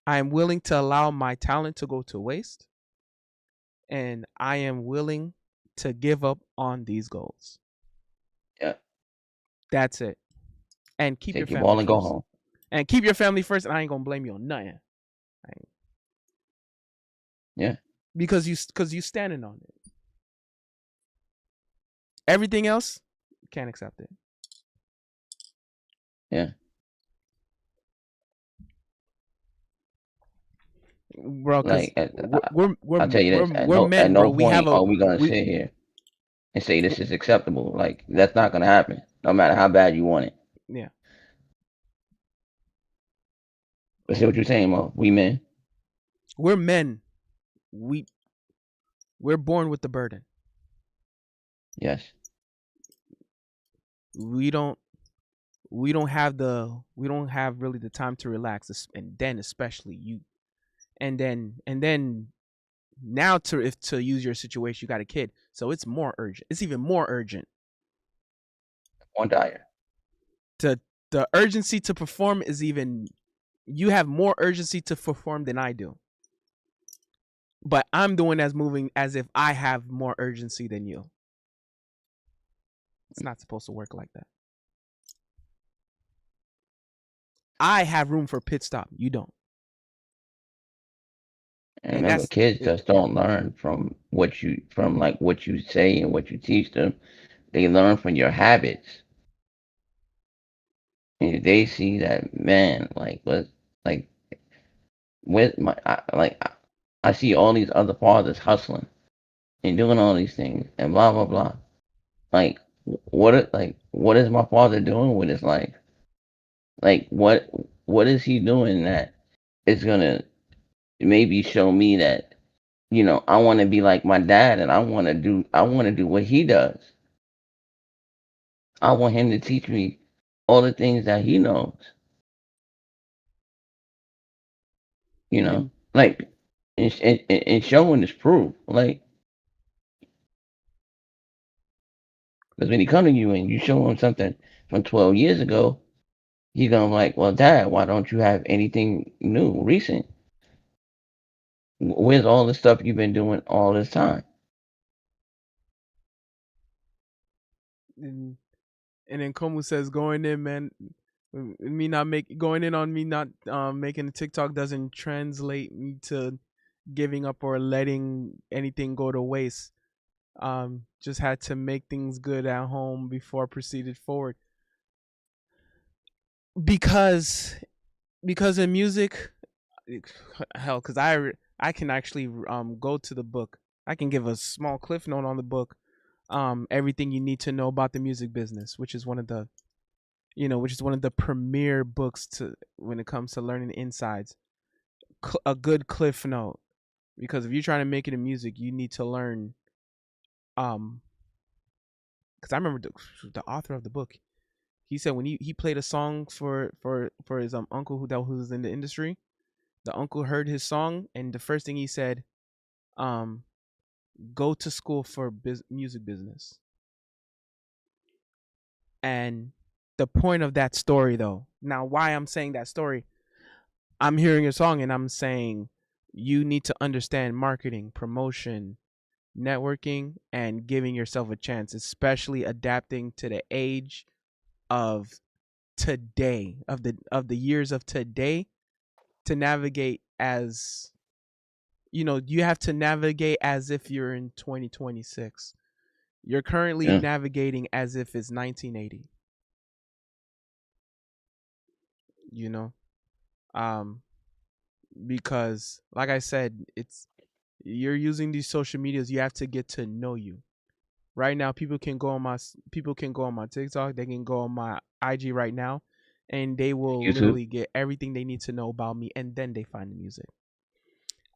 allow my talent to go to waste, and I am willing to give up on these goals. Yeah. That's it. And keep Take your ball family and first. go home. And keep your family first, and I ain't gonna blame you on nothing. Yeah. Because you standing on it. Everything else, can't accept it. Yeah. Bro, because like, we're I'll tell you this: we're at men, no bro. We have point a are we gonna sit here and say this is acceptable. Like, that's not gonna happen, no matter how bad you want it. Yeah. But see what you're saying, Mo. We men. We're men. We're born with the burden. Yes. We don't have really the time to relax, and then especially you, and then now to use your situation, you got a kid, so it's more urgent. It's even more urgent. On dire. The urgency to perform is even. You have more urgency to perform than I do. But I'm doing as if I have more urgency than you. It's not supposed to work like that. I have room for pit stop. You don't. And And remember, that's kids it, just don't learn from what you say and what you teach them. They learn from your habits. And if they see that, man, like with my I see all these other fathers hustling and doing all these things and blah blah blah. Like what is my father doing with his life? Like what is he doing that is gonna maybe show me that, I want to be like my dad, and I want to do what he does. I want him to teach me all the things that he knows. You know, and like and showing is proof. Like, because when he come to you and you show him something from 12 years ago, he's gonna be like, well, Dad, why don't you have anything new, recent? Where's all the stuff you've been doing all this time? and, and then Komu says going in, man. Me not make going in on me not making a TikTok doesn't translate me to giving up or letting anything go to waste. Just had to make things good at home before I proceeded forward. Because in music, hell, because I can actually go to the book. I can give a small cliff note on the book. Everything you need to know about the music business, which is one of the premier books to when it comes to learning insides. A good cliff note, because if you're trying to make it in music, you need to learn. Because I remember the author of the book. He said when he played a song for his uncle who was in the industry, the uncle heard his song and the first thing he said, um, go to school for music business. And the point of that story, though, now why I'm saying that story, I'm hearing a song and I'm saying you need to understand marketing, promotion, networking, and giving yourself a chance, especially adapting to the age of today, of the years of today, to navigate as you have to navigate as if you're in 2026. You're currently Yeah, navigating as if it's 1980. You know, um, because like I said, you're using these social medias. You have to get to know you. Right now, people can go on my TikTok. They can go on my IG right now, and they will YouTube. literally get everything they need to know about me, and then they find the music.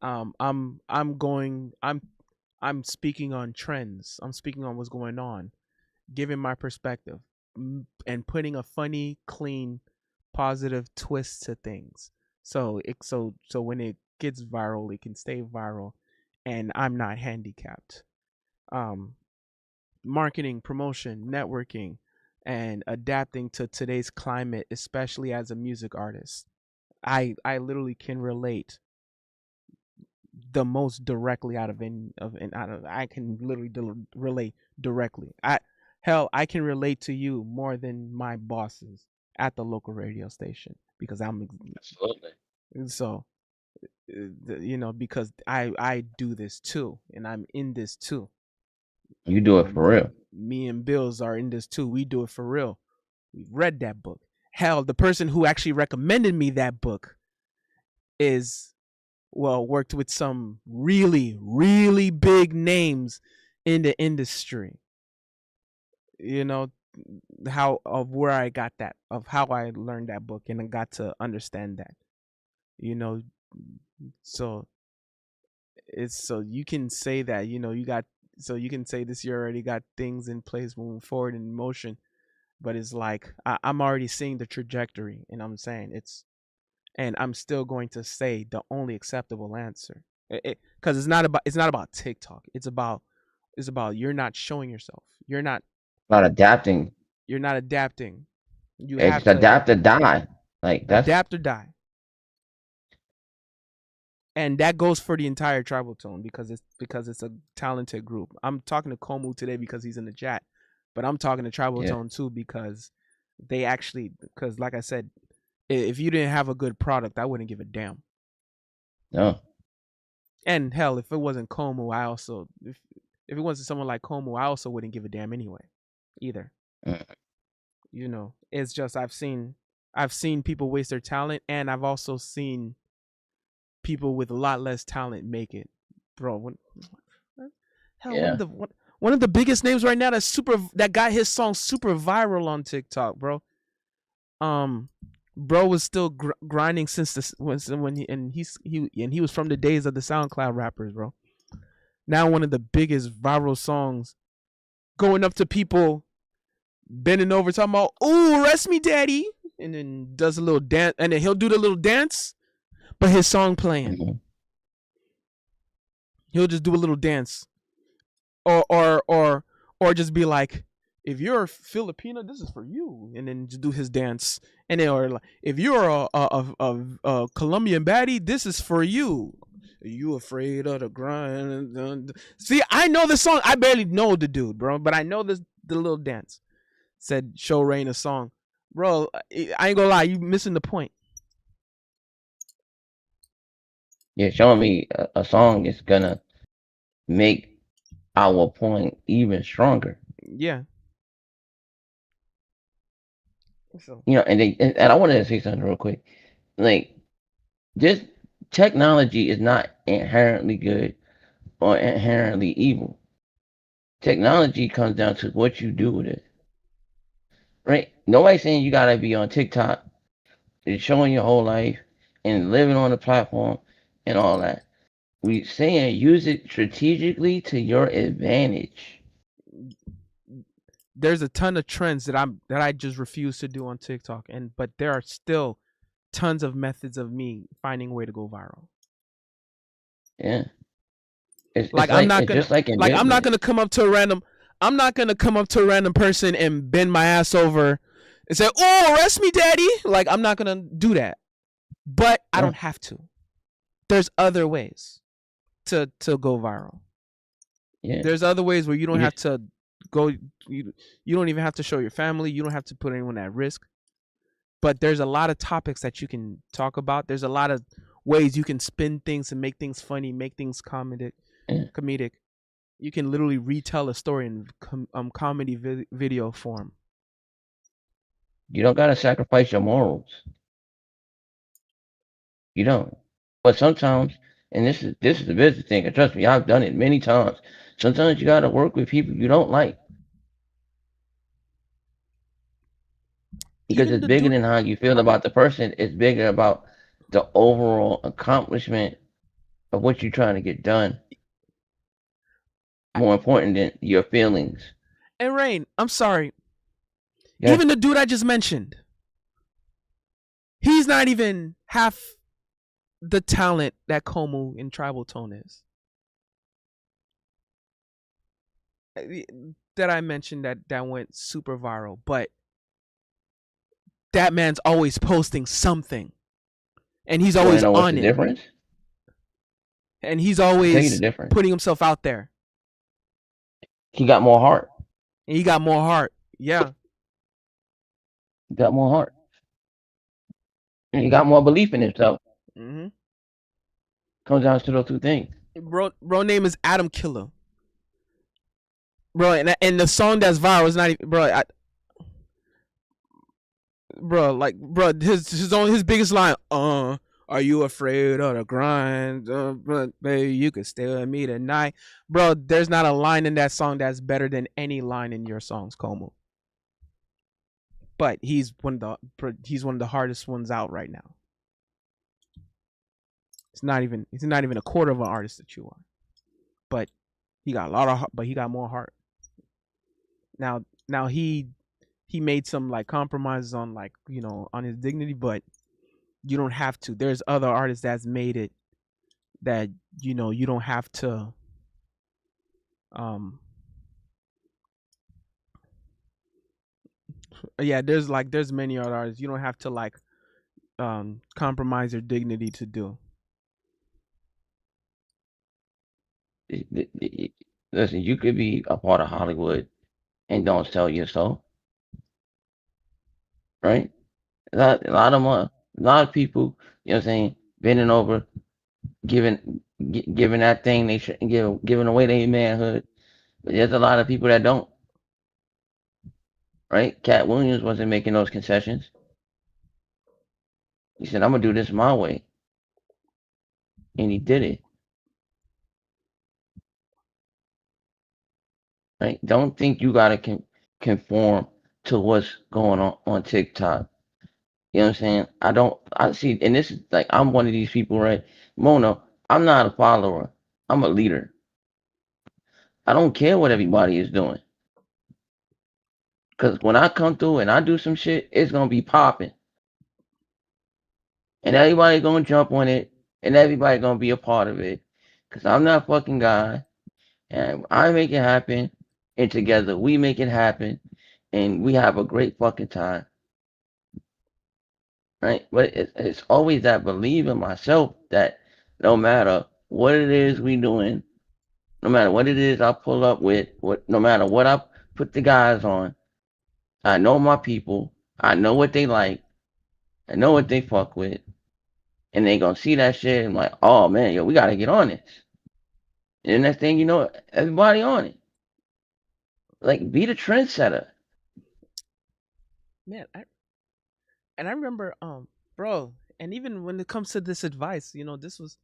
I'm speaking on trends. I'm speaking on what's going on, giving my perspective, and putting a funny, clean, positive twist to things. So when it gets viral, it can stay viral, and I'm not handicapped. Um, Marketing, promotion, networking, and adapting to today's climate, especially as a music artist. I literally can relate the most directly out of any of and out of I can literally relate directly. I can relate to you more than my bosses at the local radio station because Absolutely. so because I do this too and I'm in this too. You do it for real. Me and Bills are in this too. We do it for real. We've read that book. Hell, the person who actually recommended me that book is worked with some really really big names in the industry. You know how of where I got that of how I learned that book and I got to understand that. You know, so it's so you can say that you got so you can say this year already got things in place moving forward in motion, but it's like I'm already seeing the trajectory, and I'm saying and I'm still going to say the only acceptable answer. Because it's not about TikTok. It's about you're not showing yourself. Not adapting. You're not adapting. You have It's to adapt or die. Like that's adapt or die. And that goes for the entire tribal tone because it's a talented group. I'm talking to Komu today because he's in the chat, but I'm talking to tribal yeah. tone too because because like I said, if you didn't have a good product, I wouldn't give a damn. No. And hell, if it wasn't Como, I also if it wasn't someone like Como, I also wouldn't give a damn anyway, either. Mm. It's just I've seen people waste their talent, and I've also seen people with a lot less talent make it, bro. Hell, Yeah. one of the biggest names right now that got his song super viral on TikTok, bro. Bro was still grinding since this when he was from the days of the SoundCloud rappers, bro. Now one of the biggest viral songs, going up to people, bending over, talking about, "Ooh, rest me, daddy," and then does a little dance, and then he'll do the little dance, but his song playing. Mm-hmm. He'll just do a little dance, or just be like, "If you're a Filipino, this is for you," and then just do his dance, and then or like, "If you're a Colombian baddie, this is for you." Are you afraid of the grind? See, I know the song. I barely know the dude, bro, but I know the little dance. Said Show Rain a song, bro. I ain't gonna lie, you missing the point. Yeah, showing me a song is gonna make our point even stronger. Yeah. So And I wanted to say something real quick. Like, this technology is not inherently good or inherently evil. Technology comes down to what you do with it. Right? Nobody's saying you gotta be on TikTok and showing your whole life and living on the platform and all that. We saying use it strategically to your advantage. there's a ton of trends that I just refuse to do on TikTok, but there are still tons of methods of me finding a way to go viral. Yeah. Like I'm not it's gonna just like in like I'm not business. gonna come up to a random I'm not gonna come up to a random person and bend my ass over and say, "Oh, arrest me, daddy." Like I'm not gonna do that. But I No. don't have to. There's other ways to go viral. Yeah. There's other ways where you don't You have just to go you don't even have to show your family, you don't have to put anyone at risk. But there's a lot of topics that you can talk about. There's a lot of ways you can spin things and make things funny, make things yeah. comedic. You can literally retell a story in comedy video form. You don't gotta sacrifice your morals. You don't. But sometimes, and this is the business thing, and trust me, I've done it many times. Sometimes you gotta work with people you don't like. Because Even it's the bigger dude, than how you feel about the person. It's bigger about the overall accomplishment of what you're trying to get done. More important than your feelings. and Rain, I'm sorry. Yeah. Even the dude I just mentioned, he's not even half the talent that Como in Tribal Tone is. That I mentioned that went super viral, but that man's always posting something, and he's You wanna always know what's the on it, difference? and he's I'll tell you the always difference. putting himself out there, He got more heart. and he got more heart. Yeah, He got more heart. And he got more belief in himself. mm-hmm. Comes down to those two things. Bro name is Adam Killer, bro, and the song that's viral is not even, bro, his biggest line, "Are you afraid of the grind? But baby, you could stay with me tonight." Bro, there's not a line in that song that's better than any line in your songs, Como. But he's one of the hardest ones out right now. He's not even a quarter of an artist that you are. But he got he got more heart. Now he made some like compromises on like, on his dignity, but you don't have to. There's other artists that's made it that you don't have to um yeah, there's many other artists you don't have to like compromise your dignity to do. Listen, you could be a part of Hollywood and don't sell your soul, right? A lot of people, you know what I'm saying, bending over, giving giving that thing they should giving away their manhood. But there's a lot of people that don't. Right? Cat Williams wasn't making those concessions. He said, "I'm gonna do this my way," and he did it. Right? Don't think you gotta conform to what's going on TikTok. You know what I'm saying? I see, and this is like, I'm one of these people, right? Mono, I'm not a follower. I'm a leader. I don't care what everybody is doing. Because when I come through and I do some shit, it's going to be popping. And everybody going to jump on it. And everybody going to be a part of it. Because I'm not fucking God. And I make it happen. And together we make it happen. And we have a great fucking time. Right? But it's always that believe in myself that no matter what it is we doing, no matter what it is I pull up with, no matter what I put the guys on, I know my people. I know what they like. I know what they fuck with. And they gonna see that shit and like, oh man, yo, we gotta get on this. And the next thing you know, everybody on it. Like, be the trendsetter. Man, I remember, bro, and even when it comes to this advice, this was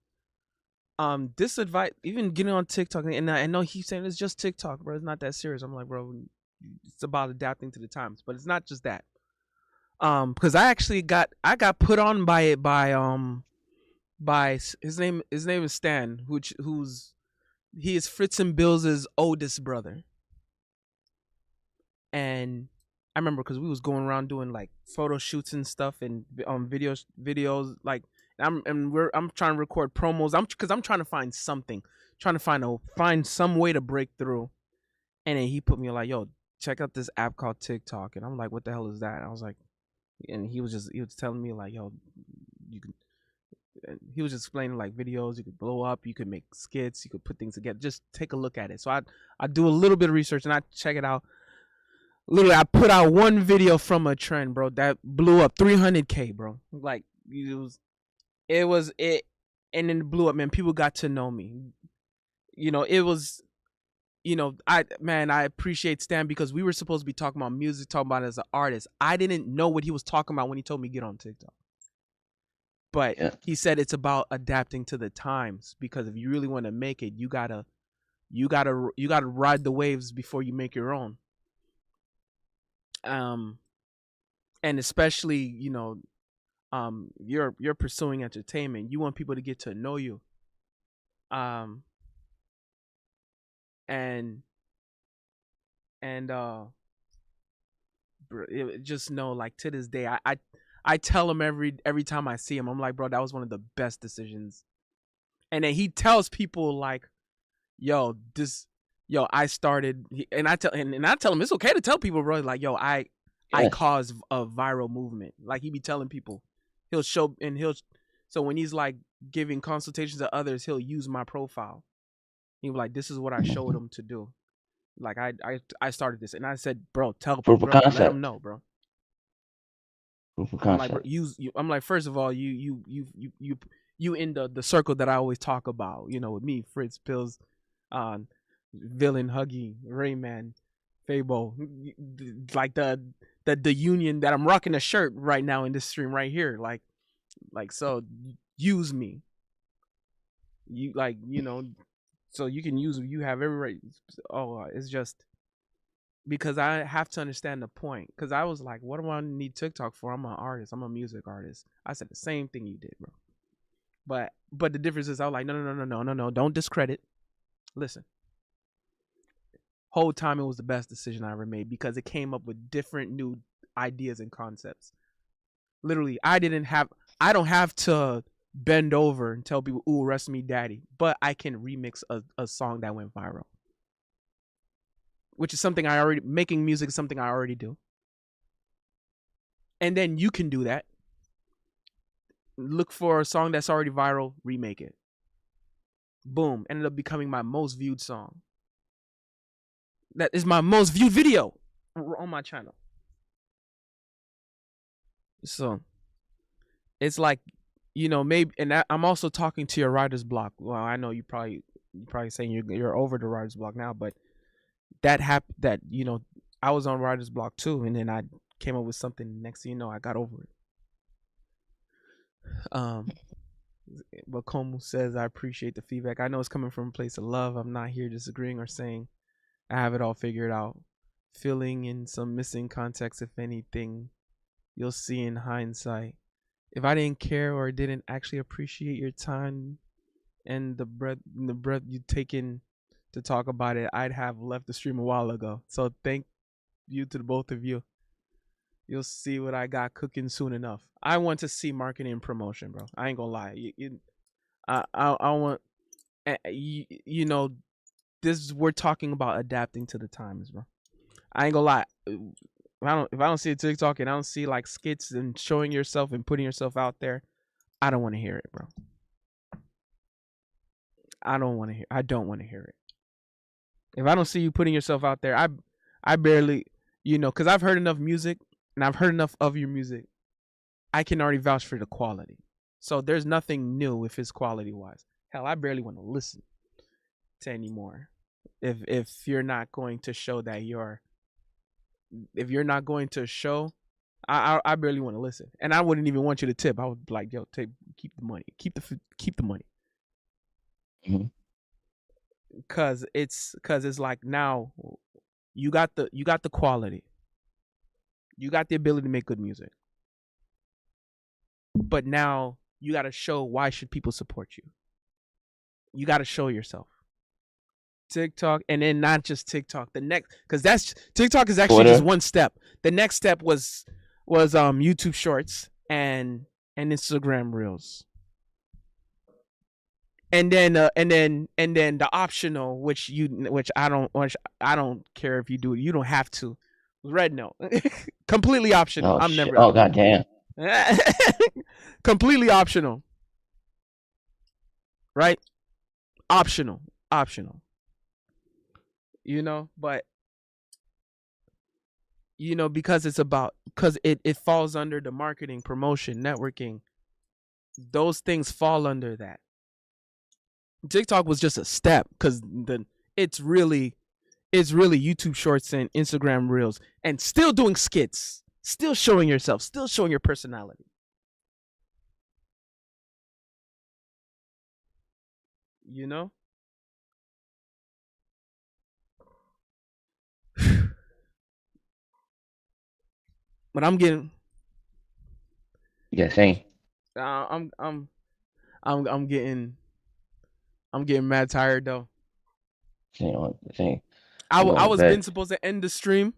this advice, even getting on TikTok, and I know he's saying it's just TikTok, bro. It's not that serious. I'm like, bro, it's about adapting to the times, but it's not just that. Because I got put on by it by his name is Stan, he is Fritz and Bill's oldest brother. And I remember because we was going around doing like photo shoots and stuff and videos like I'm trying to record promos. I'm trying to find something, trying to find some way to break through. And then he put me like, yo, check out this app called TikTok. And I'm like, what the hell is that? And I was like, and he was telling me like, yo, you can. And he was just explaining like videos you could blow up, you could make skits, you could put things together. Just take a look at it. So I do a little bit of research and I check it out. Literally, I put out one video from a trend, bro, that blew up 300K, bro. Like it was, and then it blew up, man. People got to know me. It was, I appreciate Stan because we were supposed to be talking about music, talking about it as an artist. I didn't know what he was talking about when he told me get on TikTok. But yeah, he said it's about adapting to the times because if you really want to make it, you gotta ride the waves before you make your own. And especially you're pursuing entertainment. You want people to get to know you. And just know, like, to this day, I tell him every time I see him, I'm like, bro, that was one of the best decisions. And then he tells people like, I started, and I tell him it's okay to tell people, bro, like, yo, I caused a viral movement. Like, he be telling people, so when he's like giving consultations to others, he'll use my profile. He was like, this is what I showed him to do. Like, I started this, and I said, bro, tell people, bro, let them know, bro. I'm like, bro, I'm like, first of all, you in the circle that I always talk about, with me, Fritz, Pills, Villain, Huggy, Rayman, Fabo, like the union that I'm rocking a shirt right now in this stream right here, like so use me. You like, so you can use, you have every right. Oh, it's just because I have to understand the point. Because I was like, what do I need TikTok for? I'm an artist. I'm a music artist. I said the same thing you did, bro. But the difference is I was like, no. Don't discredit. Listen. Whole time it was the best decision I ever made because it came up with different new ideas and concepts. Literally, I don't have to bend over and tell people, ooh, rest me daddy. But I can remix a song that went viral. Which is something making music is something I already do. And then you can do that. Look for a song that's already viral, remake it. Boom, ended up becoming my most viewed song. That is my most viewed video on my channel. So, it's like maybe, and I'm also talking to your writer's block. Well, I know you're probably saying you're over the writer's block now, but that I was on writer's block too, and then I came up with something. Next thing you know, I got over it. But Como says, I appreciate the feedback. I know it's coming from a place of love. I'm not here disagreeing or saying I have it all figured out. Filling in some missing context, if anything, you'll see in hindsight. If I didn't care or didn't actually appreciate your time and the breath you've taken to talk about it, I'd have left the stream a while ago. So thank you to the both of you. You'll see what I got cooking soon enough. I want to see marketing and promotion, bro. I ain't gonna lie. I want, this, we're talking about adapting to the times, bro. I ain't gonna lie. If I don't see a TikTok and I don't see like skits and showing yourself and putting yourself out there, I don't want to hear it, bro. I don't want to hear it. If I don't see you putting yourself out there, I barely, because I've heard enough music and I've heard enough of your music. I can already vouch for the quality. So there's nothing new if it's quality wise. Hell, I barely want to listen to anymore. If you're not going to show that if you're not going to show, I barely want to listen, and I wouldn't even want you to tip. I would be like, yo, keep the money, keep the money, cause it's like now you got the quality, you got the ability to make good music, but now you got to show why should people support you. You got to show yourself. TikTok, and then not just TikTok. The next, because that's TikTok is actually just one step. The next step was YouTube Shorts and Instagram Reels, and then the optional, which I don't care if you do it. You don't have to. Red Note, completely optional. I'm never. Oh goddamn. Completely optional. Right? Optional. But because it falls under the marketing, promotion, networking. Those things fall under that. TikTok was just a step, because it's really YouTube Shorts and Instagram Reels, and still doing skits, still showing yourself, still showing your personality. But I'm getting. Yeah, same. I'm getting mad tired though. Same. I was been supposed to end the stream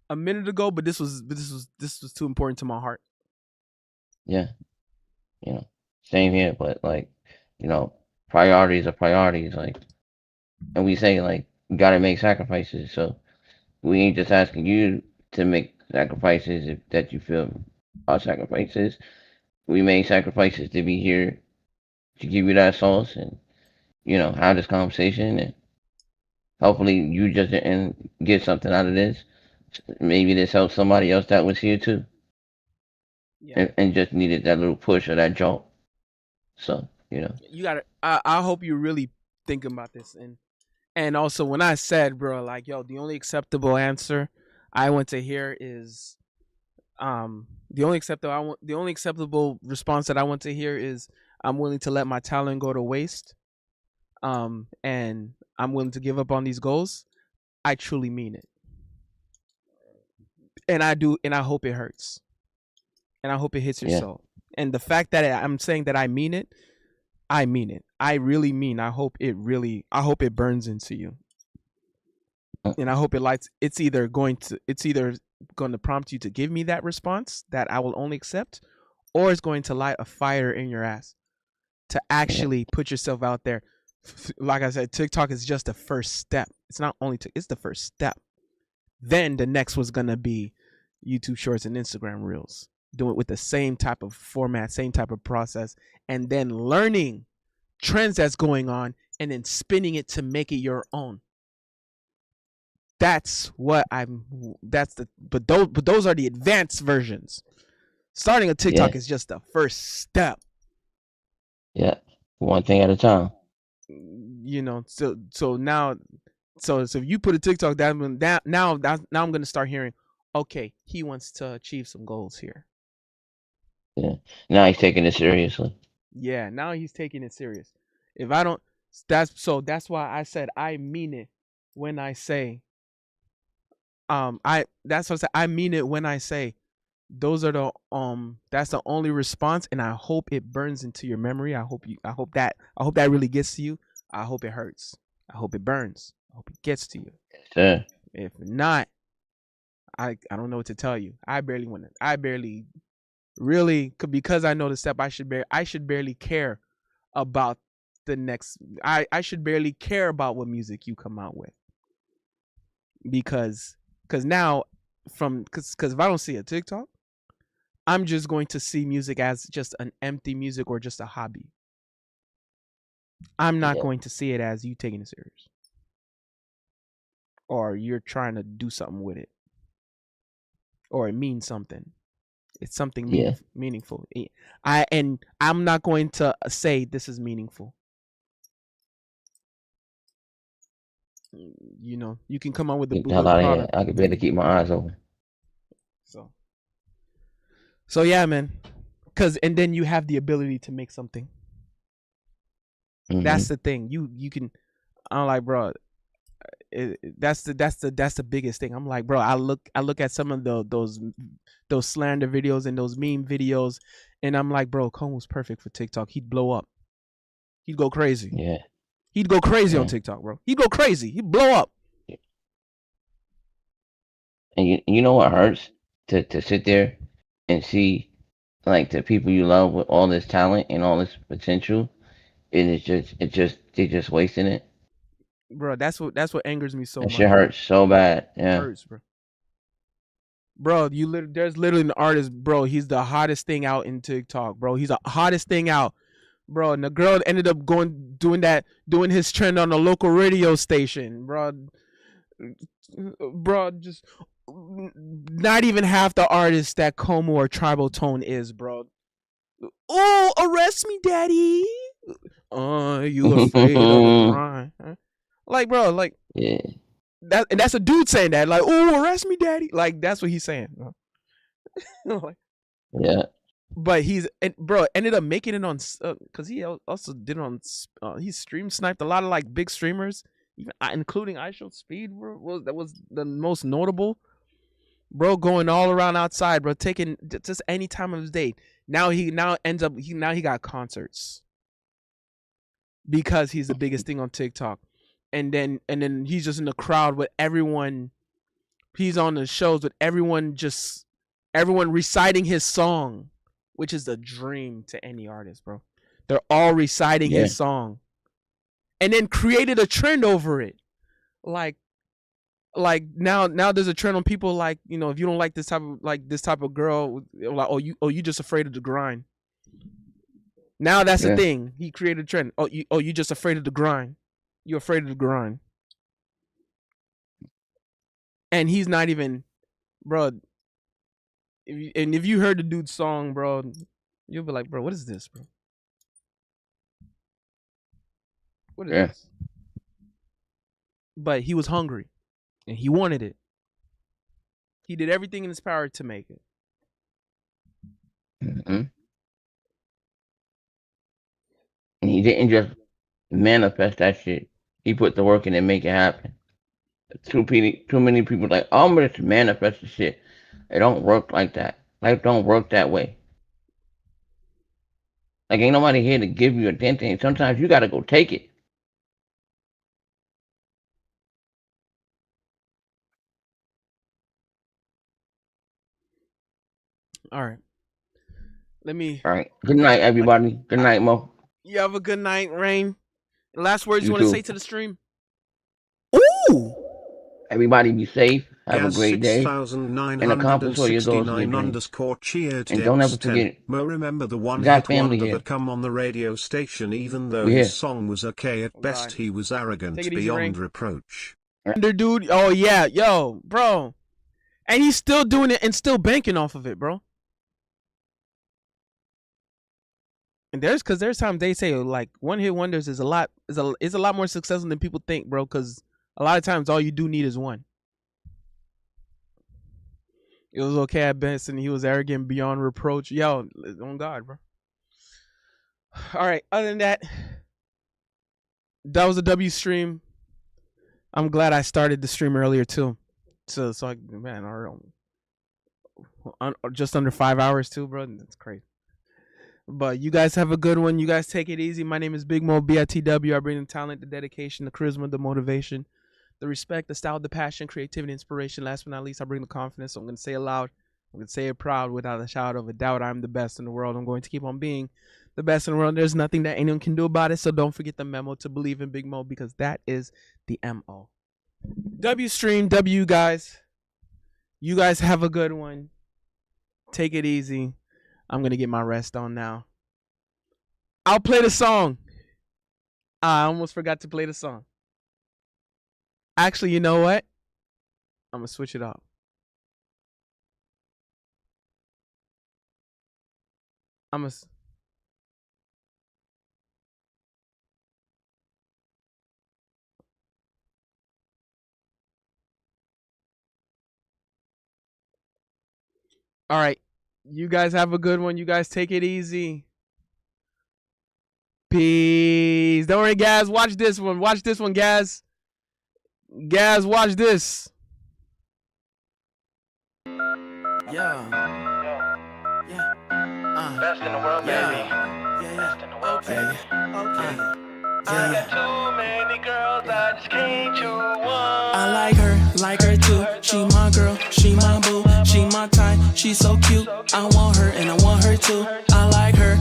a minute ago, but this was too important to my heart. Yeah, same here. But like, priorities are priorities. Like, and we say like you gotta make sacrifices. So we ain't just asking you to make sacrifices that you feel are sacrifices. We made sacrifices to be here to give you that sauce and have this conversation, and hopefully you just didn't get something out of this. Maybe this helps somebody else that was here too. Yeah. And just needed that little push or that jump. So, you gotta, I hope you really thinking about this. And also when I said, bro, like, yo, the only acceptable answer I want to hear is the only acceptable response that I want to hear is I'm willing to let my talent go to waste, and I'm willing to give up on these goals. I truly mean it, and I do, and I hope it hurts, and I hope it hits your soul. And the fact that I'm saying that I mean it, I mean it. I really mean. I hope it burns into you, and I hope it lights. It's either going to prompt you to give me that response that I will only accept, or it's going to light a fire in your ass to actually put yourself out there. Like I said, TikTok is just the first step. It's not only it's the first step. Then the next was going to be YouTube Shorts and Instagram Reels. Do it with the same type of format, same type of process, and then learning trends that's going on and then spinning it to make it your own. But those are the advanced versions. Starting a TikTok is just the first step. Yeah, one thing at a time. You know, so now, so if you put a TikTok that now I'm gonna start hearing, okay, he wants to achieve some goals here. Yeah, now he's taking it seriously. Yeah, now he's taking it serious. If I don't, that's why I said I mean it when I say, that's what I said. I mean it when I say those are the that's the only response, and I hope it burns into your memory. I hope that really gets to you. I hope it hurts. I hope it burns. I hope it gets to you. Sure. If not, I don't know what to tell you. I barely really, because I know the step. I should barely care about the next. I should barely care about what music you come out with, because now because if I don't see a TikTok, I'm just going to see music as just an empty music or just a hobby. I'm not going to see it as you taking it serious or you're trying to do something with it or it means something. It's something meaningful. I'm not going to say this is meaningful. You know, you can come out with the Get the hell out of here. product. I could barely keep my eyes open. So yeah, man. And then you have the ability to make something. Mm-hmm. That's the thing. You can. I'm like, bro. That's the biggest thing. I'm like, bro. I look at some of those slander videos and those meme videos, and I'm like, bro, Cone was perfect for TikTok. He'd blow up. He'd go crazy. Yeah. He'd go crazy on TikTok, bro. He'd go crazy. He'd blow up. And you know what hurts? To sit there and see like the people you love with all this talent and all this potential, and they're just wasting it. Bro, that's what angers me so much. That shit hurts so bad. Yeah. It hurts, bro. Bro, there's literally an artist, bro. He's the hottest thing out in TikTok, bro. He's the hottest thing out. Bro, and the girl ended up doing his trend on a local radio station, bro. Bro, just not even half the artists that Como or Tribal Tone is, bro. Oh, arrest me, daddy. You afraid of the grind? Huh? Like, bro, like, yeah. That's a dude saying that, like, oh, arrest me, daddy. Like, that's what he's saying. Like, yeah. But ended up making it on, because he also did it on, he stream sniped a lot of like big streamers, even including iShowSpeed, bro. That was the most notable, bro. Going all around outside, bro, taking just any time of his day. Now he got concerts because he's the biggest thing on TikTok, and then he's just in the crowd with everyone. He's on the shows with everyone reciting his song, which is the dream to any artist, bro. They're all reciting his song, and then created a trend over it. Like now there's a trend on people, like, you know, if you don't like this type of girl, like, you just afraid of the grind. Now that's the thing. He created a trend. You just afraid of the grind. You're afraid of the grind. And he's not even, bro. If you heard the dude's song, bro, you'll be like, bro, what is this, bro? What is this? But he was hungry, and he wanted it. He did everything in his power to make it. Mm-hmm. And he didn't just manifest that shit. He put the work in and make it happen. Too many people like, oh, I'm gonna just manifest the shit. It don't work like that. Life don't work that way. Like, ain't nobody here to give you a damn thing. Sometimes you gotta go take it. All right. All right. Good night, everybody. Good night, Mo. You have a good night, Rain. Last words you want to say to the stream? Ooh! Everybody be safe. Have a great day. And accomplish all your goals in your dreams. And don't ever forget, Mo, remember the one got hit family wonder here. that come on the radio station, even though We're his here. song was okay at best, he was arrogant beyond reproach. Dude, oh yeah, yo, bro. And he's still doing it and still banking off of it, bro. there's times they say like one hit wonders is a lot more successful than people think, bro. Because a lot of times all you do need is one. It was okay at best, and he was arrogant beyond reproach. Yo, on God, bro. All right. Other than that, that was a W stream. I'm glad I started the stream earlier too. So just under 5 hours too, bro. That's crazy. But you guys have a good one. You guys take it easy. My name is Big Mo, BITW. I bring the talent, the dedication, the charisma, the motivation, the respect, the style, the passion, creativity, inspiration. Last but not least, I bring the confidence. So I'm going to say it loud. I'm going to say it proud without a shadow of a doubt. I'm the best in the world. I'm going to keep on being the best in the world. There's nothing that anyone can do about it. So don't forget the memo to believe in Big Mo, because that is the MO. W stream, W guys. You guys have a good one. Take it easy. I'm going to get my rest on now. I'll play the song. I almost forgot to play the song. Actually, you know what? I'm going to switch it up. All right. You guys have a good one. You guys take it easy. Peace. Don't worry, Gaz. Watch this one. Watch this one, Gaz. Gaz, watch this. Best in the world, baby. Best in the world, baby. I got too many girls, I just can't choose one. I like her too. She my girl, she my boo, she my type, she so cute. I want her and I want her too. I like her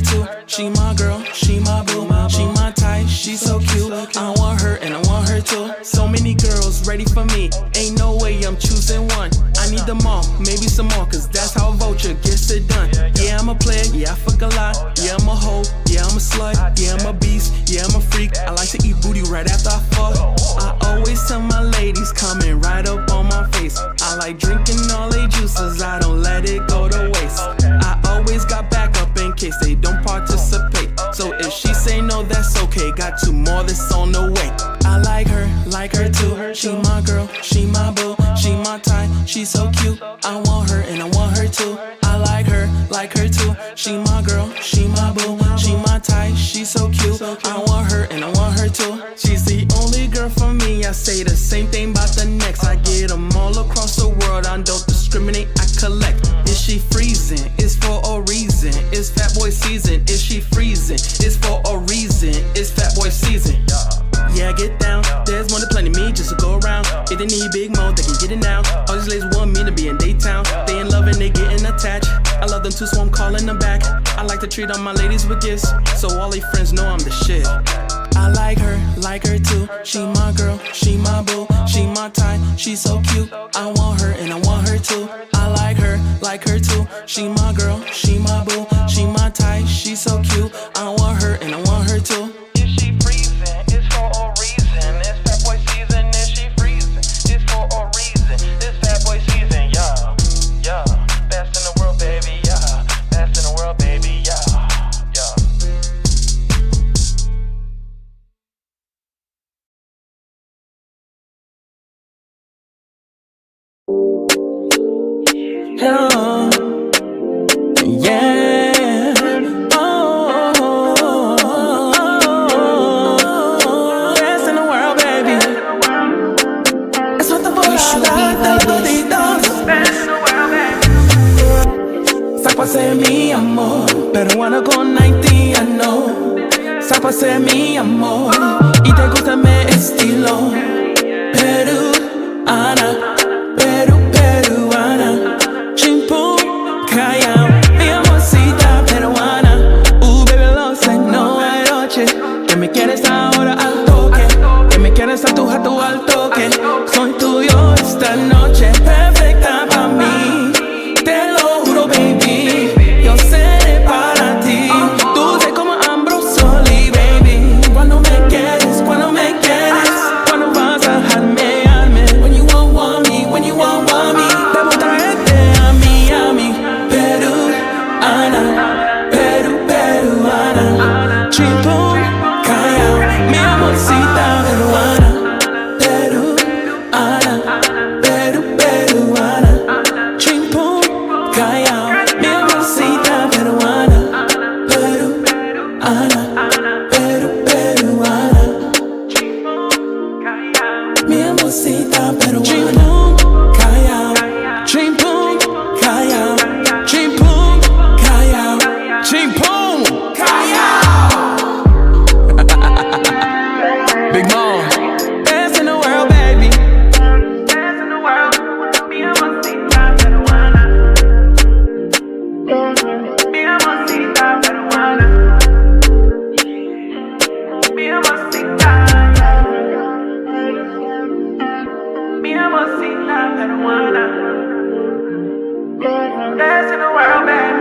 too. She my girl, she my boo, she my type, she so cute. I want her and I want her too. So many girls ready for me, ain't no way I'm choosing one. I need them all, maybe some more, cause that's how a vulture gets it done. Yeah, I'm a player, yeah, I fuck a lot. Yeah, I'm a hoe, yeah, I'm a slut. Yeah, I'm a beast, yeah, I'm a freak. I like to eat booty right after I fuck. I always tell my ladies, coming right up on my face. I like drinking all they juices, I don't let it go to waste. I always got backup in case they don't participate. So if she say no, that's okay. Got two more that's on the way. I like her too. She my girl, she my boo, she my type, she so cute. I want her and I want her too. I like her too. She my girl, she my boo, she my type, she so cute. I want her and I want her too. She's the only girl for me. I say the same thing about the next. I get them all across the world. I don't discriminate, I collect. Is she freezing? It's for a reason. It's fat boy season. Is she freezing? It's for a reason. It's fat boy season. Yeah, get down. There's more than plenty me just to go around. If they need big mo, they can get it now. All these ladies want me to be in Daytown. They in love and they getting attached. I love them too, so I'm calling them back. I like to treat all my ladies with gifts, so all they friends know I'm the shit. I like her too. She my girl, she my boo, she my type, she so cute. I want her and I want her too. I like her too. She my girl, she my boo, she my type, she so cute. I want her and I want her too. Is she freezing? It's for a reason. It's fat boy season. Is she freezing? It's for a reason. It's fat boy season. Yeah, yeah. Best in the world, baby. Yeah, best in the world, baby. Yeah, yeah. Oh, yeah. Oh, best in the world, baby. It's what the boy should be, Sapa se mi amor, pero wanna go 90, I know. Sapa se mi amor, y te gusta mi estilo. Peruana, peruana. Chimpu, callao, mi amorcita peruana. Baby, lo sé, no hay noche. Que me quieres ahora al toque. Que me quieres a tu jato al toque. Soy tuyo esta noche, perfecta para mí. Te lo juro, baby. Yo seré para ti. Dulce como Ambrosoli, baby. Cuando me quieres, cuando vas a dejarme, arme. When you want me, when you want me. Debo traerte a Miami, Peruana, peruana. mamacita peruana. Chimpum, Kaya. Chimpum, Kaya. Chimpum, Kaya. Big Mom, best in the world, baby. Best in the world. Mi mamacita peruana. Mi mamacita peruana. Mi mamacita. Mi mamacita peruana. Best in the world, baby.